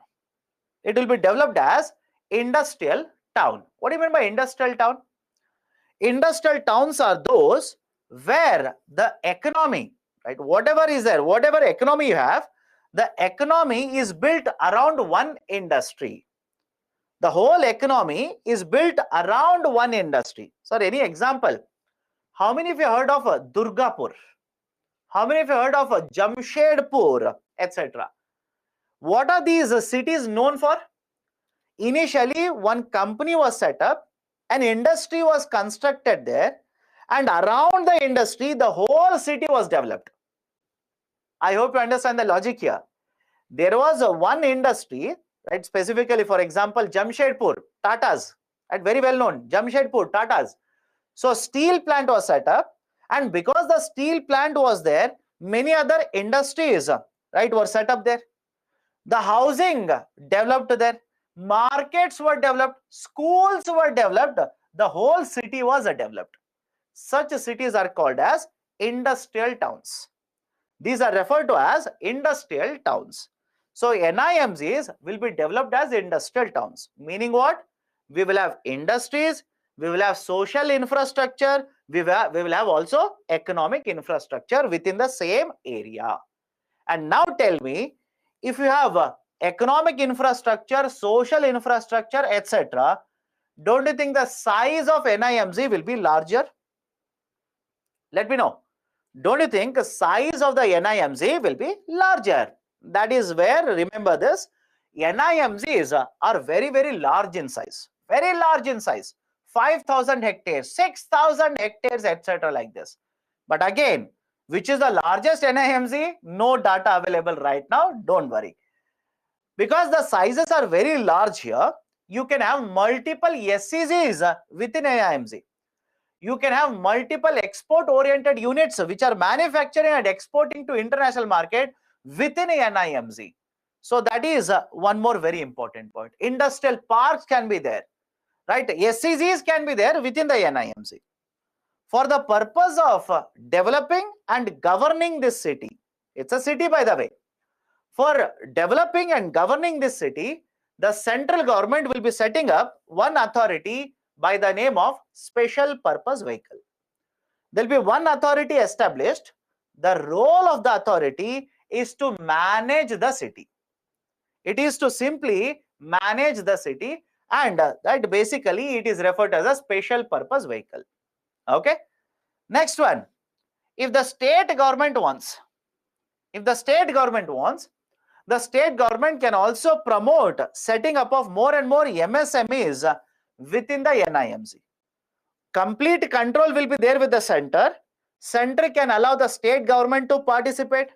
It will be developed as industrial town. What do you mean by industrial town? Industrial towns are those where the economy, right, whatever is there, whatever economy you have, the economy is built around one industry. The whole economy is built around one industry. Sir, any example? How many of you heard of Durgapur? How many of you heard of Jamshedpur, etc.? What are these cities known for? Initially, one company was set up, an industry was constructed there, and around the industry, the whole city was developed. I hope you understand the logic here. There was one industry, right? Specifically, for example, Jamshedpur, Tata's, right? Very well known, Jamshedpur, Tata's. So steel plant was set up, and because the steel plant was there, many other industries, right, were set up there. The housing developed there, markets were developed, schools were developed, the whole city was developed. Such cities are called as industrial towns. These are referred to as industrial towns. So NIMZs will be developed as industrial towns, meaning what? We will have industries, we will have social infrastructure, we will have also economic infrastructure within the same area. And now tell me, if you have economic infrastructure, social infrastructure, etc., don't you think the size of NIMZ will be larger? Let me know. Don't you think the size of the NIMZ will be larger? That is where, remember this, NIMZs are very, very large in size. Very large in size. 5,000 hectares, 6,000 hectares, etc. like this. But again, which is the largest NIMZ? No data available right now. Don't worry. Because the sizes are very large here, you can have multiple SEZs within NIMZ. You can have multiple export-oriented units which are manufacturing and exporting to international market within a NIMZ. So that is one more very important point. Industrial parks can be there, right? SEZs can be there within the NIMZ. For the purpose of developing and governing this city, it's a city by the way. For developing and governing this city, the central government will be setting up one authority by the name of Special Purpose Vehicle. There will be one authority established. The role of the authority is to manage the city. It is to simply manage the city, and that basically it is referred as a Special Purpose Vehicle. Okay. Next one. If the state government wants, the state government can also promote setting up of more and more MSMEs within the NIMZ. Complete control will be there with the center. Center can allow the state government to participate.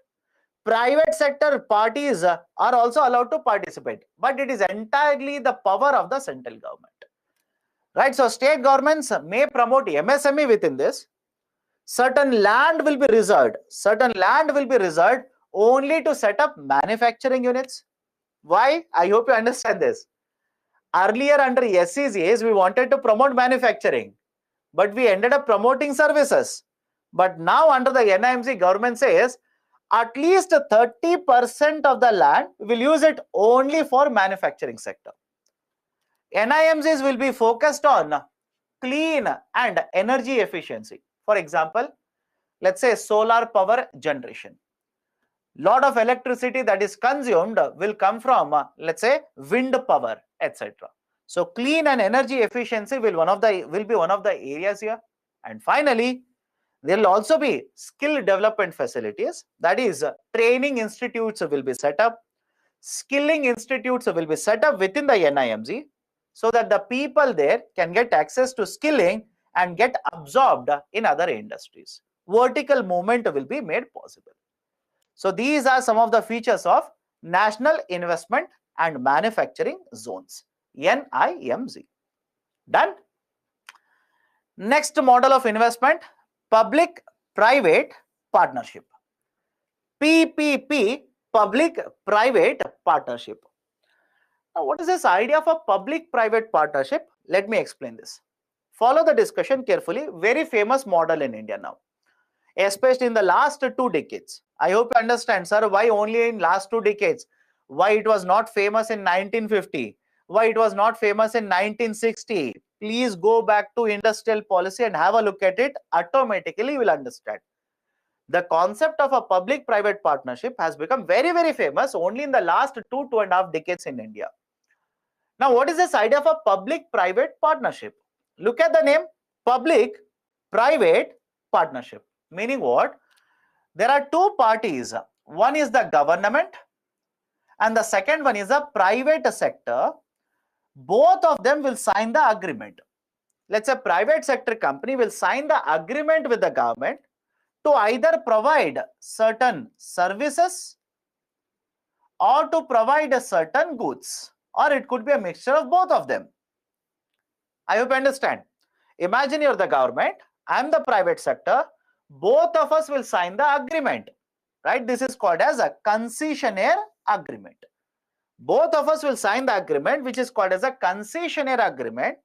Private sector parties are also allowed to participate, but it is entirely the power of the central government. Right? So state governments may promote MSME within this. Certain land will be reserved. Certain land will be reserved only to set up manufacturing units. Why? I hope you understand this. Earlier under SEZs, we wanted to promote manufacturing, but we ended up promoting services. But now under the NIMZ, government says at least 30% of the land will use it only for manufacturing sector. NIMZs will be focused on clean and energy efficiency. For example, let's say solar power generation. Lot of electricity that is consumed will come from, let's say, wind power, etc. So clean and energy efficiency will be one of the areas here. And finally, there will also be skill development facilities, that is training institutes will be set up. skilling institutes will be set up within the NIMZ so that the people there can get access to skilling and get absorbed in other industries. Vertical movement will be made possible. So these are some of the features of National Investment and Manufacturing Zones, NIMZ. Done? Next model of investment, public-private partnership. PPP, public-private partnership. Now, what is this idea of a public-private partnership? Let me explain this. Follow the discussion carefully. Very famous model in India now, especially in the last 2 decades. I hope you understand, sir, why only in last 2 decades? Why it was not famous in 1950? Why it was not famous in 1960? Please go back to industrial policy and have a look at it. Automatically, you will understand. The concept of a public-private partnership has become very, very famous only in the last 2.5 decades in India. Now, what is this idea of a public-private partnership? Look at the name, public-private partnership. Meaning what? There are 2 parties. One is the government and the second one is the private sector. Both of them will sign the agreement. Let's say private sector company will sign the agreement with the government to either provide certain services or to provide a certain goods, or it could be a mixture of both of them. I hope you understand. Imagine you're the government, I'm the private sector, both of us will sign the agreement, right? This is called as a concessionaire agreement. Both of us will sign the agreement, which is called as a concessionaire agreement,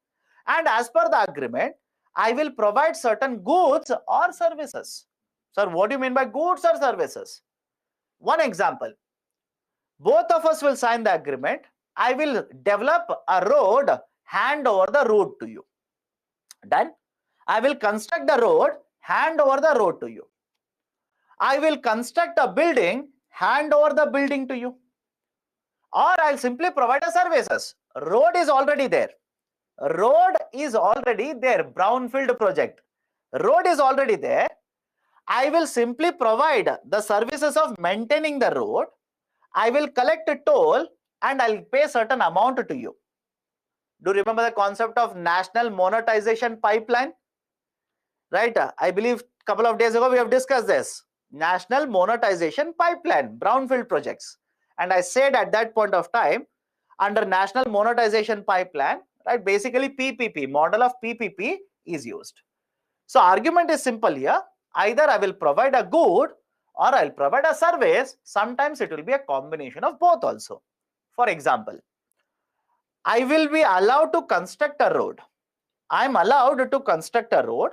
and as per the agreement, I will provide certain goods or services. Sir, what do you mean by goods or services? One example, both of us will sign the agreement. I will develop a road, hand over the road to you. Done. I will construct the road, hand over the road to you. I will construct a building, hand over the building to you. Or I'll simply provide a services. Road is already there. Road is already there. Brownfield project. Road is already there. I will simply provide the services of maintaining the road. I will collect a toll and I'll pay certain amount to you. Do you remember the concept of national monetization pipeline? Right? I believe a couple of days ago we have discussed this. National monetization pipeline, brownfield projects. And I said at that point of time, under national monetization pipeline, right, basically PPP, model of PPP is used. So argument is simple here. Either I will provide a good or I'll provide a service. Sometimes it will be a combination of both also. For example, I will be allowed to construct a road. I'm allowed to construct a road.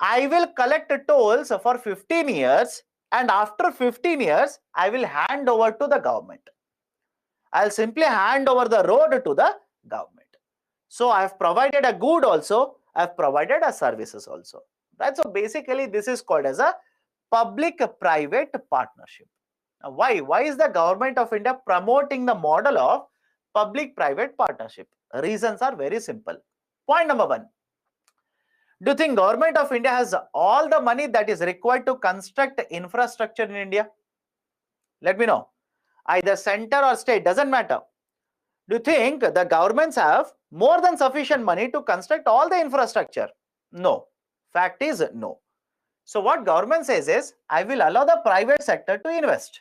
I will collect tolls for 15 years and after 15 years, I will hand over to the government. I'll simply hand over the road to the government. So I have provided a good also, I have provided a services also. Right? So basically this is called as a public-private partnership. Now why? Why is the government of India promoting the model of public-private partnership? Reasons are very simple. Point number 1. Do you think government of India has all the money that is required to construct infrastructure in India? Let me know. Either center or state, doesn't matter. Do you think the governments have more than sufficient money to construct all the infrastructure? No. Fact is no. So what government says is, I will allow the private sector to invest.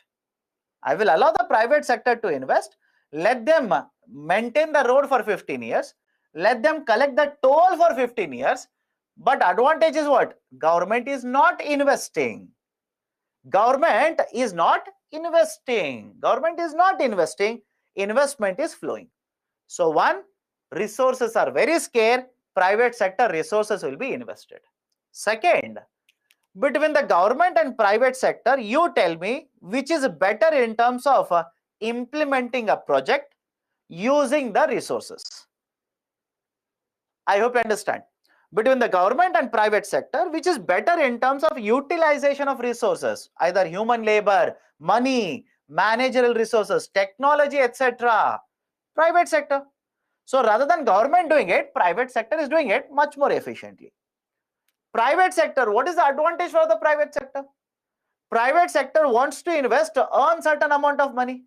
I will allow the private sector to invest. Let them maintain the road for 15 years. Let them collect the toll for 15 years. But advantage is what? Government is not investing. Government is not investing. Government is not investing. Investment is flowing. So one, resources are very scarce. Private sector resources will be invested. Second, between the government and private sector, you tell me which is better in terms of implementing a project using the resources. I hope you understand. Between the government and private sector, which is better in terms of utilization of resources, either human labor, money, managerial resources, technology, etc. Private sector. So rather than government doing it, private sector is doing it much more efficiently. Private sector, what is the advantage for the private sector? Private sector wants to invest to earn certain amount of money.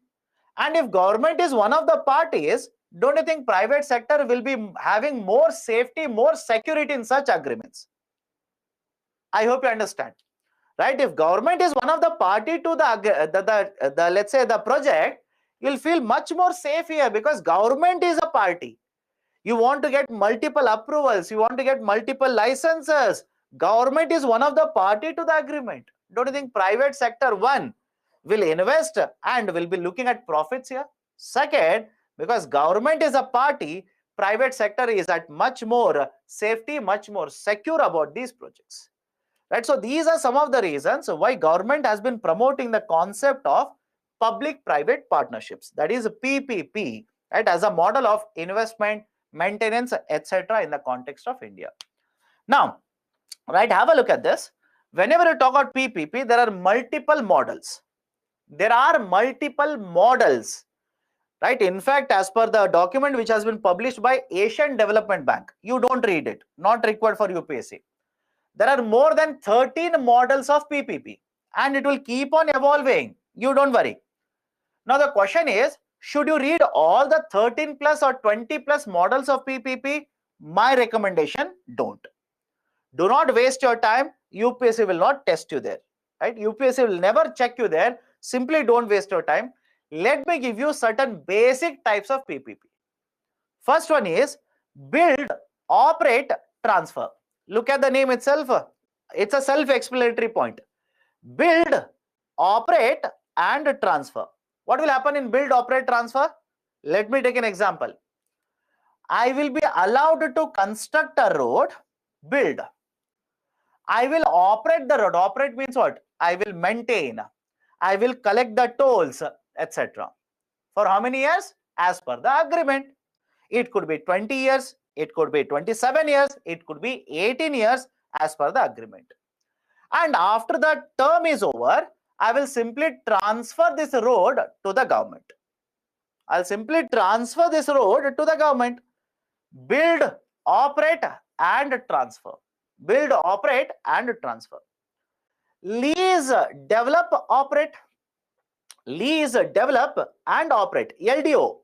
And if government is one of the parties, don't you think private sector will be having more safety, more security in such agreements? I hope you understand. Right? If government is one of the party to the let's say the project, you'll feel much more safe here because government is a party. You want to get multiple approvals, you want to get multiple licenses. Government is one of the party to the agreement. Don't you think private sector, one, will invest and will be looking at profits here? Second, because government is a party, private sector is at much more safety, much more secure about these projects. Right? So these are some of the reasons why government has been promoting the concept of public-private partnerships, that is PPP, right, as a model of investment, maintenance, etc. in the context of India. Now, right, have a look at this. Whenever you talk about PPP, there are multiple models. There are multiple models, right? In fact, as per the document which has been published by Asian Development Bank, you don't read it, not required for UPSC. There are more than 13 models of PPP and it will keep on evolving. You don't worry. Now the question is, should you read all the 13 plus or 20 plus models of PPP? My recommendation, don't. Do not waste your time. UPSC will not test you there. Right? UPSC will never check you there. Simply don't waste your time. Let me give you certain basic types of PPP. First one is build, operate, transfer. Look at the name itself. It's a self-explanatory point. Build, operate, and transfer. What will happen in build, operate, transfer? Let me take an example. I will be allowed to construct a road, build. I will operate the road. Operate means what? I will maintain. I will collect the tolls, etc. For how many years? As per the agreement. It could be 20 years, it could be 27 years, it could be 18 years as per the agreement. And after the term is over, I will simply transfer this road to the government. I'll simply transfer this road to the government. Build, operate, and transfer. Build, operate, and transfer. Lease, develop, operate. Lease, develop, and operate. LDO.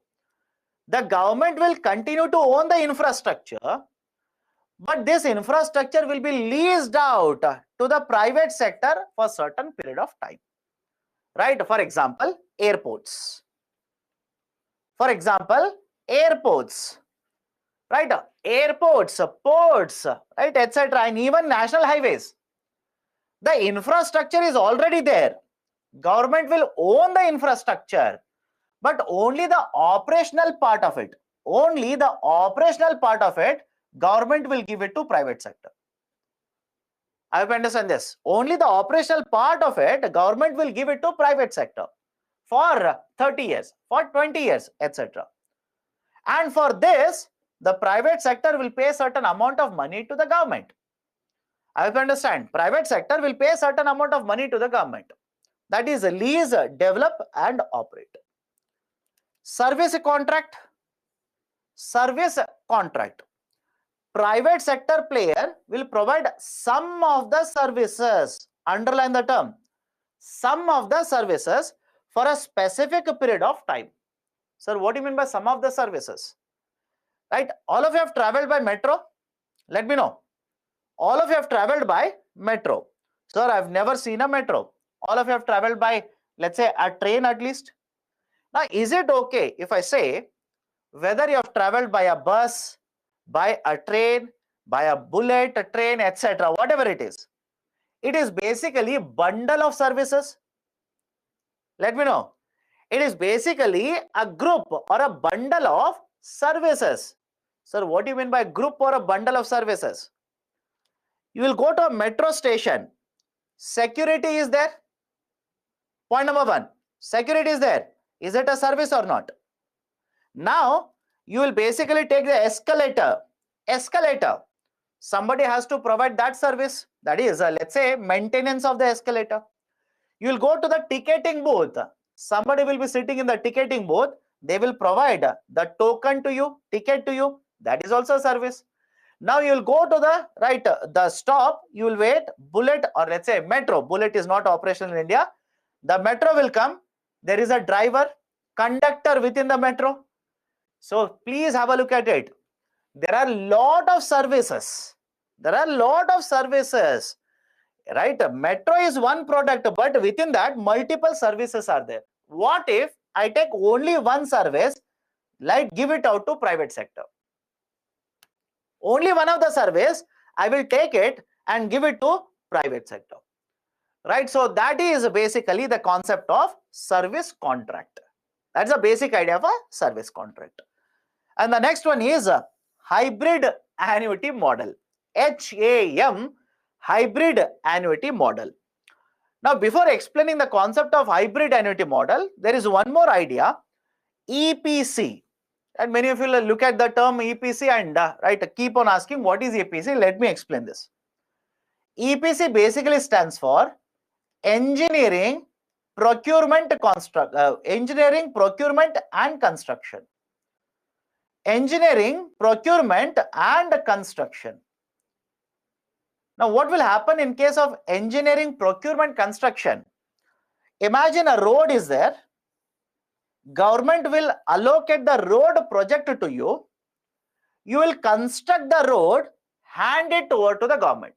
The government will continue to own the infrastructure, but this infrastructure will be leased out to the private sector for a certain period of time. Right? For example, airports. For example, airports. Right? Airports, ports, right, etc. And even national highways. The infrastructure is already there. Government will own the infrastructure, but only the operational part of it, government will give it to private sector. I hope you understand this. Only the operational part of it, government will give it to private sector for 30 years, for 20 years, etc. And for this, the private sector will pay a certain amount of money to the government. I hope you understand. Private sector will pay a certain amount of money to the government. That is lease, develop, and operate. Service contract. Service contract. Private sector player will provide some of the services. Underline the term. Some of the services for a specific period of time. Sir, what do you mean by some of the services? Right? All of you have traveled by metro? Let me know. All of you have traveled by metro. Sir, I've never seen a metro. All of you have traveled by, let's say, a train at least. Now, is it okay if I say whether you have traveled by a bus, by a train, by a bullet train, etc., whatever it is basically a bundle of services? Let me know. It is basically a group or a bundle of services. Sir, what do you mean by group or a bundle of services? You will go to a metro station. Security is there. Point number one, security is there. Is it a service or not? Now, you will basically take the escalator. Escalator. Somebody has to provide that service. That is, let's say, maintenance of the escalator. You will go to the ticketing booth. Somebody will be sitting in the ticketing booth. They will provide the token to you, ticket to you. That is also a service. Now you will go to the stop. You will wait. Bullet, or let's say metro. Bullet is not operational in India. The metro will come. There is a driver, conductor within the metro. So please have a look at it. There are a lot of services. There are a lot of services, right? Metro is one product, but within that, multiple services are there. What if I take only one service, like give it out to private sector? Only one of the service, I will take it and give it to private sector, right? So that is basically the concept of service contract. That's the basic idea of a service contract. And the next one is a hybrid annuity model, HAM, hybrid annuity model. Now, before explaining the concept of hybrid annuity model, there is one more idea, EPC. And many of you will look at the term EPC and right, keep on asking what is EPC. Let me explain this. EPC basically stands for engineering, procurement, engineering, procurement and construction. Engineering, procurement and construction. Now, what will happen in case of engineering, procurement, construction? Imagine a road is there. Government will allocate the road project to you. You will construct the road, hand it over to the government.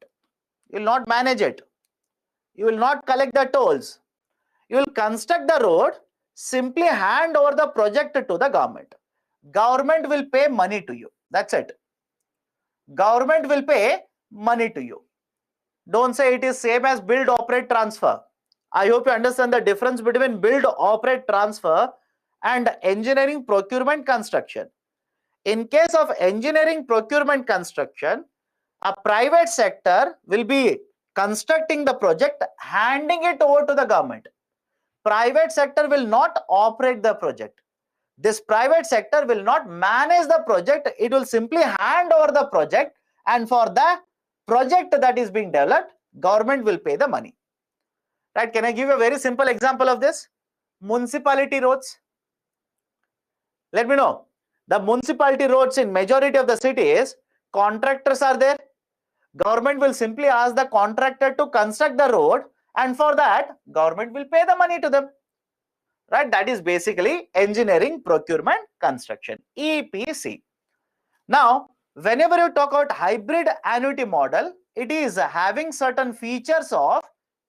You will not manage it. You will not collect the tolls. You will construct the road, simply hand over the project to the government. Government will pay money to you. That's it. Government will pay money to you. Don't say it is same as build, operate, transfer. I hope you understand the difference between build, operate, transfer and engineering, procurement, construction. In case of engineering, procurement, construction, a private sector will be constructing the project, handing it over to the government. Private sector will not operate the project. This private sector will not manage the project. It will simply hand over the project, and for the project that is being developed, government will pay the money. Right? Can I give you a very simple example of this? Municipality roads. Let me know. The municipality roads in majority of the cities, contractors are there. Government will simply ask the contractor to construct the road, and for that, government will pay the money to them. Right? That is basically engineering, procurement, construction, EPC. Now, whenever you talk about hybrid annuity model, it is having certain features of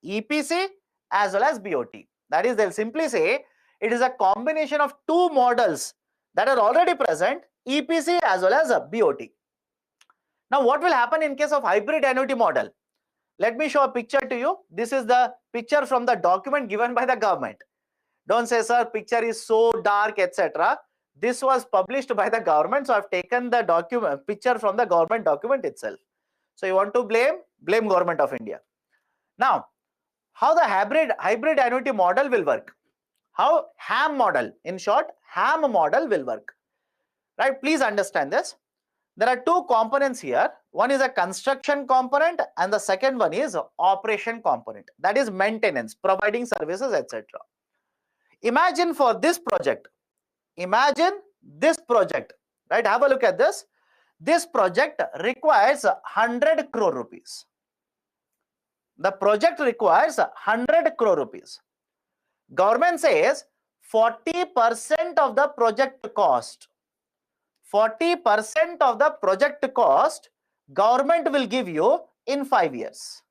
EPC as well as BOT. That is, they'll simply say it is a combination of two models that are already present, EPC as well as BOT. Now, what will happen in case of hybrid annuity model? Let me show a picture to you. This is the picture from the document given by the government. Don't say, sir, picture is so dark, etc. This was published by the government, so I've taken the document picture from the government document itself. So you want to blame government of India. Now, how the hybrid annuity model will work? How HAM model, in short, HAM model will work. Right? Please understand this. There are two components here. One is a construction component and the second one is operation component. That is maintenance, providing services, etc. Imagine for this project, right? Have a look at this. This project requires 100 crore rupees. The project requires 100 crore rupees. Government says 40% of the project cost. 40% of the project cost government will give you in 5 years.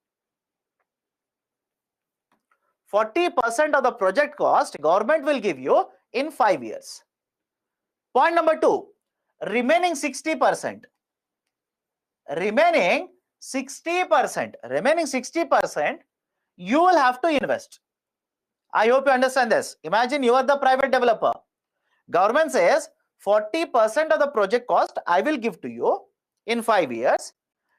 40% of the project cost government will give you in 5 years. Point number 2, remaining 60%. Remaining 60%, you will have to invest. I hope you understand this. Imagine you are the private developer. Government says 40% of the project cost I will give to you in 5 years.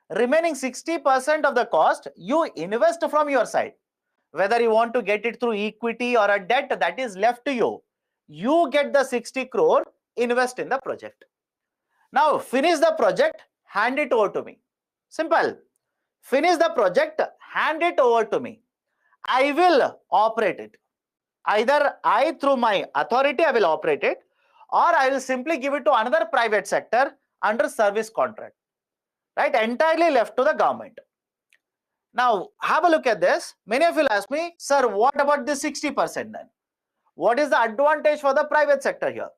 Remaining 60% of the cost you invest from your side. Whether you want to get it through equity or a debt, that is left to you. You get the 60 crore, invest in the project. Now finish the project, hand it over to me. Simple. Finish the project, hand it over to me. I will operate it. Either I, through my authority, I will operate it, or I will simply give it to another private sector under service contract. Right? Entirely left to the government. Now, have a look at this. Many of you will ask me, sir, what about the 60% then? What is the advantage for the private sector here?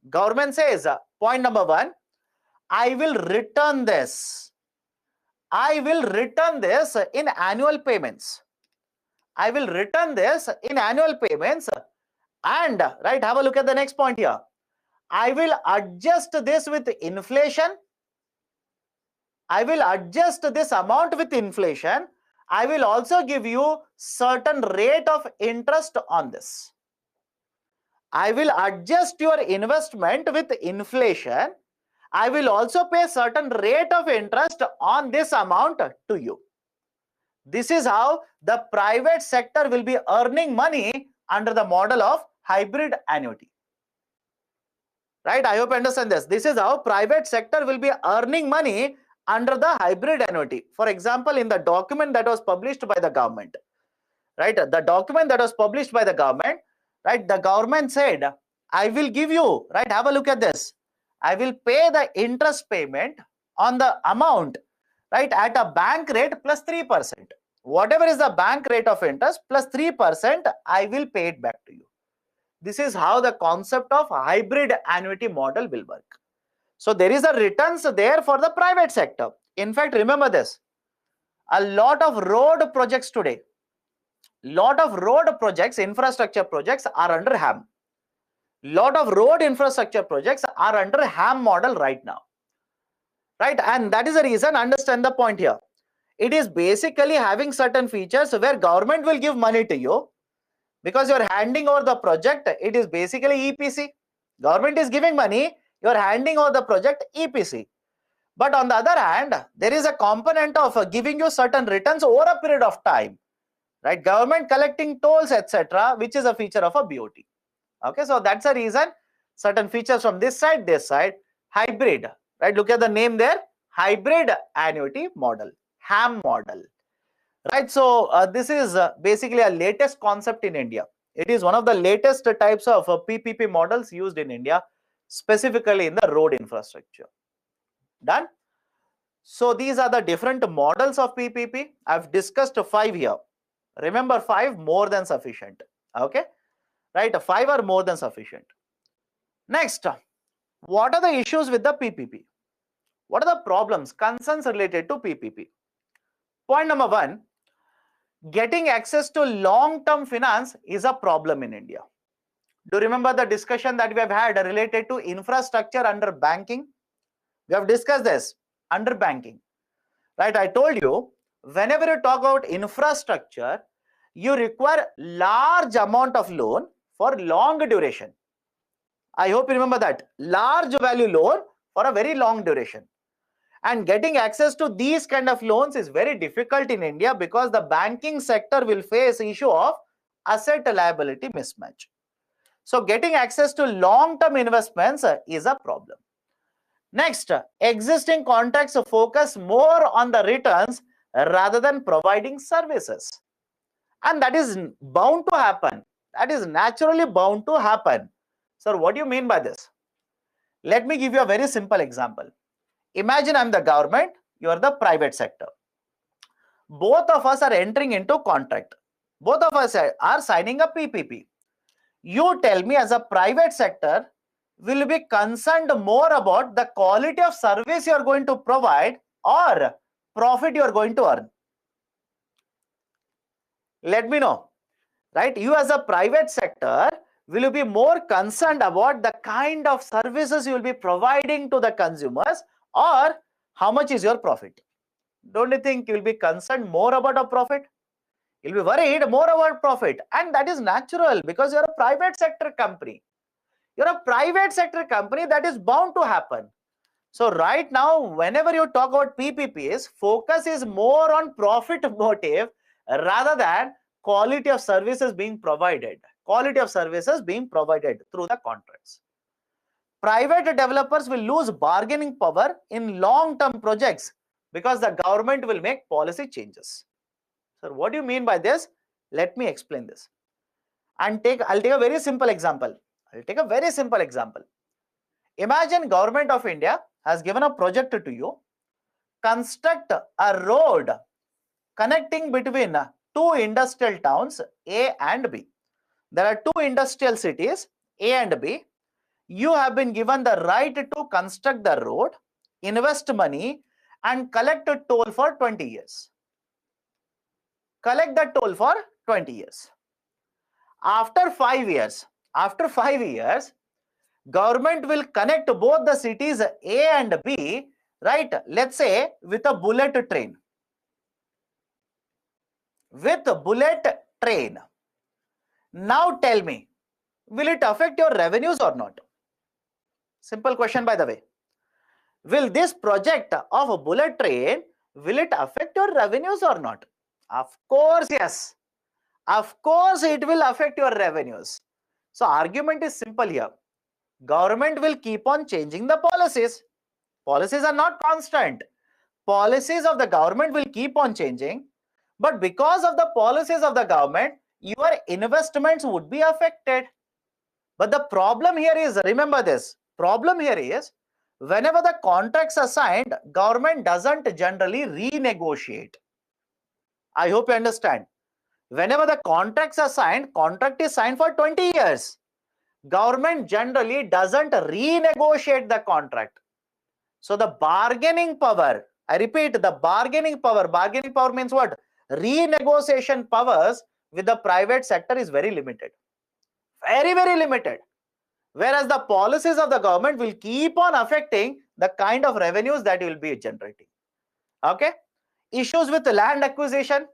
Government says, point number one, I will return this. I will return this in annual payments. I will return this in annual payments. And, right, have a look at the next point here. I will adjust this with inflation. I will adjust this amount with inflation. I will also give you certain rate of interest on this. I will adjust your investment with inflation. I will also pay certain rate of interest on this amount to you. This is how the private sector will be earning money under the model of hybrid annuity. Right? I hope you understand this. This is how private sector will be earning money under the hybrid annuity. For example, in the document that was published by the government, right? The document that was published by the government, right? The government said, I will give you, right? Have a look at this. I will pay the interest payment on the amount, right? At a bank rate plus 3%. Whatever is the bank rate of interest plus 3%, I will pay it back to you. This is how the concept of hybrid annuity model will work. So there is a returns there for the private sector. In fact, remember this, a lot of road projects today, infrastructure projects are under HAM. Lot of road infrastructure projects are under HAM model right now. Right? And that is the reason, understand the point here. It is basically having certain features where government will give money to you because you are handing over the project. It is basically EPC. Government is giving money, you are handing over the project EPC. But on the other hand, there is a component of giving you certain returns over a period of time. Right? Government collecting tolls, etc., which is a feature of a BOT. Okay, so that's the reason certain features from this side, hybrid. Right? Look at the name there, hybrid annuity model, HAM model. Right? So this is basically a latest concept in India. It is one of the latest types of PPP models used in India, specifically in the road infrastructure. Done? So these are the different models of PPP. I've discussed 5 here. Remember, 5 more than sufficient. Okay, right? 5 are more than sufficient. Next, what are the issues with the PPP? What are the problems, concerns related to PPP? Point number 1, getting access to long-term finance is a problem in India. Do you remember the discussion that we have had related to infrastructure under banking? We have discussed this under banking. Right? I told you, whenever you talk about infrastructure, you require large amount of loan for long duration. I hope you remember that. Large value loan for a very long duration. And getting access to these kind of loans is very difficult in India because the banking sector will face issue of asset liability mismatch. So getting access to long-term investments is a problem. Next, existing contracts focus more on the returns rather than providing services. And that is bound to happen. That is naturally bound to happen. Sir, what do you mean by this? Let me give you a very simple example. Imagine I'm the government, you are the private sector. Both of us are entering into contract. Both of us are signing a PPP. You tell me, as a private sector, will be concerned more about the quality of service you are going to provide or profit you are going to earn? Let me know. Right? You as a private sector, will you be more concerned about the kind of services you will be providing to the consumers or how much is your profit? Don't you think you will be concerned more about a profit? You'll be worried more about profit, and that is natural because you're a private sector company. You're a private sector company, that is bound to happen. So right now, whenever you talk about PPPs, focus is more on profit motive rather than quality of services being provided. Quality of services being provided through the contracts. Private developers will lose bargaining power in long-term projects because the government will make policy changes. Sir, what do you mean by this? Let me explain this. And I'll take a very simple example. Imagine Government of India has given a project to you. Construct a road connecting between 2 industrial towns, A and B. There are two industrial cities, A and B. You have been given the right to construct the road, invest money, and collect a toll for 20 years. Collect the toll for 20 years. After 5 years, government will connect both the cities A and B, right? Let's say with a bullet train. With a bullet train. Now tell me, will it affect your revenues or not? Simple question, by the way. Will this project of a bullet train, will it affect your revenues or not? Of course, yes. Of course, it will affect your revenues. So argument is simple here. Government will keep on changing the policies. Policies are not constant. Policies of the government will keep on changing. But because of the policies of the government, your investments would be affected. But the problem here is, remember this, problem here is, whenever the contracts are signed, government doesn't generally renegotiate. I hope you understand. Whenever the contracts are signed, contract is signed for 20 years. Government generally doesn't renegotiate the contract. So the bargaining power, I repeat, the bargaining power means what? Renegotiation powers with the private sector is very limited. Very, very limited. Whereas the policies of the government will keep on affecting the kind of revenues that you will be generating. Okay? Issues with land acquisition,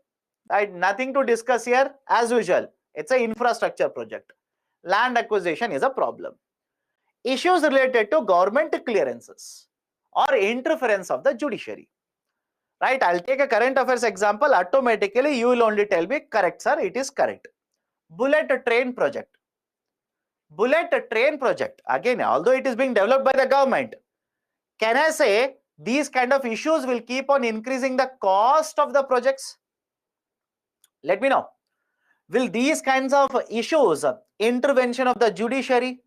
right? Nothing to discuss here as usual. It's an infrastructure project. Land acquisition is a problem. Issues related to government clearances or interference of the judiciary. Right? I'll take a current affairs example. Automatically, you will only tell me, correct, sir, it is correct. Bullet train project. Bullet train project. Again, although it is being developed by the government, can I say these kind of issues will keep on increasing the cost of the projects? Let me know. Will these kinds of issues, intervention of the judiciary,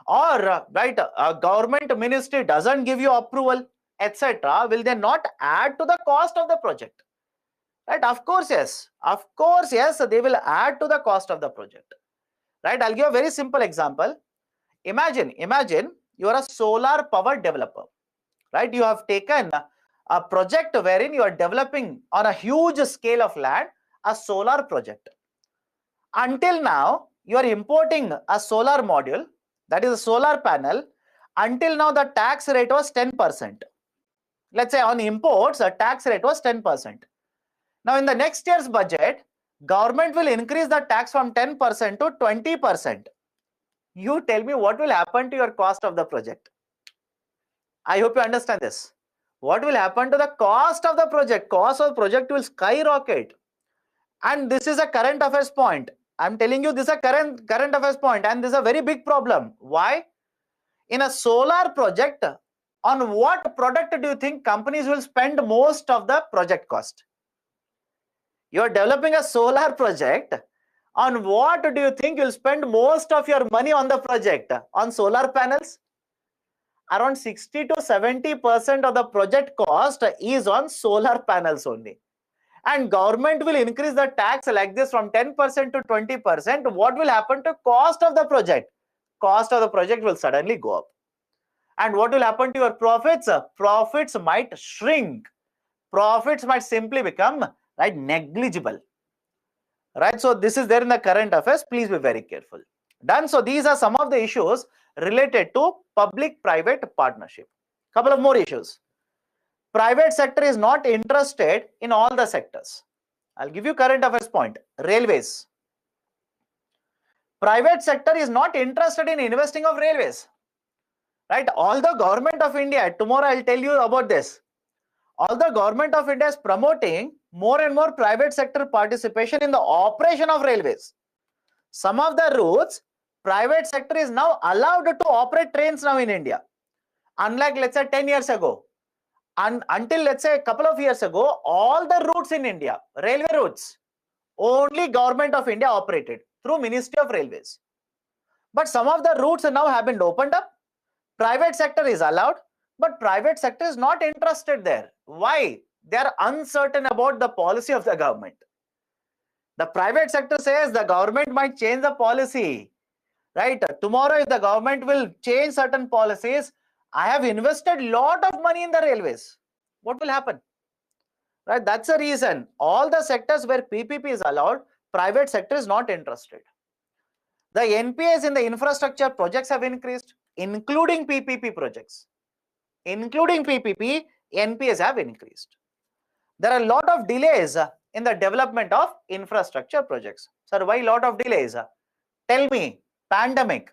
or right, a government ministry doesn't give you approval, etc., will they not add to the cost of the project? Right? Of course, yes. Of course, yes, they will add to the cost of the project. Right? I'll give a very simple example. Imagine you are a solar power developer. Right? You have taken a project wherein you are developing on a huge scale of land a solar project. Until now, you are importing a solar module, that is a solar panel. Until now, the tax rate was 10%. Let's say on imports, the tax rate was 10%. Now, in the next year's budget, government will increase the tax from 10% to 20%. You tell me what will happen to your cost of the project. I hope you understand this. What will happen to the cost of the project? Cost of the project will skyrocket. And this is a current affairs point. I'm telling you, this is a current affairs point, and this is a very big problem. Why? In a solar project, on what product do you think companies will spend most of the project cost? You are developing a solar project. On what do you think you'll spend most of your money on the project? On solar panels? Around 60 to 70% of the project cost is on solar panels only. And government will increase the tax like this from 10% to 20%. What will happen to cost of the project? Cost of the project will suddenly go up. And what will happen to your profits? Profits might shrink. Profits might simply become, right, negligible. Right? So this is there in the current affairs. Please be very careful. Done. So these are some of the issues related to public-private partnership. Couple of more issues. Private sector is not interested in all the sectors. I'll give you current affairs point. Railways. Private sector is not interested in investing of railways. Right? All the government of India, tomorrow I'll tell you about this. All the government of India is promoting more and more private sector participation in the operation of railways. Some of the routes, private sector is now allowed to operate trains now in India. Unlike, let's say, 10 years ago. And until, let's say, a couple of years ago, all the routes in India, railway routes, only government of India operated through Ministry of Railways. But some of the routes now have been opened up. Private sector is allowed, but private sector is not interested there. Why? They are uncertain about the policy of the government. The private sector says the government might change the policy, right? Tomorrow, if the government will change certain policies, I have invested lot of money in the railways. What will happen? Right? That's the reason all the sectors where PPP is allowed, private sector is not interested. The NPAs in the infrastructure projects have increased, including PPP projects. Including PPP, NPAs have increased. There are a lot of delays in the development of infrastructure projects. Sir, why lot of delays? Tell me, pandemic,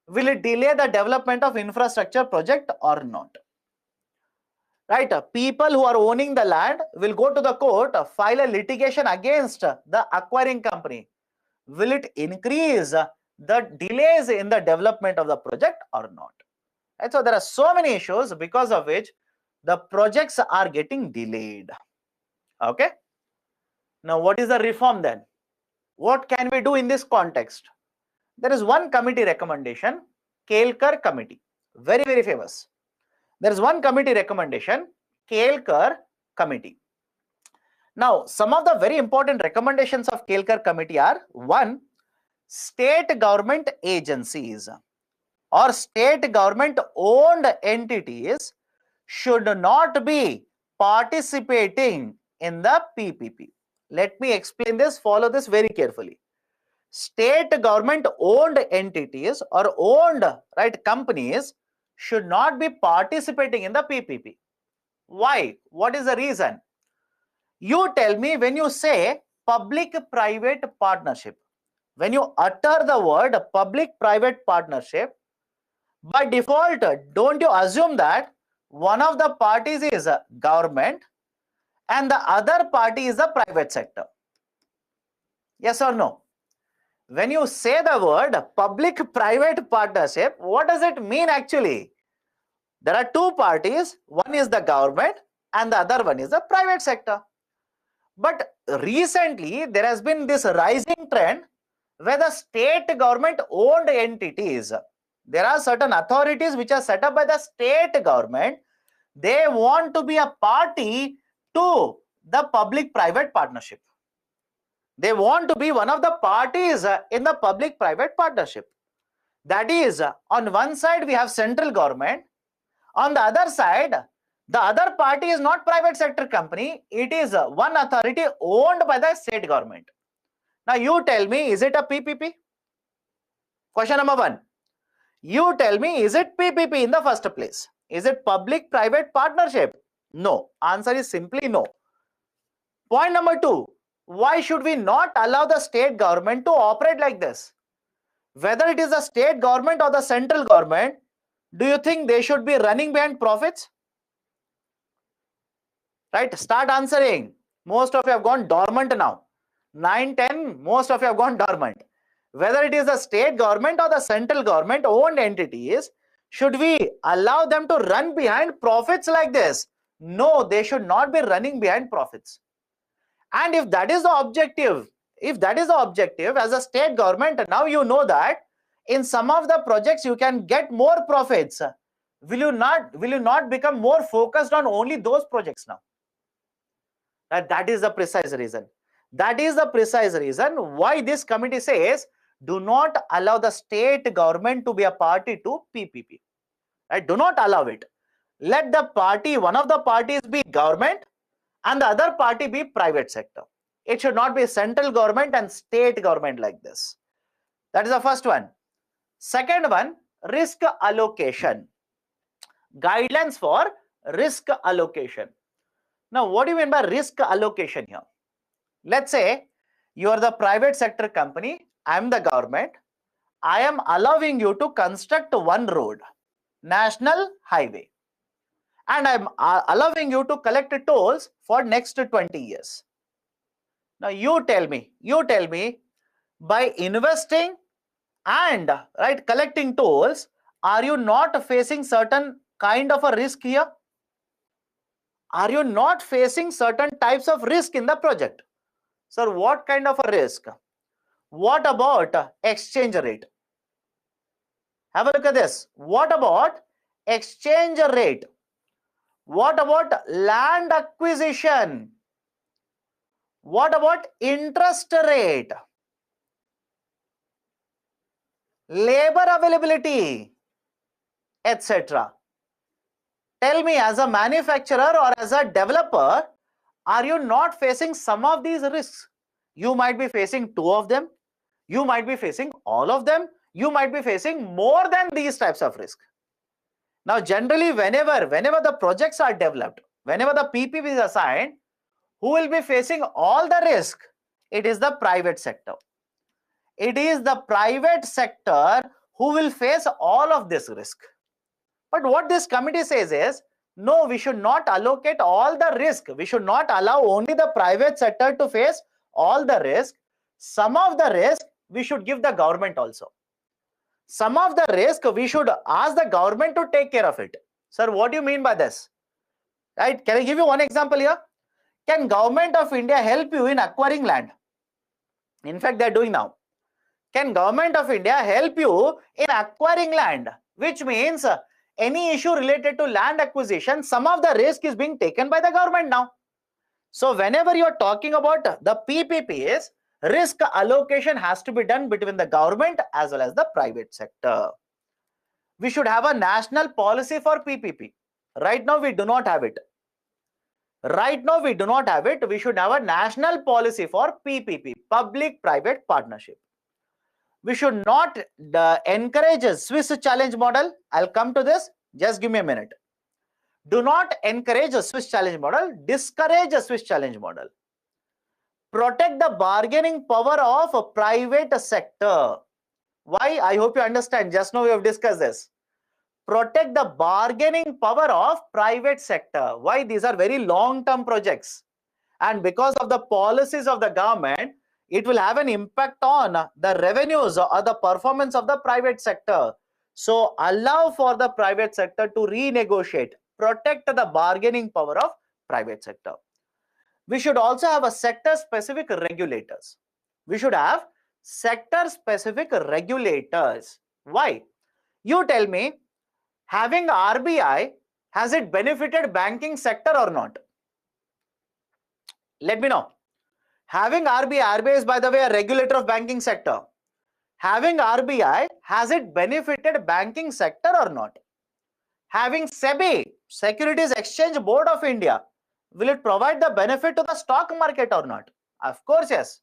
will it delay the development of infrastructure project or not? Right? People who are owning the land will go to the court, file a litigation against the acquiring company. Will it increase the delays in the development of the project or not? Right? So there are so many issues because of which the projects are getting delayed. Okay. Now, what is the reform then? What can we do in this context? There is one committee recommendation, Kelkar committee, very, very famous. There is one committee recommendation, Kelkar committee. Now, some of the very important recommendations of Kelkar committee are: one, state government agencies or state government owned entities should not be participating in the PPP. Let me explain this, follow this very carefully. State government owned entities or owned, right, companies should not be participating in the PPP. Why? What is the reason? You tell me, when you say public-private partnership, when you utter the word public-private partnership, by default, don't you assume that one of the parties is a government and the other party is the private sector? Yes or no? When you say the word public-private partnership, what does it mean actually? There are two parties, one is the government and the other one is the private sector. But recently, there has been this rising trend where the state government owned entities, there are certain authorities which are set up by the state government, they want to be a party to the public-private partnership. They want to be one of the parties in the public-private partnership. That is, on one side we have central government, on the other side, the other party is not private sector company, it is one authority owned by the state government. Now you tell me, is it a PPP? Question number one. You tell me, is it PPP in the first place? Is it public-private partnership? No. Answer is simply no. Point number two. Why should we not allow the state government to operate like this? Whether it is the state government or the central government, do you think they should be running behind profits? Right? Start answering. Most of you have gone dormant now. 9, 10, most of you have gone dormant. Whether it is the state government or the central government owned entities, should we allow them to run behind profits like this? No, they should not be running behind profits. And if that is the objective, as a state government, now you know that in some of the projects you can get more profits. Will you not become more focused on only those projects now? That is the precise reason. That is the precise reason why this committee says do not allow the state government to be a party to PPP. Right? Do not allow it. Let the party, one of the parties be government and the other party be private sector. It should not be central government and state government like this. That is the first one. Second one, risk allocation. Guidelines for risk allocation. Now, what do you mean by risk allocation here? Let's say you are the private sector company, I am the government. I am allowing you to construct one road, national highway, and I am allowing you to collect tolls for next 20 years. Now you tell me, by investing and collecting tolls, are you not facing certain kind of a risk here? Are you not facing certain types of risk in the project? Sir, what kind of a risk? What about exchange rate? Have a look at this. What about exchange rate? What about land acquisition? What about interest rate, labor availability, etc.? Tell me, as a manufacturer or as a developer, are you not facing some of these risks? You might be facing two of them. You might be facing all of them. You might be facing more than these types of risk. Now, generally, whenever the projects are developed, whenever the PPP is assigned, who will be facing all the risk? It is the private sector. It is the private sector who will face all of this risk. But what this committee says is, no, we should not allocate all the risk. We should not allow only the private sector to face all the risk. Some of the risk we should give the government also. Some of the risk we should ask the government to take care of it. Sir, what do you mean by this? Right? Can I give you one example here? Can government of India help you in acquiring land? In fact, they are doing now. Can government of India help you in acquiring land? Which means any issue related to land acquisition, some of the risk is being taken by the government now. So whenever you are talking about the PPPs, risk allocation has to be done between the government as well as the private sector. We should have a national policy for PPP. Right now, we do not have it. Right now, we do not have it. We should have a national policy for PPP, public-private partnership. We should not encourage a Swiss challenge model. I'll come to this. Just give me a minute. Do not encourage a Swiss challenge model. Discourage a Swiss challenge model. Protect the bargaining power of a private sector. Why? I hope you understand. Just now we have discussed this. Protect the bargaining power of private sector. Why? These are very long-term projects. And because of the policies of the government, it will have an impact on the revenues or the performance of the private sector. So allow for the private sector to renegotiate. Protect the bargaining power of private sector. We should also have a sector-specific regulators. We should have sector-specific regulators. Why? You tell me, having RBI, has it benefited banking sector or not? Let me know. Having RBI is, by the way, a regulator of banking sector. Having RBI, has it benefited banking sector or not? Having SEBI, Securities Exchange Board of India, will it provide the benefit to the stock market or not? Of course, yes.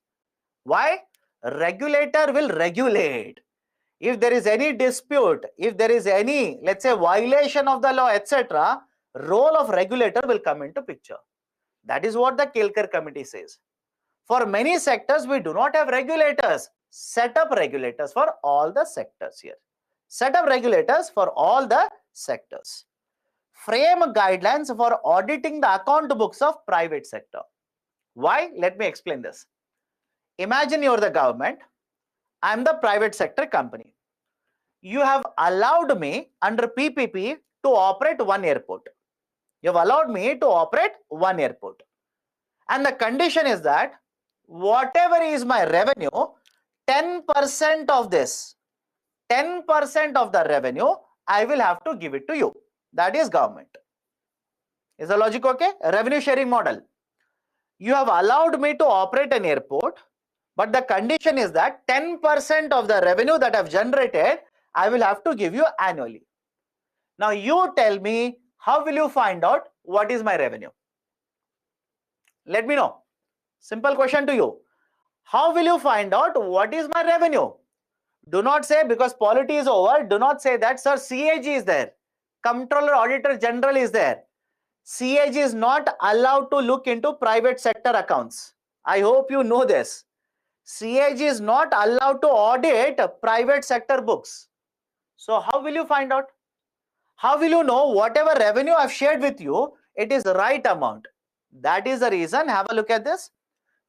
Why? Regulator will regulate. If there is any dispute, if there is any, let's say, violation of the law, etc., role of regulator will come into picture. That is what the Kelkar committee says. For many sectors, we do not have regulators. Set up regulators for all the sectors here. Set up regulators for all the sectors. Frame guidelines for auditing the account books of private sector. Why? Let me explain this. Imagine you are the government. I am the private sector company. You have allowed me under PPP to operate one airport. You have allowed me to operate one airport. And the condition is that whatever is my revenue, 10% of this, 10% of the revenue, I will have to give it to you. That is government. Is the logic okay? A revenue sharing model. You have allowed me to operate an airport, but the condition is that 10% of the revenue that I've generated, I will have to give you annually. Now you tell me, how will you find out what is my revenue? Let me know. Simple question to you. How will you find out what is my revenue? Do not say, because polity is over, do not say that, sir, CAG is there. Comptroller Auditor General is there. CAG is not allowed to look into private sector accounts. I hope you know this. CAG is not allowed to audit private sector books. So how will you find out? How will you know whatever revenue I've shared with you, it is the right amount? That is the reason. Have a look at this.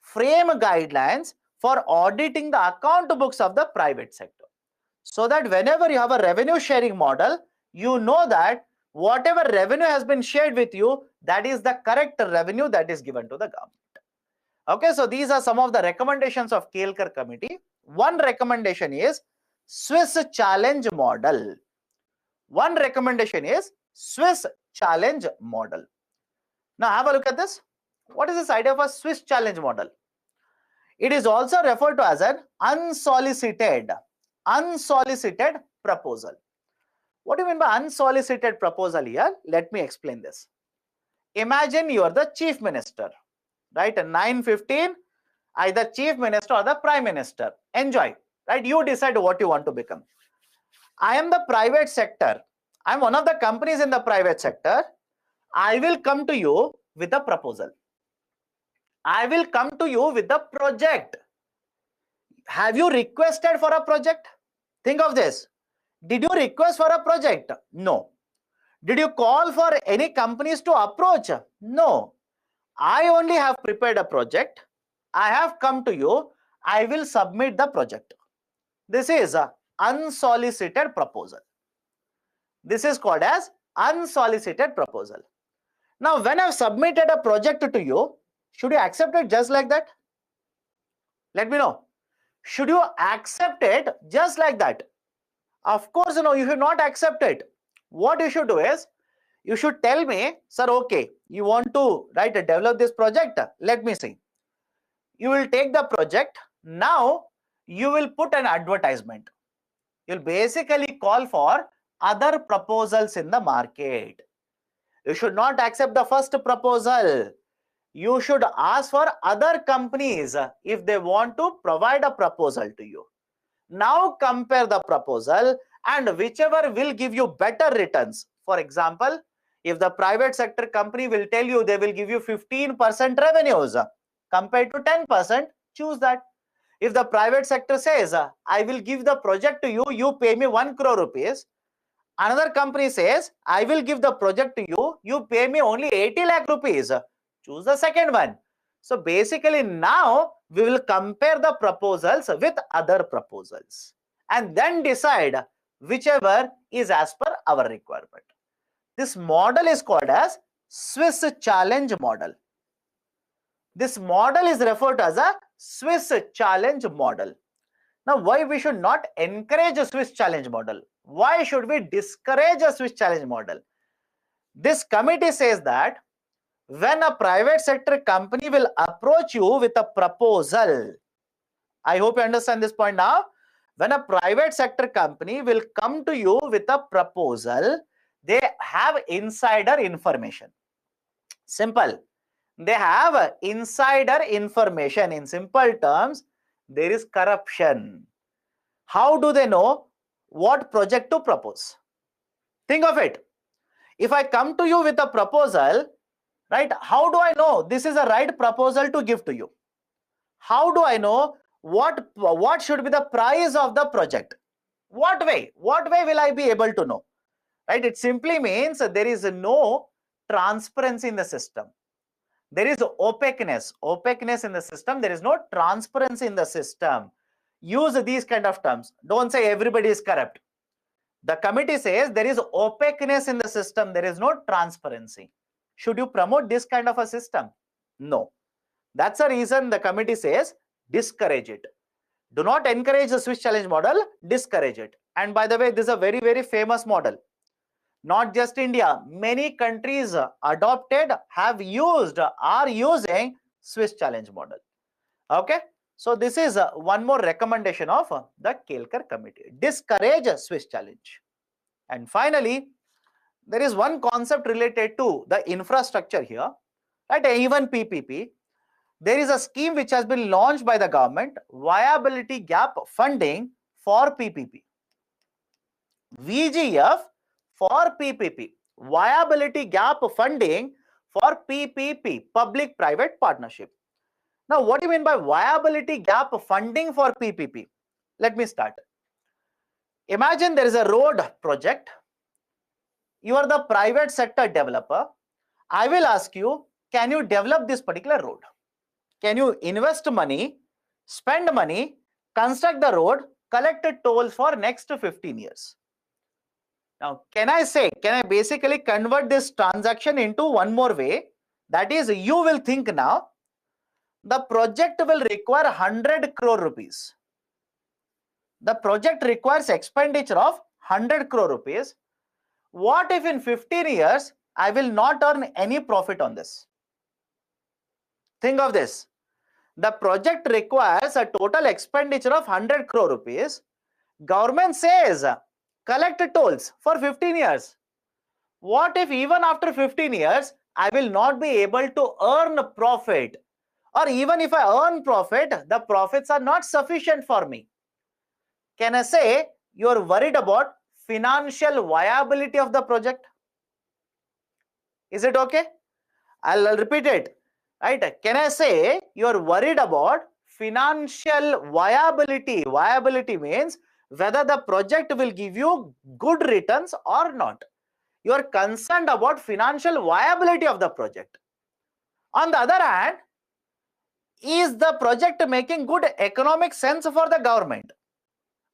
Frame guidelines for auditing the account books of the private sector. So that whenever you have a revenue sharing model, you know that whatever revenue has been shared with you, that is the correct revenue that is given to the government. Okay, so these are some of the recommendations of Kelkar committee. One recommendation is Swiss challenge model. One recommendation is Swiss challenge model. Now have a look at this. What is this idea of a Swiss challenge model? It is also referred to as an unsolicited proposal. What do you mean by unsolicited proposal here? Let me explain this. Imagine you are the chief minister, right? At 9:15, either chief minister or the prime minister. Enjoy, right? You decide what you want to become. I am the private sector. I am one of the companies in the private sector. I will come to you with a proposal. I will come to you with a project. Have you requested for a project? Think of this. Did you request for a project? No. Did you call for any companies to approach? No. I only have prepared a project. I have come to you. I will submit the project. This is an unsolicited proposal. This is called as unsolicited proposal. Now, when I've submitted a project to you, should you accept it just like that? Let me know. Should you accept it just like that? Of course, no, you should not accept it. What you should do is, you should tell me, sir, okay, you want to develop this project? Let me see. You will take the project. Now, you will put an advertisement. You'll basically call for other proposals in the market. You should not accept the first proposal. You should ask for other companies if they want to provide a proposal to you. Now compare the proposal and whichever will give you better returns. For example, if the private sector company will tell you they will give you 15% revenues compared to 10%, choose that. If the private sector says, I will give the project to you, you pay me 1 crore rupees. Another company says, I will give the project to you, you pay me only 80 lakh rupees. Choose the second one. So basically now we will compare the proposals with other proposals and then decide whichever is as per our requirement. This model is called as Swiss challenge model. This model is referred to as a Swiss challenge model. Now, why we should not encourage a Swiss challenge model? Why should we discourage a Swiss challenge model? This committee says that when a private sector company will approach you with a proposal, I hope you understand this point now. When a private sector company will come to you with a proposal, they have insider information. Simple. They have insider information. In simple terms, there is corruption. How do they know what project to propose? Think of it. If I come to you with a proposal, right, how do I know this is a right proposal to give to you? How do I know what should be the price of the project? What way will I be able to know? Right? It simply means there is no transparency in the system. There is opaqueness in the system. There is no transparency in the system. Use these kind of terms. Don't say everybody is corrupt. The committee says there is opaqueness in the system. There is no transparency. Should you promote this kind of a system? No. That's the reason the committee says discourage it. Do not encourage the Swiss challenge model, discourage it. And by the way, this is a very, very famous model. Not just India, many countries adopted, have used, are using Swiss challenge model. Okay. So this is one more recommendation of the Kelkar committee. Discourage Swiss challenge. And finally, there is one concept related to the infrastructure here. Right? Even PPP. There is a scheme which has been launched by the government, viability gap funding for PPP. VGF for PPP, viability gap funding for PPP, public-private partnership. Now, what do you mean by viability gap funding for PPP? Let me start. Imagine there is a road project. You are the private sector developer. I will ask you, can you develop this particular road? Can you invest money, spend money, construct the road, collect tolls for next 15 years? Now, can I basically convert this transaction into one more way? That is, you will think now, the project will require 100 crore rupees. The project requires expenditure of 100 crore rupees. What if in 15 years, I will not earn any profit on this? Think of this. The project requires a total expenditure of 100 crore rupees. Government says collect tolls for 15 years. What if even after 15 years, I will not be able to earn profit? Or even if I earn profit, the profits are not sufficient for me. Can I say you are worried about financial viability of the project? Is it okay? I'll repeat it. Right? Can I say you are worried about financial viability? Viability means whether the project will give you good returns or not. You are concerned about financial viability of the project. On the other hand, is the project making good economic sense for the government?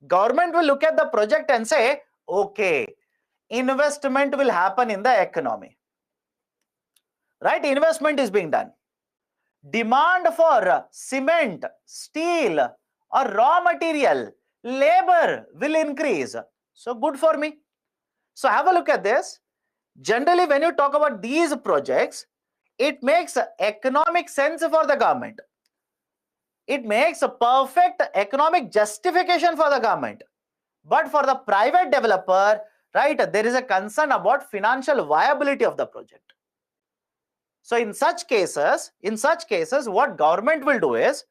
Government will look at the project and say, okay, investment will happen in the economy. Right? Investment is being done. Demand for cement, steel, or raw material, labor will increase. So good for me. So have a look at this. Generally, when you talk about these projects, it makes economic sense for the government. It makes a perfect economic justification for the government. But for the private developer, right, there is a concern about financial viability of the project. So in such cases, what government will do is,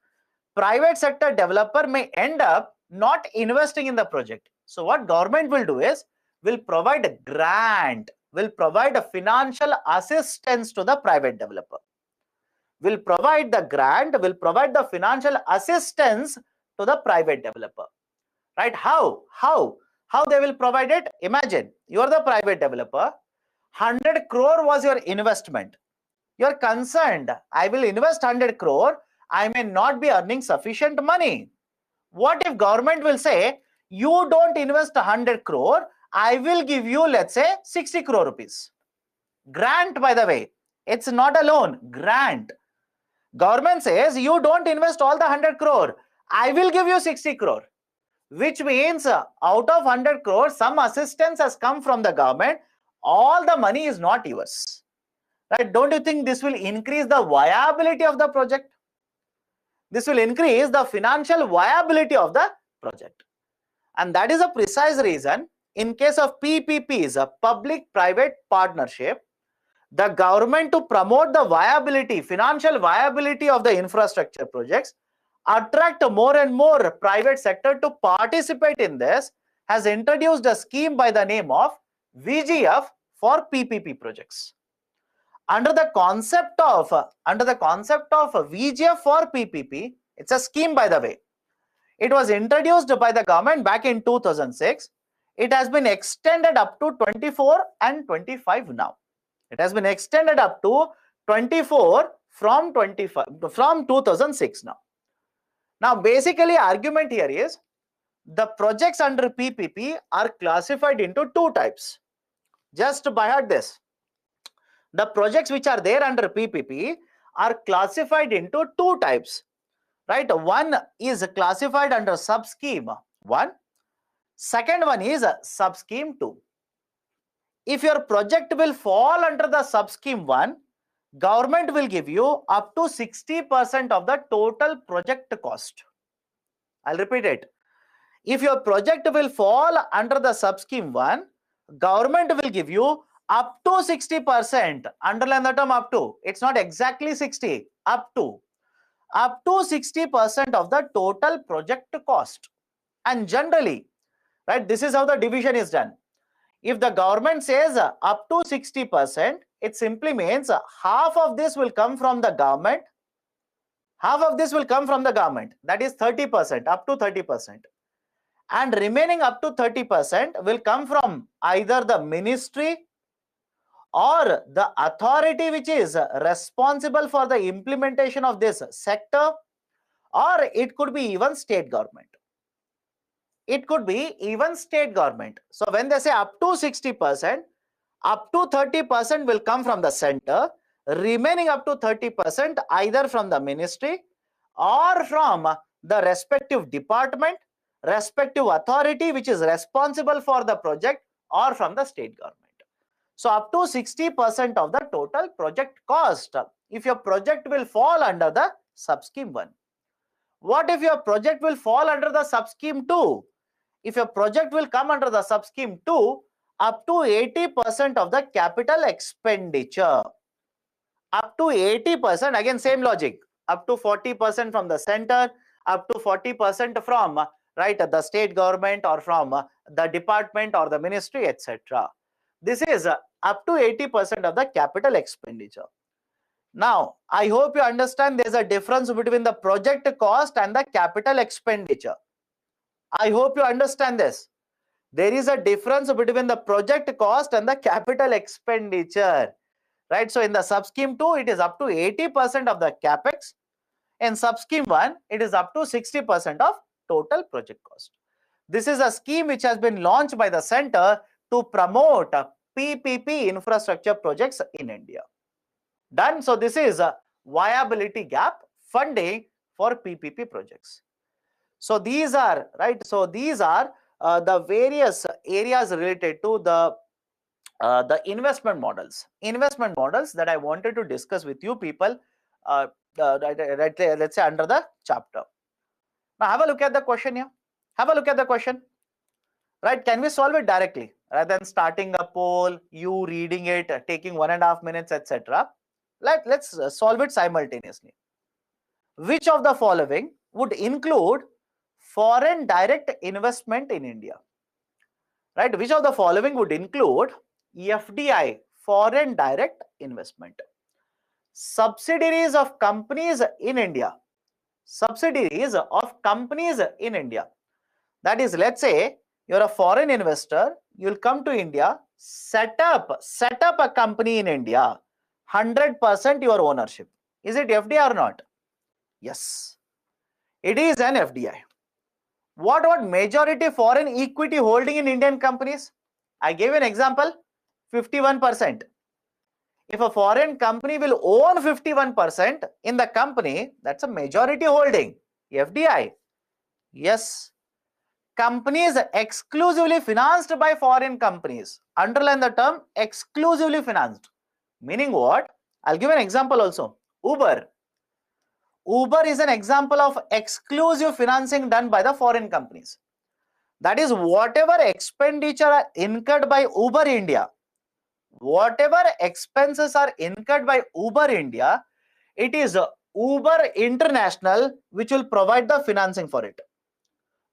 private sector developer may end up not investing in the project. So what government will do is, will provide a grant, will provide a financial assistance to the private developer. Will provide the grant, will provide the financial assistance to the private developer. Right? How they will provide it? Imagine you are the private developer, 100 crore was your investment. You are concerned, I will invest 100 crore, I may not be earning sufficient money. What if government will say, you don't invest 100 crore, I will give you, let's say, 60 crore rupees. Grant, by the way, it's not a loan, grant. Government says, you don't invest all the 100 crore, I will give you 60 crore. Which means out of 100 crore, some assistance has come from the government. All the money is not yours. Right? Don't you think this will increase the viability of the project? This will increase the financial viability of the project. And that is a precise reason, in case of PPPs, a public-private partnership, the government, to promote the viability, financial viability of the infrastructure projects, attract more and more private sector to participate in this, has introduced a scheme by the name of VGF for PPP projects. Under the concept of VGF for PPP, it's a scheme, by the way. It was introduced by the government back in 2006. It has been extended up to 24 and 25 now. It has been extended up to 24 from 2006 now. Now, basically, argument here is, the projects under PPP are classified into two types. Just by heart this. The projects which are there under PPP are classified into two types. Right? One is classified under sub-scheme 1. Second one is sub-scheme 2. If your project will fall under the sub-scheme 1, government will give you up to 60% of the total project cost. I'll repeat it. If your project will fall under the sub-scheme 1, government will give you up to 60%. Underline the term up to. It's not exactly 60. Up to 60% of the total project cost. And generally, right, this is how the division is done. If the government says up to 60%, it simply means half of this will come from the government. Half of this will come from the government. That is 30%, up to 30%. And remaining up to 30% will come from either the ministry or the authority which is responsible for the implementation of this sector, or it could be even state government. It could be even state government. So when they say up to 60%, up to 30% will come from the center, remaining up to 30% either from the ministry or from the respective department, respective authority which is responsible for the project, or from the state government. So up to 60% of the total project cost, if your project will fall under the sub-scheme 1. What if your project will fall under the sub-scheme 2? If your project will come under the sub-scheme 2, up to 80% of the capital expenditure. Up to 80%, again same logic, up to 40% from the center, up to 40% from right the state government or from the department or the ministry, etc. This is up to 80% of the capital expenditure. Now, I hope you understand there's a difference between the project cost and the capital expenditure. I hope you understand this. There is a difference between the project cost and the capital expenditure. Right? So in the sub-scheme 2, it is up to 80% of the capex. In sub-scheme 1, it is up to 60% of total project cost. This is a scheme which has been launched by the center to promote PPP infrastructure projects in India. Done. So this is a viability gap funding for PPP projects. So these are right. So these are the various areas related to the investment models that I wanted to discuss with you people, let's say under the chapter. Now have a look at the question here. Have a look at the question. Right? Can we solve it directly rather than starting a poll, you reading it, taking 1.5 minutes, etc.? Let's solve it simultaneously. Which of the following would include foreign direct investment in India? Right? Which of the following would include FDI, foreign direct investment? Subsidiaries of companies in India. Subsidiaries of companies in India. That is, let's say you're a foreign investor, you'll come to India, set up a company in India, 100% your ownership. Is it FDI or not? Yes, it is an FDI. What about majority foreign equity holding in Indian companies? I gave an example, 51%. If a foreign company will own 51% in the company, that's a majority holding, FDI. Yes. Companies exclusively financed by foreign companies. Underline the term exclusively financed. Meaning what? I'll give an example also. Uber. Uber is an example of exclusive financing done by the foreign companies. That is, whatever expenditure are incurred by Uber India, whatever expenses are incurred by Uber India, it is Uber International which will provide the financing for it.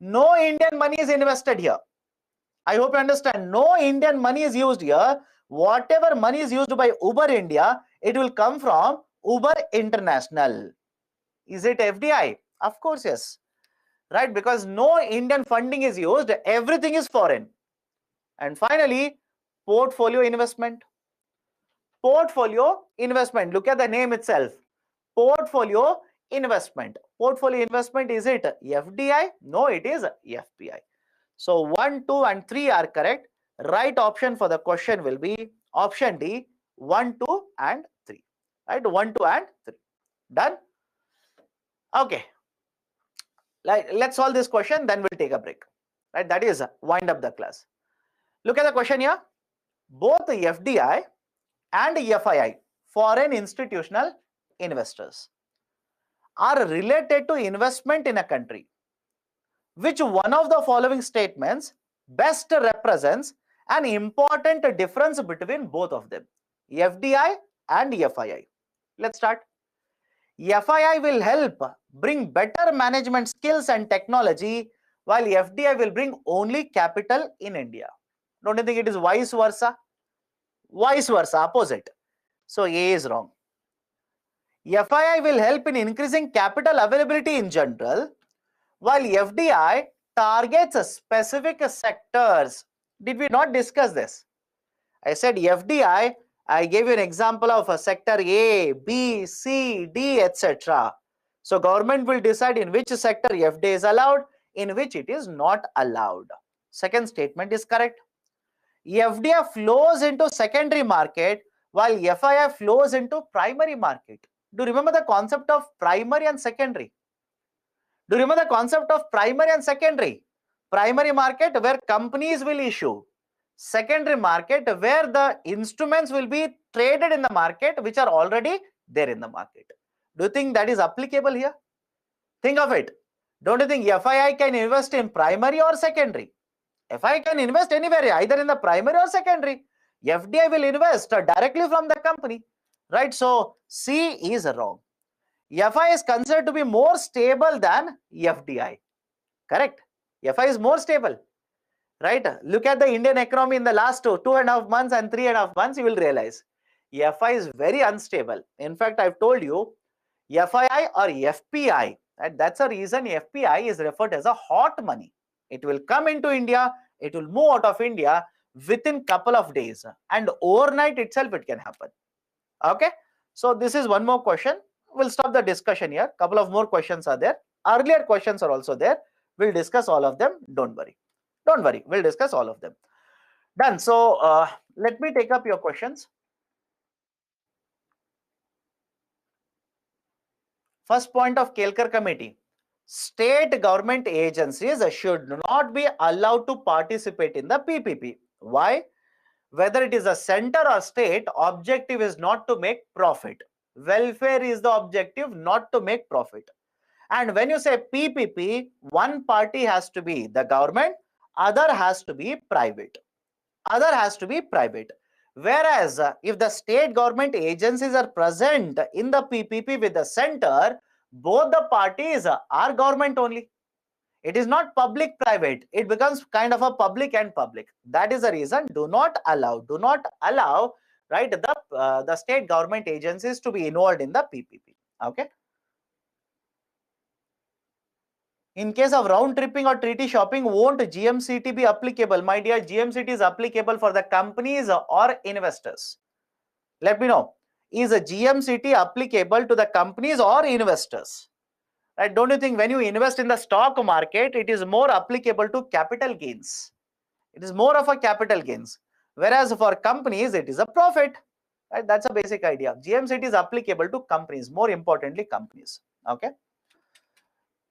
No Indian money is invested here. I hope you understand. No Indian money is used here. Whatever money is used by Uber India, it will come from Uber International. Is it FDI? Of course, yes. Right? Because no Indian funding is used. Everything is foreign. And finally, portfolio investment. Portfolio investment. Look at the name itself. Portfolio investment. Portfolio investment, is it FDI? No, it is FPI. So 1, 2 and 3 are correct. Right option for the question will be option D, 1, 2 and 3. Right? 1, 2 and 3. Done? Okay. Let's solve this question, then we'll take a break. Right? That is wind up the class. Look at the question here. Both the FDI and FII, foreign institutional investors, are related to investment in a country. Which one of the following statements best represents an important difference between both of them? FDI and FII. Let's start. FII will help bring better management skills and technology, while FDI will bring only capital in India. Don't you think it is vice versa? Vice versa, opposite. So A is wrong. FII will help in increasing capital availability in general, while FDI targets specific sectors. Did we not discuss this? I said FDI, I gave you an example of a sector A, B, C, D, etc. So government will decide in which sector FDI is allowed, in which it is not allowed. Second statement is correct. FDI flows into secondary market, while FII flows into primary market. Do you remember the concept of primary and secondary? Do you remember the concept of primary and secondary? Primary market where companies will issue. Secondary market where the instruments will be traded in the market which are already there in the market. Do you think that is applicable here? Think of it. Don't you think FII can invest in primary or secondary? FII can invest anywhere, either in the primary or secondary. FDI will invest directly from the company, right? So C is wrong. FI is considered to be more stable than FDI. Correct? FI is more stable, right? Look at the Indian economy in the last 2.5 months and 3.5 months, you will realize FI is very unstable. In fact, I've told you FII or FPI, and that's a reason FPI is referred as a hot money. It will come into India, it will move out of India within couple of days, and overnight itself it can happen. Okay, so this is one more question. We'll stop the discussion here. Couple of more questions are there. Earlier questions are also there. We'll discuss all of them. Don't worry. Don't worry. We'll discuss all of them. Done. So let me take up your questions. First point of Kelkar committee. State government agencies should not be allowed to participate in the PPP. Why? Whether it is a center or state, objective is not to make profit. Welfare is the objective, not to make profit. And when you say PPP, one party has to be the government, other has to be private. Other has to be private. Whereas if the state government agencies are present in the PPP with the center, both the parties are government only. It is not public private. It becomes kind of a public and public. That is the reason do not allow, right, the state government agencies to be involved in the PPP. Okay. In case of round tripping or treaty shopping, won't GMCT be applicable? My dear, GMCT is applicable for the companies or investors. Let me know. Is a GMCT applicable to the companies or investors? Right? Don't you think when you invest in the stock market, it is more applicable to capital gains? It is more of a capital gains. Whereas for companies, it is a profit. Right? That's a basic idea. GMCT is applicable to companies, more importantly, companies. Okay.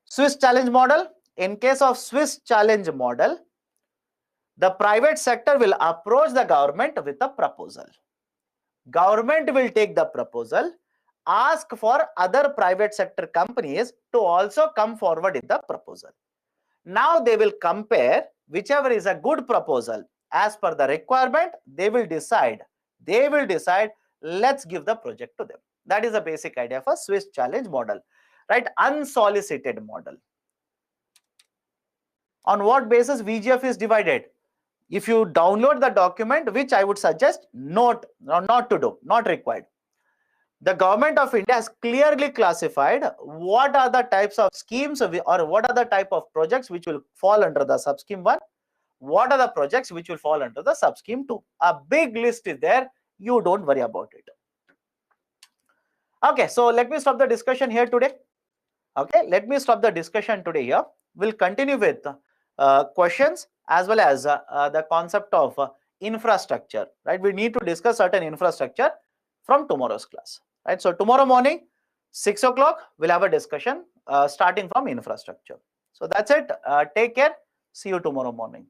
Swiss challenge model. In case of Swiss challenge model, the private sector will approach the government with a proposal. Government will take the proposal, ask for other private sector companies to also come forward in the proposal. Now they will compare whichever is a good proposal. As per the requirement, they will decide, let's give the project to them. That is the basic idea for Swiss challenge model, right? Unsolicited model. On what basis VGF is divided? If you download the document, which I would suggest not to do, not required. The government of India has clearly classified what are the types of schemes or what are the type of projects which will fall under the subscheme 1, what are the projects which will fall under the subscheme 2. A big list is there. You don't worry about it. Okay, so let me stop the discussion here today. Okay, let me stop the discussion today here. We'll continue with questions as well as the concept of infrastructure, right? We need to discuss certain infrastructure from tomorrow's class, right? So tomorrow morning, 6 o'clock, we'll have a discussion starting from infrastructure. So that's it. Take care. See you tomorrow morning.